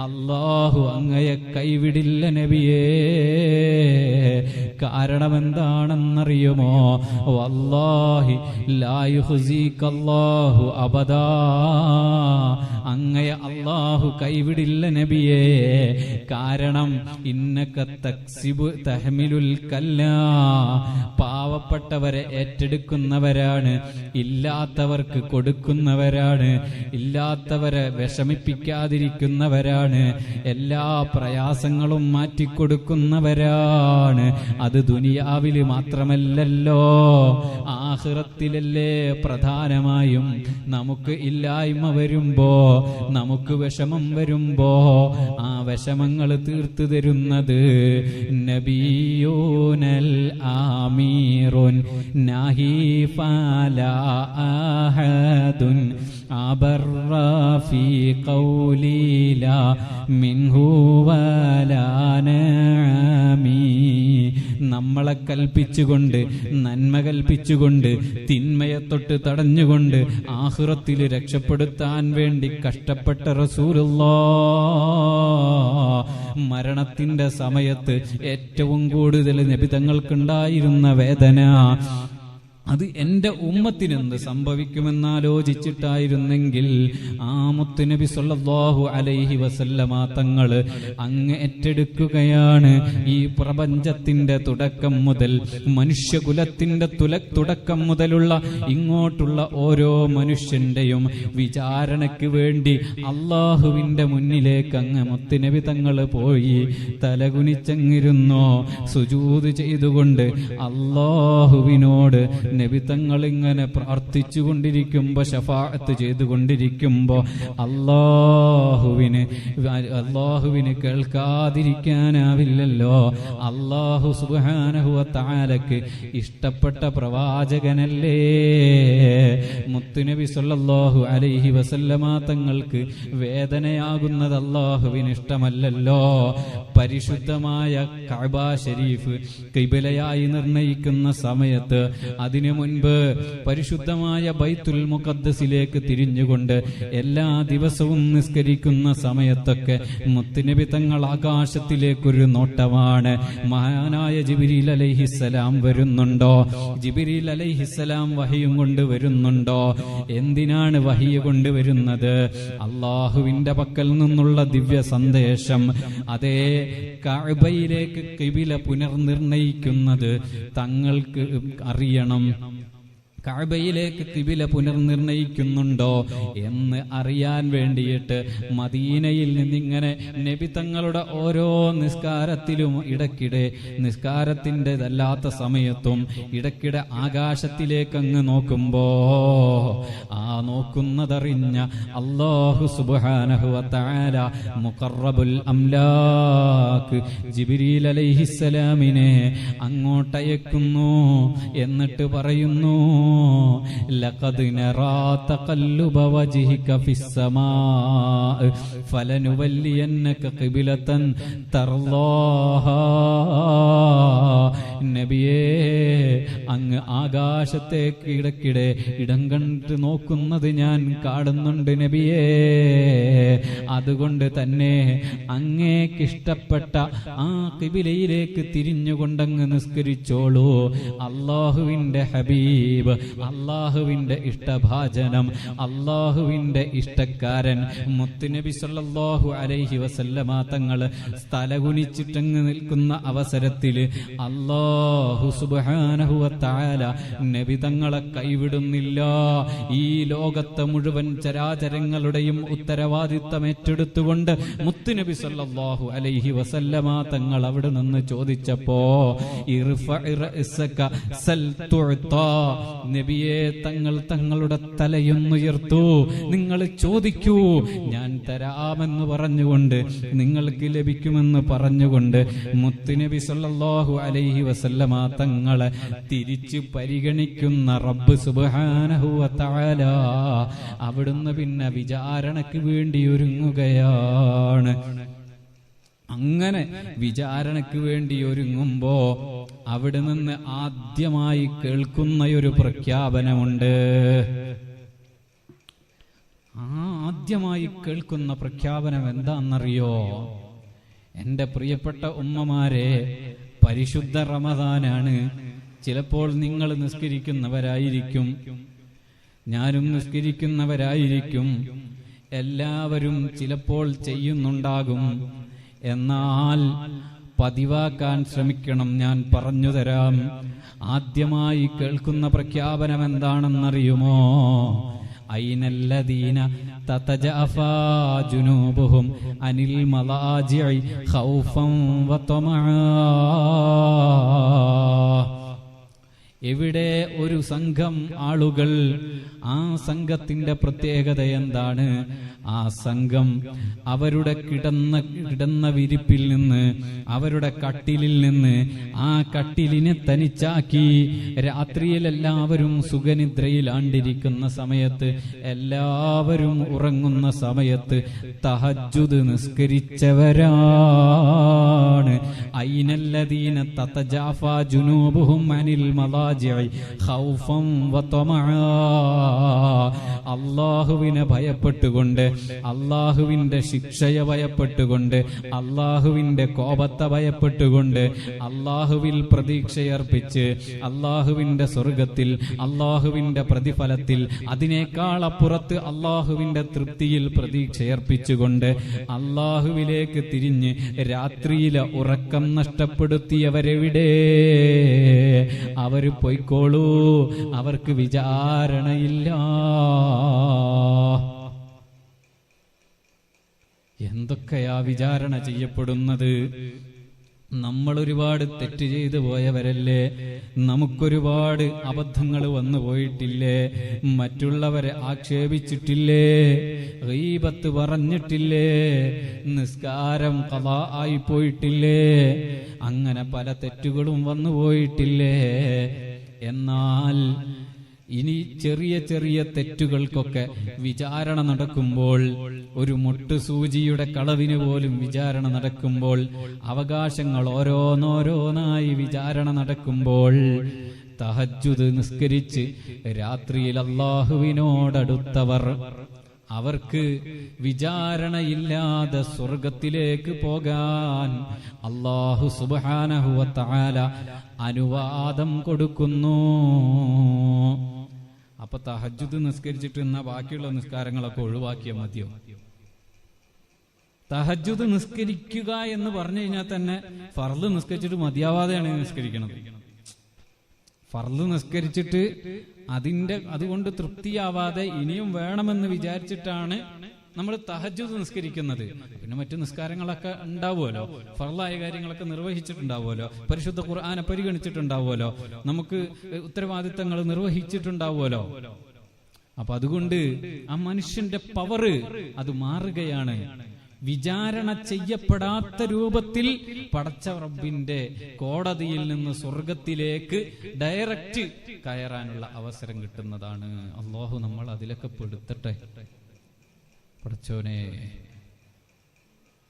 S1: അല്ലാഹു അങ്ങയെ കൈവിടില്ല നബിയേ. കാരണം എന്താണെന്നറിയുമോ? വല്ലാഹി ലാ യുഖ്സികല്ലാഹു അബദാ, അങ്ങയെ അല്ലാഹു കൈവിടില്ല നബിയേ. കാരണം ഇന്നക തക്സിബു തഹ്മിലുൽ കല്ലാ, പാവപ്പെട്ടവരെ ഏറ്റെടുക്കുന്നവരാണ്, ഇല്ലാത്തവർക്ക് കൊടുക്കുന്നവരാണ്, ഇല്ലാത്തവരെ വിഷമിപ്പിക്കാതിരിക്കുന്നവരാണ്, എല്ലാ പ്രയാസങ്ങളും മാറ്റിക്കൊടുക്കുന്നവരാണ്. അത് ദുനിയാവിൽ മാത്രമല്ലല്ലോ, ആഖിറത്തിലല്ലേ പ്രധാനമായും നമുക്ക് ഇല്ലായ്മ വരുമ്പോ, നമുക്ക് വിഷമം വരുമ്പോ ആ വിഷമങ്ങൾ തീർത്തു തരുന്നത് നബിയൂനൽ ആമീറുൻ നാഹി ഫലാ അഹദുൻ അബറ ഫീ ഖൗലിലാ മിൻഹു വലാ നഅമീ. നമ്മളെ കൽപ്പിച്ചുകൊണ്ട്, നന്മ കൽപ്പിച്ചുകൊണ്ട്, തിന്മയെ തൊട്ട് തടഞ്ഞുകൊണ്ട് ആഖിറത്തിൽ രക്ഷപ്പെടുത്താൻ വേണ്ടി കഷ്ടപ്പെട്ട റസൂലുള്ളാഹ് മരണത്തിന്റെ സമയത്ത് ഏറ്റവും കൂടുതൽ നബി തങ്ങൾക്കുണ്ടായിരുന്ന വേദന അത് എന്റെ ഉമ്മത്തിനെന്ത് സംഭവിക്കുമെന്നാലോചിച്ചിട്ടായിരുന്നെങ്കിൽ ആ മുത്തുനബി സല്ലല്ലാഹു അലൈഹി വസല്ലമ തങ്ങള് അങ്ങ് ഏറ്റെടുക്കുകയാണ്. ഈ പ്രപഞ്ചത്തിന്റെ തുടക്കം മുതൽ, മനുഷ്യകുലത്തിന്റെ തുടക്കം മുതലുള്ള ഇങ്ങോട്ടുള്ള ഓരോ മനുഷ്യന്റെയും വിചാരണയ്ക്ക് വേണ്ടി അള്ളാഹുവിന്റെ മുന്നിലേക്ക് അങ്ങ് മുത്തുനബി തങ്ങള് പോയി തലകുനിച്ചങ്ങിരുന്നോ, സുജൂദ് ചെയ്തുകൊണ്ട് അള്ളാഹുവിനോട് നബി തങ്ങൾ ഇങ്ങനെ പ്രാർത്ഥിച്ചു കൊണ്ടിരിക്കുമ്പോ, ശഫാഅത്ത് ചെയ്തുകൊണ്ടിരിക്കുമ്പോ അല്ലാഹുവിന് കേൾക്കാതിരിക്കാനാവില്ലല്ലോ. അല്ലാഹു സുബ്ഹാനഹു വ തആലക്ക് ഇഷ്ടപ്പെട്ട പ്രവാചകനല്ലേ. മുത്തുനബി സല്ലല്ലാഹു അലൈഹി വസല്ലമ തങ്ങൾക്ക് വേദനയാകുന്നത് അല്ലാഹുവിന് ഇഷ്ടമല്ലല്ലോ. പരിശുദ്ധമായ കഅബ ശരീഫ് ഖിബലയായി നിർണയിക്കുന്ന സമയത്ത്, അതിനു മുൻപ് പരിശുദ്ധമായ ബൈത്തുൽ മുഖദ്ദസിലേക്ക് തിരിഞ്ഞുകൊണ്ട് എല്ലാ ദിവസവും നിസ്കരിക്കുന്ന സമയത്തൊക്കെ മുത്തുനബി തങ്ങൾ ആകാശത്തിലേക്കൊരു നോട്ടമാണ്. മഹാനായ ജിബ്രീൽ അലൈഹിസ്സലാം വരുന്നുണ്ടോ? ജിബ്രീൽ അലൈഹിസ്സലാം വഹിയും കൊണ്ട് വരുന്നുണ്ടോ? എന്തിനാണ് വഹിയ കൊണ്ടുവരുന്നത്? അള്ളാഹുവിന്റെ പക്കൽ നിന്നുള്ള ദിവ്യ സന്ദേശം. അതേ കഅബയിലേക്ക് ഖിബല പുനർനിർണയിക്കുന്നത് തങ്ങൾക്ക് അറിയണം. കഅബയിലേക്ക് ഖിബല പുനർനിർണയിക്കുന്നുണ്ടോ എന്ന് അറിയാൻ വേണ്ടിയിട്ട് മദീനയിൽ നിന്നിങ്ങനെ നബി തങ്ങളുടെ ഓരോ നിസ്കാരത്തിലും ഇടയ്ക്കിടെ, നിസ്കാരത്തിൻ്റെതല്ലാത്ത സമയത്തും ഇടയ്ക്കിടെ ആകാശത്തിലേക്ക് അങ്ങ് നോക്കുമ്പോ ആ നോക്കുന്നതറിഞ്ഞ അല്ലാഹു സുബ്ഹാനഹു വ തആല മുഖറബുൽ അംലാക്ക് ജിബ്രീൽ അലൈഹിസ്സലാമിനെ അങ്ങോട്ടയക്കുന്നു. എന്നിട്ട് പറയുന്നു, ലഖദ് നറാ തഖല്ലുബ വജ്ഹിക ഫിസ്സമാഅ ഫലനുവല്ലിയന്നക ഖിബ്ലതൻ തർളാഹാ. നബിയേ, അങ്ങ് ആകാശത്തേക്ക് ഇടയ്ക്കിടെ ഇടം കണ്ട് നോക്കുന്നത് ഞാൻ കാണുന്നുണ്ട് നബിയേ. അതുകൊണ്ട് തന്നെ അങ്ങേക്കിഷ്ടപ്പെട്ട ആ ഖിബലയിലേക്ക് തിരിഞ്ഞുകൊണ്ടങ്ങ് നിസ്കരിച്ചോളൂ. അല്ലാഹുവിന്റെ ഹബീബ്, അല്ലാഹുവിന്റെ ഇഷ്ടഭാജനം, അല്ലാഹുവിന്റെ ഇഷ്ടക്കാരൻ മുത്തുനബി സല്ലല്ലാഹു അലൈഹി വസല്ലമ തങ്ങൾ തലകുനിച്ചിട്ടങ്ങ് നിൽക്കുന്ന അവസരത്തിൽ അല്ലാഹു സുബ്ഹാനഹു വ തആല നബി തങ്ങളെ കൈവിടുന്നില്ല. ഈ ലോകത്തെ മുഴുവൻ ചരാചരങ്ങളുടെയും ഉത്തരവാദിത്തം ഏറ്റെടുത്തുകൊണ്ട് മുത്തുനബി സല്ലല്ലാഹു അലൈഹി വസല്ലമ തങ്ങൾ അവിടെ നിന്ന് ചോദിച്ചപ്പോ, ഇർഫഇ റഅസക സൽ തുഅതാ, നബിയെ തങ്ങൾ തങ്ങളുടെ തലയൊന്നുയർത്തു, നിങ്ങൾ ചോദിക്കൂ, ഞാൻ തരാമെന്ന് പറഞ്ഞുകൊണ്ട്, നിങ്ങൾക്ക് ലഭിക്കുമെന്ന് പറഞ്ഞുകൊണ്ട് മുത്തുനബി സല്ലല്ലാഹു അലൈഹി വസല്ലമ തങ്ങളെ തിരിച്ചു പരിഗണിക്കുന്ന റബ്ബ് സുബ്ഹാനഹു വ തആല അവിടുന്ന് പിന്നെ വിചാരണയ്ക്ക് വേണ്ടി ഒരുങ്ങുകയാണ്. അങ്ങനെ വിചാരണയ്ക്ക് വേണ്ടി ഒരുങ്ങുമ്പോ അവിടെ നിന്ന് ആദ്യമായി കേൾക്കുന്നൊരു പ്രഖ്യാപനമുണ്ട്. ആദ്യമായി കേൾക്കുന്ന പ്രഖ്യാപനം എന്താണെന്നറിയോ? എന്റെ പ്രിയപ്പെട്ട ഉമ്മമാരെ, പരിശുദ്ധ റമദാനാണ്. ചിലപ്പോൾ നിങ്ങൾ നിസ്കരിക്കുന്നവരായിരിക്കും, ഞാനും നിസ്കരിക്കുന്നവരായിരിക്കും, എല്ലാവരും ചിലപ്പോൾ ചെയ്യുന്നുണ്ടാകും. എന്നാൽ പതിവാക്കാൻ ശ്രമിക്കണം. ഞാൻ പറഞ്ഞു തരാം. ആദ്യമായി കേൾക്കുന്ന പ്രഖ്യാപനം എന്താണെന്നറിയുമോ? ഐനല്ലദീന തതജഅഫാ ജുനൂബുഹും അനിൽ മലാജിഇ ഖൗഫൻ വതമആ. എവിടെ ഒരു സംഘം ആളുകൾ, ആ സംഘത്തിന്റെ പ്രത്യേകത എന്താണ്? ആ സംഘം അവരുടെ കിടന്ന വിരിപ്പിൽ നിന്ന്, അവരുടെ കട്ടിലിൽ നിന്ന്, ആ കട്ടിലിനെ തനിച്ചാക്കി രാത്രിയിൽ എല്ലാവരും സുഖനിദ്രയിലാണ്ടിരിക്കുന്ന സമയത്ത്, എല്ലാവരും ഉറങ്ങുന്ന സമയത്ത് തഹജ്ജുദ് നിസ്കരിച്ചവരാണ്. ഐനല്ലദീന തതജാഫാ ജുനൂബുഹും അനിൽ മലാജിഇ ഖൗഫൻ വതമആ. അല്ലാഹുവിനെ ഭയപ്പെട്ടുകൊണ്ട്, അല്ലാഹുവിന്റെ ശിക്ഷയെ ഭയപ്പെട്ടുകൊണ്ട്, അല്ലാഹുവിന്റെ കോപത്തെ ഭയപ്പെട്ടുകൊണ്ട്, അല്ലാഹുവിൽ പ്രതീക്ഷയർപ്പിച്ച്, അല്ലാഹുവിന്റെ സ്വർഗത്തിൽ, അല്ലാഹുവിന്റെ പ്രതിഫലത്തിൽ, അതിനേക്കാൾ അപ്പുറത്ത് അല്ലാഹുവിന്റെ തൃപ്തിയിൽ പ്രതീക്ഷയർപ്പിച്ചുകൊണ്ട് അല്ലാഹുവിലേക്ക് തിരിഞ്ഞ് രാത്രിയിലെ ഉറക്കം നഷ്ടപ്പെടുത്തിയവരെവിടെ? അവര് പൊയ്ക്കോളൂ, അവർക്ക് വിചാരണയില്ല. എന്തൊക്കെയാ വിചാരണ ചെയ്യപ്പെടുന്നത്? നമ്മൾ ഒരുപാട് തെറ്റ് ചെയ്തു പോയവരല്ലേ, നമുക്കൊരുപാട് അബദ്ധങ്ങൾ വന്നു പോയിട്ടില്ലേ, മറ്റുള്ളവരെ ആക്ഷേപിച്ചിട്ടില്ലേ, ഗീബത്ത് പറഞ്ഞിട്ടില്ലേ, നിസ്കാരം ഖളാ ആയി പോയിട്ടില്ലേ, അങ്ങനെ പല തെറ്റുകളും വന്നു പോയിട്ടില്ലേ. എന്നാൽ ഇനി ചെറിയ ചെറിയ തെറ്റുകൾക്കൊക്കെ വിചാരണ നടക്കുമ്പോൾ, ഒരു മുട്ടുസൂചിയുടെ കളവിന് പോലും വിചാരണ നടക്കുമ്പോൾ, അവകാശങ്ങൾ ഓരോന്നോരോന്നായി വിചാരണ നടക്കുമ്പോൾ, തഹജ്ജുദ് നിസ്കരിച്ച് രാത്രിയിൽ അല്ലാഹുവിനോടടുത്തവർ, അവർക്ക് വിചാരണയില്ലാതെ സ്വർഗത്തിലേക്ക് പോകാൻ അല്ലാഹു സുബ്ഹാനഹു വ തആല അനുവാദം കൊടുക്കുന്നു. അപ്പൊ തഹജ്ജുദ് നിസ്കരിച്ചിട്ട് എന്നാ ബാക്കിയുള്ള നിസ്കാരങ്ങളൊക്കെ ഒഴിവാക്കിയാൽ മതിയോ? തഹജ്ജുദ് നിസ്കരിക്കുക എന്ന് പറഞ്ഞു കഴിഞ്ഞാൽ തന്നെ ഫർള് നിസ്കരിച്ചിട്ട് മതിയാവാതെയാണ് നിസ്കരിക്കുന്നത്. ഫർള് നിസ്കരിച്ചിട്ട് അതുകൊണ്ട് തൃപ്തിയാവാതെ ഇനിയും വേണമെന്ന് വിചാരിച്ചിട്ടാണ് നമ്മൾ തഹജ്ജുദ് നിസ്കരിക്കുന്നത്. പിന്നെ മറ്റു നിസ്കാരങ്ങളൊക്കെ ഉണ്ടാവുമല്ലോ, ഫർളായ കാര്യങ്ങളൊക്കെ നിർവഹിച്ചിട്ടുണ്ടാവുമല്ലോ, പരിശുദ്ധ ഖുർആനെ പരിഗണിച്ചിട്ടുണ്ടാവുമല്ലോ, നമുക്ക് ഉത്തരവാദിത്തങ്ങൾ നിർവഹിച്ചിട്ടുണ്ടാവുമല്ലോ. അപ്പൊ അതുകൊണ്ട് ആ മനുഷ്യന്റെ പവറ് അത് മാറുകയാണ്. വിചാരണ ചെയ്യപ്പെടാത്ത രൂപത്തിൽ പടച്ച റബ്ബിന്റെ കോടതിയിൽ നിന്ന് സ്വർഗത്തിലേക്ക് ഡയറക്റ്റ് കയറാനുള്ള അവസരം കിട്ടുന്നതാണ്. അല്ലാഹു നമ്മൾ അതിലൊക്കെ പെടുത്തട്ടെ. പടച്ചോനെ,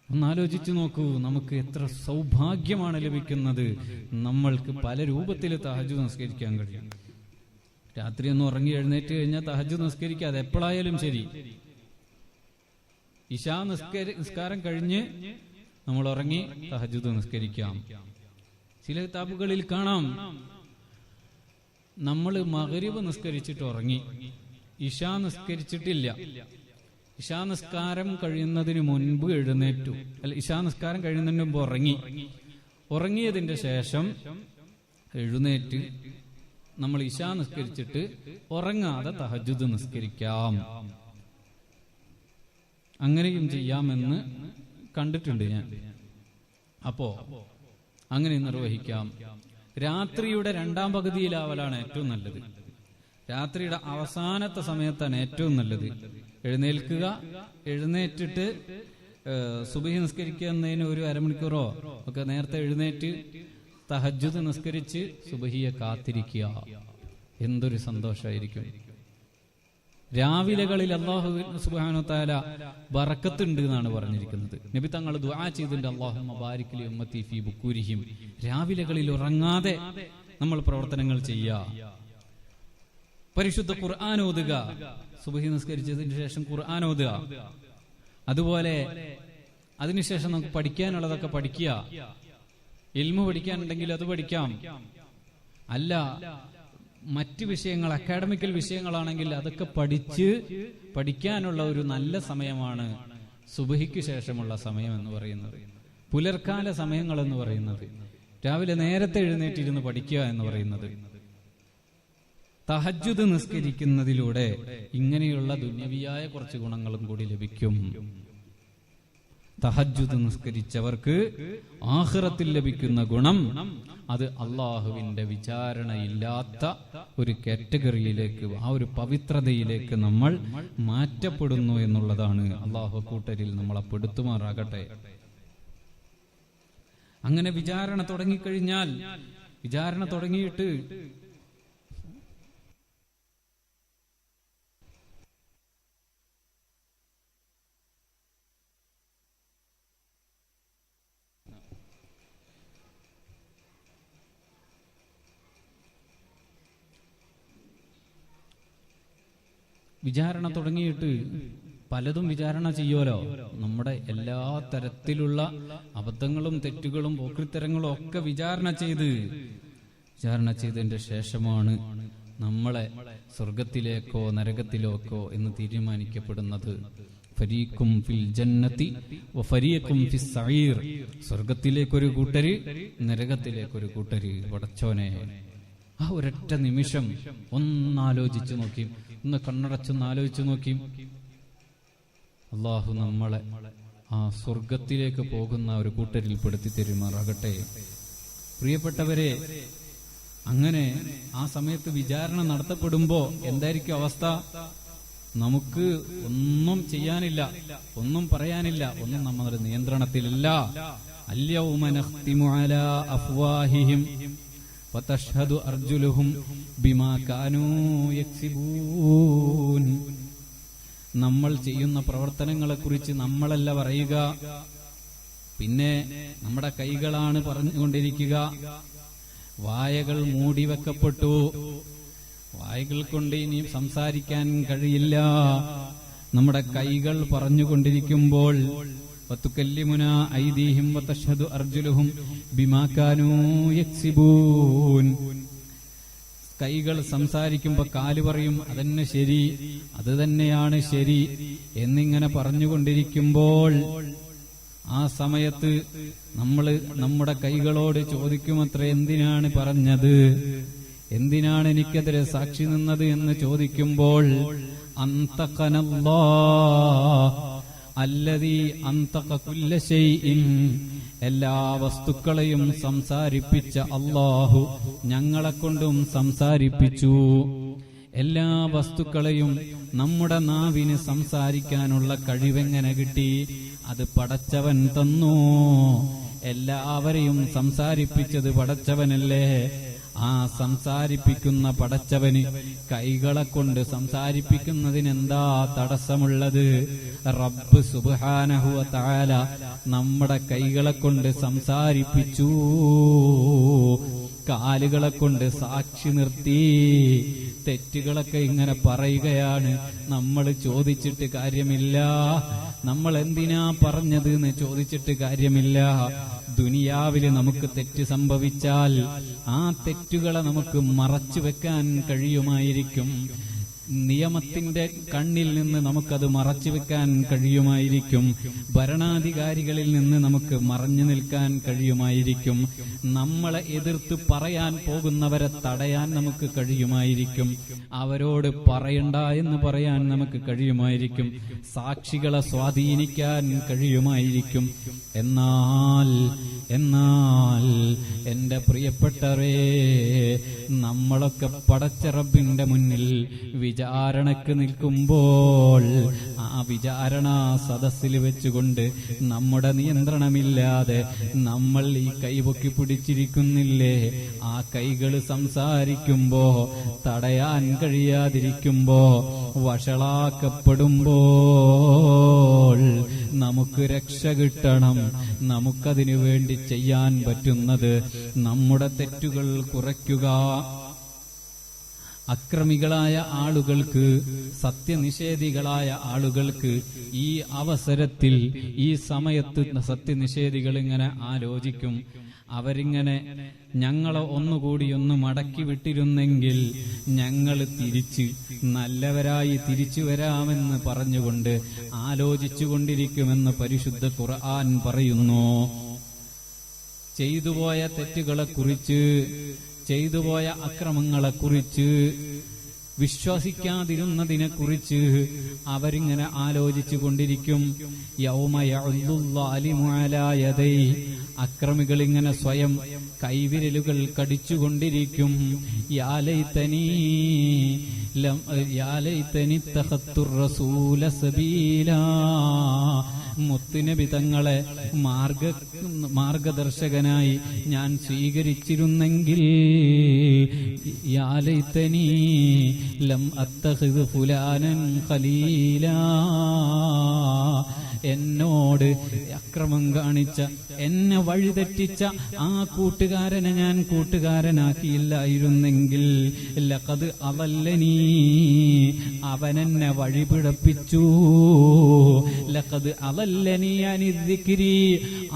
S1: ഒന്നാലോചിച്ചു നോക്കൂ, നമുക്ക് എത്ര സൗഭാഗ്യമാണ് ലഭിക്കുന്നത്. നമ്മൾക്ക് പല രൂപത്തിൽ തഹജ്ജുദ് നിസ്കരിക്കാൻ കഴിയും. രാത്രി ഒന്ന് ഉറങ്ങി എഴുന്നേറ്റ് കഴിഞ്ഞാൽ തഹജ്ജുദ് നിസ്കരിക്കാതെ എപ്പോഴായാലും ശരി, ഇശാ നിസ്കാരം കഴിഞ്ഞ് നമ്മൾ ഉറങ്ങി തഹജ്ജുദ് നിസ്കരിക്കാം. ചില കിതാബുകളിൽ കാണാം, നമ്മൾ മഗ്രിബ് നിസ്കരിച്ചിട്ട് ഉറങ്ങി, ഇശാ നിസ്കരിച്ചിട്ടില്ല, ഇശാ നിസ്കാരം കഴിയുന്നതിന് മുൻപ് എഴുന്നേറ്റു, അല്ല ഇശാ നിസ്കാരം കഴിയുന്നതിന് മുമ്പ് ഉറങ്ങിയതിന്റെ ശേഷം എഴുന്നേറ്റ് നമ്മൾ ഇശാ നിസ്കരിച്ചിട്ട് ഉറങ്ങാതെ തഹജ്ജുദ് നിസ്കരിക്കാം. അങ്ങനെയും ചെയ്യാമെന്ന് കണ്ടിട്ടുണ്ട് ഞാൻ. അപ്പോ അങ്ങനെ നിർവഹിക്കാം. രാത്രിയുടെ രണ്ടാം പകുതിയിലാവലാണ് ഏറ്റവും നല്ലത്. രാത്രിയുടെ അവസാനത്തെ സമയത്താണ് ഏറ്റവും നല്ലത്. എഴുന്നേൽക്കുക, എഴുന്നേറ്റിട്ട് സുബഹി നിസ്കരിക്കുന്നതിന് ഒരു അരമണിക്കൂറോ ഒക്കെ നേരത്തെ എഴുന്നേറ്റ് തഹജ്ജുദ് നിസ്കരിച്ച് സുബഹിയെ കാത്തിരിക്കുക. എന്തൊരു സന്തോഷമായിരിക്കും. രാവിലെകളിൽ അല്ലാഹു സുബ്ഹാനഹു വ തആല ബറക്കത്തുണ്ട് എന്നാണ് പറഞ്ഞിരിക്കുന്നത്. നബി തങ്ങൾ ദുആ ചെയ്തിട്ടുണ്ട്, അല്ലാഹുമ്മ ബാരിക് ലി ഉമ്മത്തി ഫീ ബുക്കൂരിഹിം. രാവിലെകളിൽ ഉറങ്ങാതെ നമ്മൾ പ്രവർത്തനങ്ങൾ ചെയ്യുക. പരിശുദ്ധ ഖുർആൻ ഓതുക, സുബഹി നിസ്കരിച്ചതിന് ശേഷം ഖുർആൻ ഓതുക. അതുപോലെ അതിനുശേഷം നമുക്ക് പഠിക്കാനുള്ളതൊക്കെ പഠിക്കുക. ഇൽമു പഠിക്കാനുണ്ടെങ്കിൽ അത് പഠിക്കാം. അല്ല, മറ്റ് വിഷയങ്ങൾ, അക്കാഡമിക്കൽ വിഷയങ്ങളാണെങ്കിൽ അതൊക്കെ പഠിക്കാനുള്ള ഒരു നല്ല സമയമാണ് സുബഹിക്ക് ശേഷമുള്ള സമയം എന്ന് പറയുന്നത്. പുലർക്കാല സമയങ്ങൾ എന്ന് പറയുന്നത്, രാവിലെ നേരത്തെ എഴുന്നേറ്റിരുന്ന് പഠിക്കുക എന്ന് പറയുന്നത്. തഹജ്ജുദ് നിസ്കരിക്കുന്നതിലൂടെ ഇങ്ങനെയുള്ള ദുന്യവിയായ കുറച്ച് ഗുണങ്ങളും കൂടി ലഭിക്കും. തഹജ്ജുദ് നിസ്കരിച്ചവർക്ക് ആഖിറത്തിൽ ലഭിക്കുന്ന ഗുണം, അത് അള്ളാഹുവിന്റെ വിചാരണയില്ലാത്ത ഒരു കാറ്റഗറിയിലേക്ക്, ആ ഒരു പവിത്രതയിലേക്ക് നമ്മൾ മാറ്റപ്പെടുന്നു എന്നുള്ളതാണ്. അള്ളാഹു കൂട്ടരിൽ നമ്മളെ പെടുത്തുമാറാകട്ടെ. അങ്ങനെ വിചാരണ തുടങ്ങിക്കഴിഞ്ഞാൽ, വിചാരണ തുടങ്ങിയിട്ട് പലതും വിചാരണ ചെയ്യുമല്ലോ. നമ്മുടെ എല്ലാ തരത്തിലുള്ള അബദ്ധങ്ങളും തെറ്റുകളും പോക്രിത്തരങ്ങളും ഒക്കെ വിചാരണ ചെയ്തതിന്റെ ശേഷമാണ് നമ്മളെ സ്വർഗത്തിലേക്കോ നരകത്തിലേക്കോ എന്ന് തീരുമാനിക്കപ്പെടുന്നത്. ഫരീഖും ഫിൽ ജന്നതി വഫരീഖും ഫിസ് സഈർ. സ്വർഗത്തിലേക്കൊരു കൂട്ടര്, നരകത്തിലേക്കൊരു കൂട്ടര്. പടച്ചോനെ, ആ ഒരൊറ്റ നിമിഷം ഒന്നാലോചിച്ചു നോക്കി, ഒന്ന് കണ്ണടച്ചൊന്ന് ആലോചിച്ചു നോക്കി. അള്ളാഹു നമ്മളെ ആ സ്വർഗത്തിലേക്ക് പോകുന്ന ഒരു കൂട്ടരിൽ പെടുത്തി തരുമാറാകട്ടെ. പ്രിയപ്പെട്ടവരെ, അങ്ങനെ ആ സമയത്ത് വിചാരണ നടത്തപ്പെടുമ്പോ എന്തായിരിക്കും അവസ്ഥ? നമുക്ക് ഒന്നും ചെയ്യാനില്ല, ഒന്നും പറയാനില്ല, ഒന്നും നമ്മുടെ നിയന്ത്രണത്തിലില്ല. അൽയൗമ നഖ്തിമു അലാ അഫ്വാഹിഹിം വതഷ്ഹദു അർജുലുഹും ബിമാ കാനൂ യക്സിബൂൻ. നമ്മൾ ചെയ്യുന്ന പ്രവർത്തനങ്ങളെക്കുറിച്ച് നമ്മളല്ല പറയുക, പിന്നെ നമ്മുടെ കൈകളാണ് പറഞ്ഞുകൊണ്ടിരിക്കുക. വായകൾ മൂടിവെക്കപ്പെട്ടു, വായകൾ കൊണ്ട് ഇനി സംസാരിക്കാൻ കഴിയില്ല. നമ്മുടെ കൈകൾ പറഞ്ഞുകൊണ്ടിരിക്കുമ്പോൾ വതുകല്ലിമുനാ ഐദീഹിം വതഷ്ഹദു അർജുലുഹും ബിമാ കാനൂ യക്സിബൂൻ. കൈകൾ സംസാരിക്കുമ്പോ കാല് പറയും അതന്നെ ശരി, അത് തന്നെയാണ് ശരി എന്നിങ്ങനെ പറഞ്ഞുകൊണ്ടിരിക്കുമ്പോൾ ആ സമയത്ത് നമ്മൾ നമ്മുടെ കൈകളോട് ചോദിക്കുമത്രേ, എന്തിനാണ് പറഞ്ഞത്, എന്തിനാണ് എനിക്കെതിരെ സാക്ഷി നിന്നത് എന്ന് ചോദിക്കുമ്പോൾ അന്തഖനല്ലാഹ് അല്ലദീ അന്തഖ കുല്ല ശൈഇൻ, എല്ലാ വസ്തുക്കളെയും സംസാരിപ്പിച്ച അല്ലാഹു ഞങ്ങളെക്കൊണ്ടും സംസാരിപ്പിച്ചു. എല്ലാ വസ്തുക്കളെയും നമ്മുടെ നാവിന് സംസാരിക്കാനുള്ള കഴിവെങ്ങനെ കിട്ടി? അത് പടച്ചവൻ തന്നു. എല്ലാവരെയും സംസാരിപ്പിച്ചത് പടച്ചവനല്ലേ? ആ സംസാരിപ്പിക്കുന്ന പടച്ചവന് കൈകളെ കൊണ്ട് സംസാരിപ്പിക്കുന്നതിനെന്താ തടസ്സമുള്ളത്? റബ്ബ് സുബ്ഹാനഹു വ തആല നമ്മുടെ കൈകളെ കൊണ്ട് സംസാരിപ്പിച്ചു, കാലുകളെ കൊണ്ട് സാക്ഷി നിർത്തി. തെറ്റുകളൊക്കെ ഇങ്ങനെ പറയുകയാണ്, നമ്മൾ ചോദിച്ചിട്ട് കാര്യമില്ല. നമ്മൾ എന്തിനാ പറഞ്ഞത് എന്ന് ചോദിച്ചിട്ട് കാര്യമില്ല. ദുനിയാവില് നമുക്ക് തെറ്റ് സംഭവിച്ചാൽ ആ തെറ്റുകളെ നമുക്ക് മറച്ചു വെക്കാൻ കഴിയുമായിരിക്കും. നിയമത്തിന്റെ കണ്ണിൽ നിന്ന് നമുക്കത് മറച്ചു വെക്കാൻ കഴിയുമായിരിക്കും. ഭരണാധികാരികളിൽ നിന്ന് നമുക്ക് മറഞ്ഞു നിൽക്കാൻ കഴിയുമായിരിക്കും. നമ്മളെ എതിർത്ത് പറയാൻ പോകുന്നവരെ തടയാൻ നമുക്ക് കഴിയുമായിരിക്കും. അവരോട് പറയണ്ട എന്ന് പറയാൻ നമുക്ക് കഴിയുമായിരിക്കും. സാക്ഷികളെ സ്വാധീനിക്കാൻ കഴിയുമായിരിക്കും. എന്നാൽ എന്റെ പ്രിയപ്പെട്ടവരെ, നമ്മളൊക്കെ പടച്ച റബ്ബിന്റെ മുന്നിൽ വിചാരണക്ക് നിൽക്കുമ്പോൾ ആ വിചാരണ സദസ്സിൽ വെച്ചുകൊണ്ട് നമ്മുടെ നിയന്ത്രണമില്ലാതെ നമ്മൾ ഈ കൈപൊക്കി പിടിച്ചിരിക്കുന്നില്ലേ? ആ കൈകൾ സംസാരിക്കുമ്പോ തടയാൻ കഴിയാതിരിക്കുമ്പോ വഷളാക്കപ്പെടുമ്പോൾ നമുക്ക് രക്ഷ കിട്ടണം. നമുക്കതിനു വേണ്ടി ചെയ്യാൻ പറ്റുന്നത് നമ്മുടെ തെറ്റുകൾ കുറയ്ക്കുക. അക്രമികളായ ആളുകൾക്ക്, സത്യനിഷേധികളായ ആളുകൾക്ക് ഈ അവസരത്തിൽ, ഈ സമയത്ത് സത്യനിഷേധികൾ ഇങ്ങനെ ആലോചിക്കും. അവരിങ്ങനെ ഞങ്ങളെ ഒന്നുകൂടി ഒന്ന് മടക്കി വിട്ടിരുന്നെങ്കിൽ ഞങ്ങൾ തിരിച്ച് നല്ലവരായി തിരിച്ചു വരാമെന്ന് പറഞ്ഞുകൊണ്ട് ആലോചിച്ചുകൊണ്ടിരിക്കുമെന്ന് പരിശുദ്ധ ഖുർആൻ പറയുന്നു. ചെയ്തുപോയ തെറ്റുകളെക്കുറിച്ച്, ചെയ്തുപോയ അക്രമങ്ങളെക്കുറിച്ച്, വിശ്വസിക്കാതിരുന്നതിനെക്കുറിച്ച് അവരിങ്ങനെ ആലോചിച്ചു കൊണ്ടിരിക്കും. യൗമ യഅദ്ദുല്ലാലിമു അലാ യദൈ, അക്രമികളിങ്ങനെ സ്വയം കൈവിരലുകൾ കടിച്ചുകൊണ്ടിരിക്കും. യാ ലൈതനി തഖത്തുർ റസൂല സബീലാ, മുത്തുനബി തങ്ങളെ മാർഗദർശകനായി ഞാൻ സ്വീകരിച്ചിരുന്നെങ്കിൽ, യാ ലൈതനി ലം അത്തഖിദ് ഫുലാനൻ ഖലീലാ, എന്നോട് അക്രമം കാണിച്ച, എന്നെ വഴിതെറ്റിച്ച ആ കൂട്ടുകാരനെ ഞാൻ കൂട്ടുകാരനാക്കിയില്ലായിരുന്നെങ്കിൽ, ലഖദ് അദല്ലനീ, അവനെന്നെ വഴിപിഴപ്പിച്ചു. ലഖദ് അദല്ലനീ അനി ദിക്രി,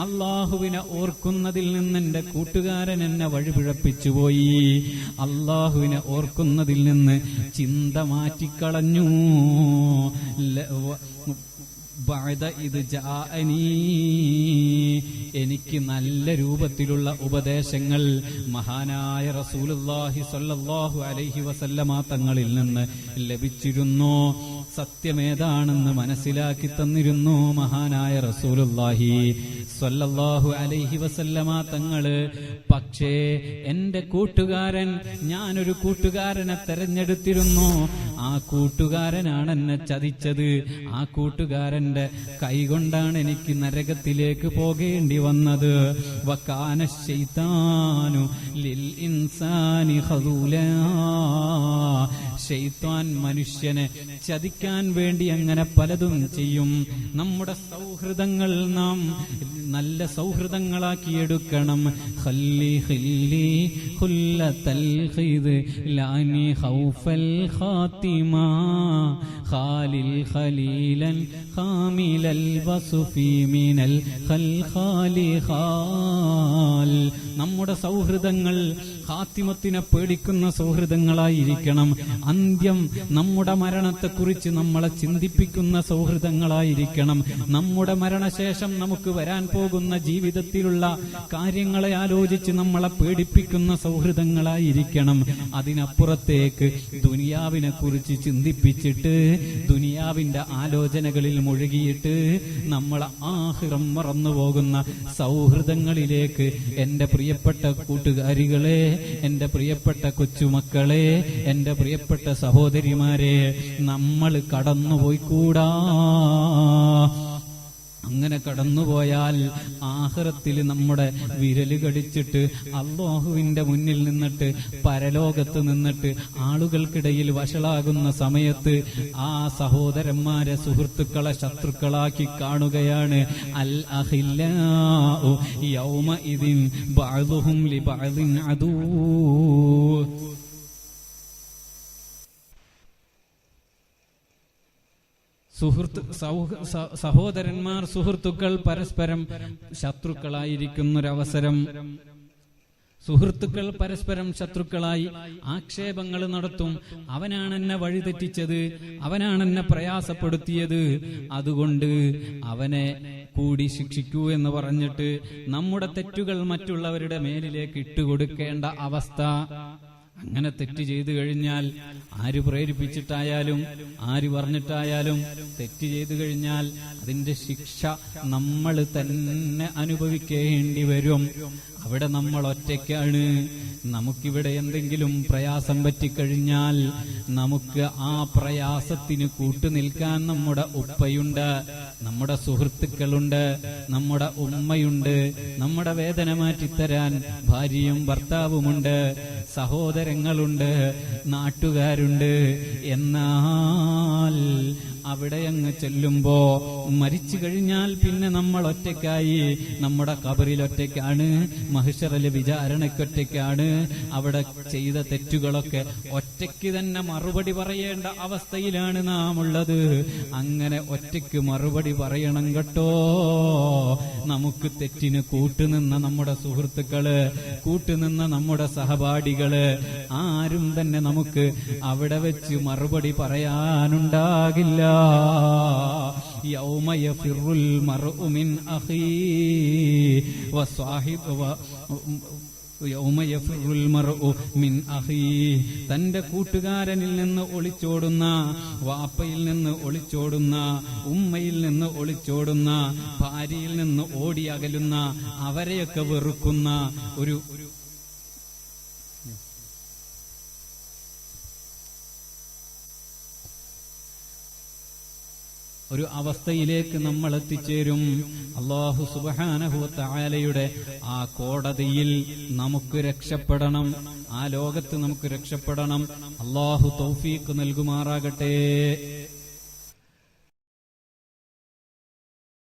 S1: അല്ലാഹുവിനെ ഓർക്കുന്നതിൽ നിന്ന് എന്റെ കൂട്ടുകാരൻ എന്നെ വഴിപിഴപ്പിച്ചു പോയി. അല്ലാഹുവിനെ ഓർക്കുന്നതിൽ നിന്ന് ചിന്ത മാറ്റിക്കളഞ്ഞു. എനിക്ക് നല്ല രൂപത്തിലുള്ള ഉപദേശങ്ങൾ മഹാനായ റസൂലുള്ളാഹി സ്വല്ലല്ലാഹു അലൈഹി വസല്ലമ തങ്ങളിൽ നിന്ന് ലഭിച്ചിരുന്നു. സത്യമേതാണെന്ന് മനസ്സിലാക്കി തന്നിരുന്നു മഹാനായ റസൂലുള്ളാഹി സ്വല്ലല്ലാഹു അലൈഹി വസല്ലമ തങ്ങള്. പക്ഷേ എന്റെ കൂട്ടുകാരൻ, ഞാനൊരു കൂട്ടുകാരനെ തെരഞ്ഞെടുത്തിരുന്നു. ആ കൂട്ടുകാരനാണ് എന്നെ ചതിച്ചത്. ആ കൂട്ടുകാരന്റെ കൈകൊണ്ടാണ് എനിക്ക് നരകത്തിലേക്ക് പോകേണ്ടി വന്നത്. വകാന ശൈത്താനു ലിൽ ഇൻസാനി ഖദൂലാ. ശൈത്താൻ മനുഷ്യനെ ചതിക്കാൻ വേണ്ടി അങ്ങനെ പലതും ചെയ്യും. നമ്മുടെ സൗഹൃദങ്ങൾ നാം നല്ല സൗഹൃദങ്ങളാക്കിയെടുക്കണം. ഖല്ലി ഖല്ലി ഖുല്ലതൽ ഖൈദ് ലാനി ഖൗഫൽ ഖാതിമ ഖാലിൽ ഖലീലൻ ഖാമിലൽ വസുഫി മിനൽ ഖൽഖാലി ഖാൽ. നമ്മുടെ സൗഹൃദങ്ങൾ ഖാത്തിമത്തിനെ പേടിക്കുന്ന സൗഹൃദങ്ങളായിരിക്കണം. അന്ത്യം നമ്മുടെ മരണത്തെക്കുറിച്ച് നമ്മളെ ചിന്തിപ്പിക്കുന്ന സൗഹൃദങ്ങളായിരിക്കണം. നമ്മുടെ മരണശേഷം നമുക്ക് വരാൻ പോകുന്ന ജീവിതത്തിലുള്ള കാര്യങ്ങളെ ആലോചിച്ച് നമ്മളെ പേടിപ്പിക്കുന്ന സൗഹൃദങ്ങളായിരിക്കണം. അതിനപ്പുറത്തേക്ക് ദുനിയാവിനെ കുറിച്ച് ചിന്തിപ്പിച്ചിട്ട് ദുനിയാവിന്റെ ആലോചനകളിൽ മുഴുകിയിട്ട് നമ്മളെ ആഖിറം മറന്നു പോകുന്ന സൗഹൃദങ്ങളിലേക്ക് എന്റെ പ്രിയപ്പെട്ട കൂട്ടുകാരികളെ, എന്റെ പ്രിയപ്പെട്ട കൊച്ചുമക്കളെ, എന്റെ പ്രിയപ്പെട്ട സഹോദരിമാരെ, നമ്മൾ കടന്നുപോയിക്കൂടാ. അങ്ങനെ കടന്നുപോയാൽ ആഖിറത്തിൽ നമ്മുടെ വിരല് കടിച്ചിട്ട് അല്ലാഹുവിന്റെ മുന്നിൽ നിന്നിട്ട് പരലോകത്ത് നിന്നിട്ട് ആളുകൾക്കിടയിൽ വഷളാകുന്ന സമയത്ത് ആ സഹോദരന്മാരെ സുഹൃത്തുക്കളെ ശത്രുക്കളാക്കി കാണുകയാണ്. അൽ അഖില്ലാഉ യൗമഇദിൻ ബഅദുഹും ലിബഅദിൻ അദൂ. സഹോദരന്മാർ, സുഹൃത്തുക്കൾ പരസ്പരം ശത്രുക്കളായിരിക്കുന്നൊരവസരം. സുഹൃത്തുക്കൾ പരസ്പരം ശത്രുക്കളായി ആക്ഷേപങ്ങൾ നടത്തും. അവനാണ് എന്നെ വഴിതെറ്റിച്ചത്, അവനാണ് എന്നെ പ്രയാസപ്പെടുത്തിയത്, അതുകൊണ്ട് അവനെ കൂടി ശിക്ഷിക്കൂ എന്ന് പറഞ്ഞിട്ട് നമ്മുടെ തെറ്റുകൾ മറ്റുള്ളവരുടെ മേലിലേക്ക് ഇട്ടുകൊടുക്കേണ്ട അവസ്ഥ. അങ്ങനെ തെറ്റ് ചെയ്തു കഴിഞ്ഞാൽ ആര് പ്രേരിപ്പിച്ചിട്ടായാലും ആര് പറഞ്ഞിട്ടായാലും തെറ്റ് ചെയ്തു കഴിഞ്ഞാൽ അതിന്റെ ശിക്ഷ നമ്മൾ തന്നെ അനുഭവിക്കേണ്ടി വരും. അവിടെ നമ്മൾ ഒറ്റയ്ക്കാണ്. നമുക്കിവിടെ എന്തെങ്കിലും പ്രയാസം പറ്റിക്കഴിഞ്ഞാൽ നമുക്ക് ആ പ്രയാസത്തിന് കൂട്ടുനിൽക്കാൻ നമ്മുടെ ഉപ്പയുണ്ട്, നമ്മുടെ സുഹൃത്തുക്കളുണ്ട്, നമ്മുടെ ഉമ്മയുണ്ട്, നമ്മുടെ വേദന മാറ്റിത്തരാൻ ഭാര്യയും ഭർത്താവുമുണ്ട്, സഹോദരങ്ങളുണ്ട്, നാട്ടുകാരുണ്ട്. എന്നാൽ അവിടെ അങ്ങ് ചെല്ലുമ്പോ മരിച്ചു കഴിഞ്ഞാൽ പിന്നെ നമ്മൾ ഒറ്റയ്ക്കായി. നമ്മുടെ ഖബറിൽ ഒറ്റയ്ക്കാണ്, മഹ്ശറിലെ വിചാരണയ്ക്കൊറ്റയ്ക്കാണ്. അവിടെ ചെയ്ത തെറ്റുകളൊക്കെ ഒറ്റയ്ക്ക് തന്നെ മറുപടി പറയേണ്ട അവസ്ഥയിലാണ് നാം ഉള്ളത്. അങ്ങനെ ഒറ്റയ്ക്ക് മറുപടി പറയണം കേട്ടോ. നമുക്ക് തെറ്റിന് കൂട്ടുനിന്ന നമ്മുടെ സുഹൃത്തുക്കള്, കൂട്ടുനിന്ന നമ്മുടെ സഹപാഠികള് ആരും തന്നെ നമുക്ക് അവിടെ വെച്ച് മറുപടി പറയാനുണ്ടാകില്ല. യൗമ യഫിറുൽ മർഉ മിൻ അഖീഹി വസ്വാഹിബ് യൗമ യഫിറുൽ മർഉ മിൻ അഖീഹി. തന്റെ കൂട്ടുകാരനിൽ നിന്ന് ഒളിച്ചോടുന്ന, വാപ്പയിൽ നിന്ന് ഒളിച്ചോടുന്ന, ഉമ്മയിൽ നിന്ന് ഒളിച്ചോടുന്ന, ഭാര്യയിൽ നിന്ന് ഓടി അകലുന്ന, അവരെയൊക്കെ വെറുക്കുന്ന ഒരു അവസ്ഥയിലേക്ക് നമ്മൾ എത്തിച്ചേരും. അല്ലാഹു സുബ്ഹാനഹു വ തആലയുടെ ആ കോടതിയിൽ നമുക്ക് രക്ഷപ്പെടണം, ആ ലോകത്ത് നമുക്ക് രക്ഷപ്പെടണം. അല്ലാഹു തൗഫീഖ് നൽകുമാറാകട്ടെ.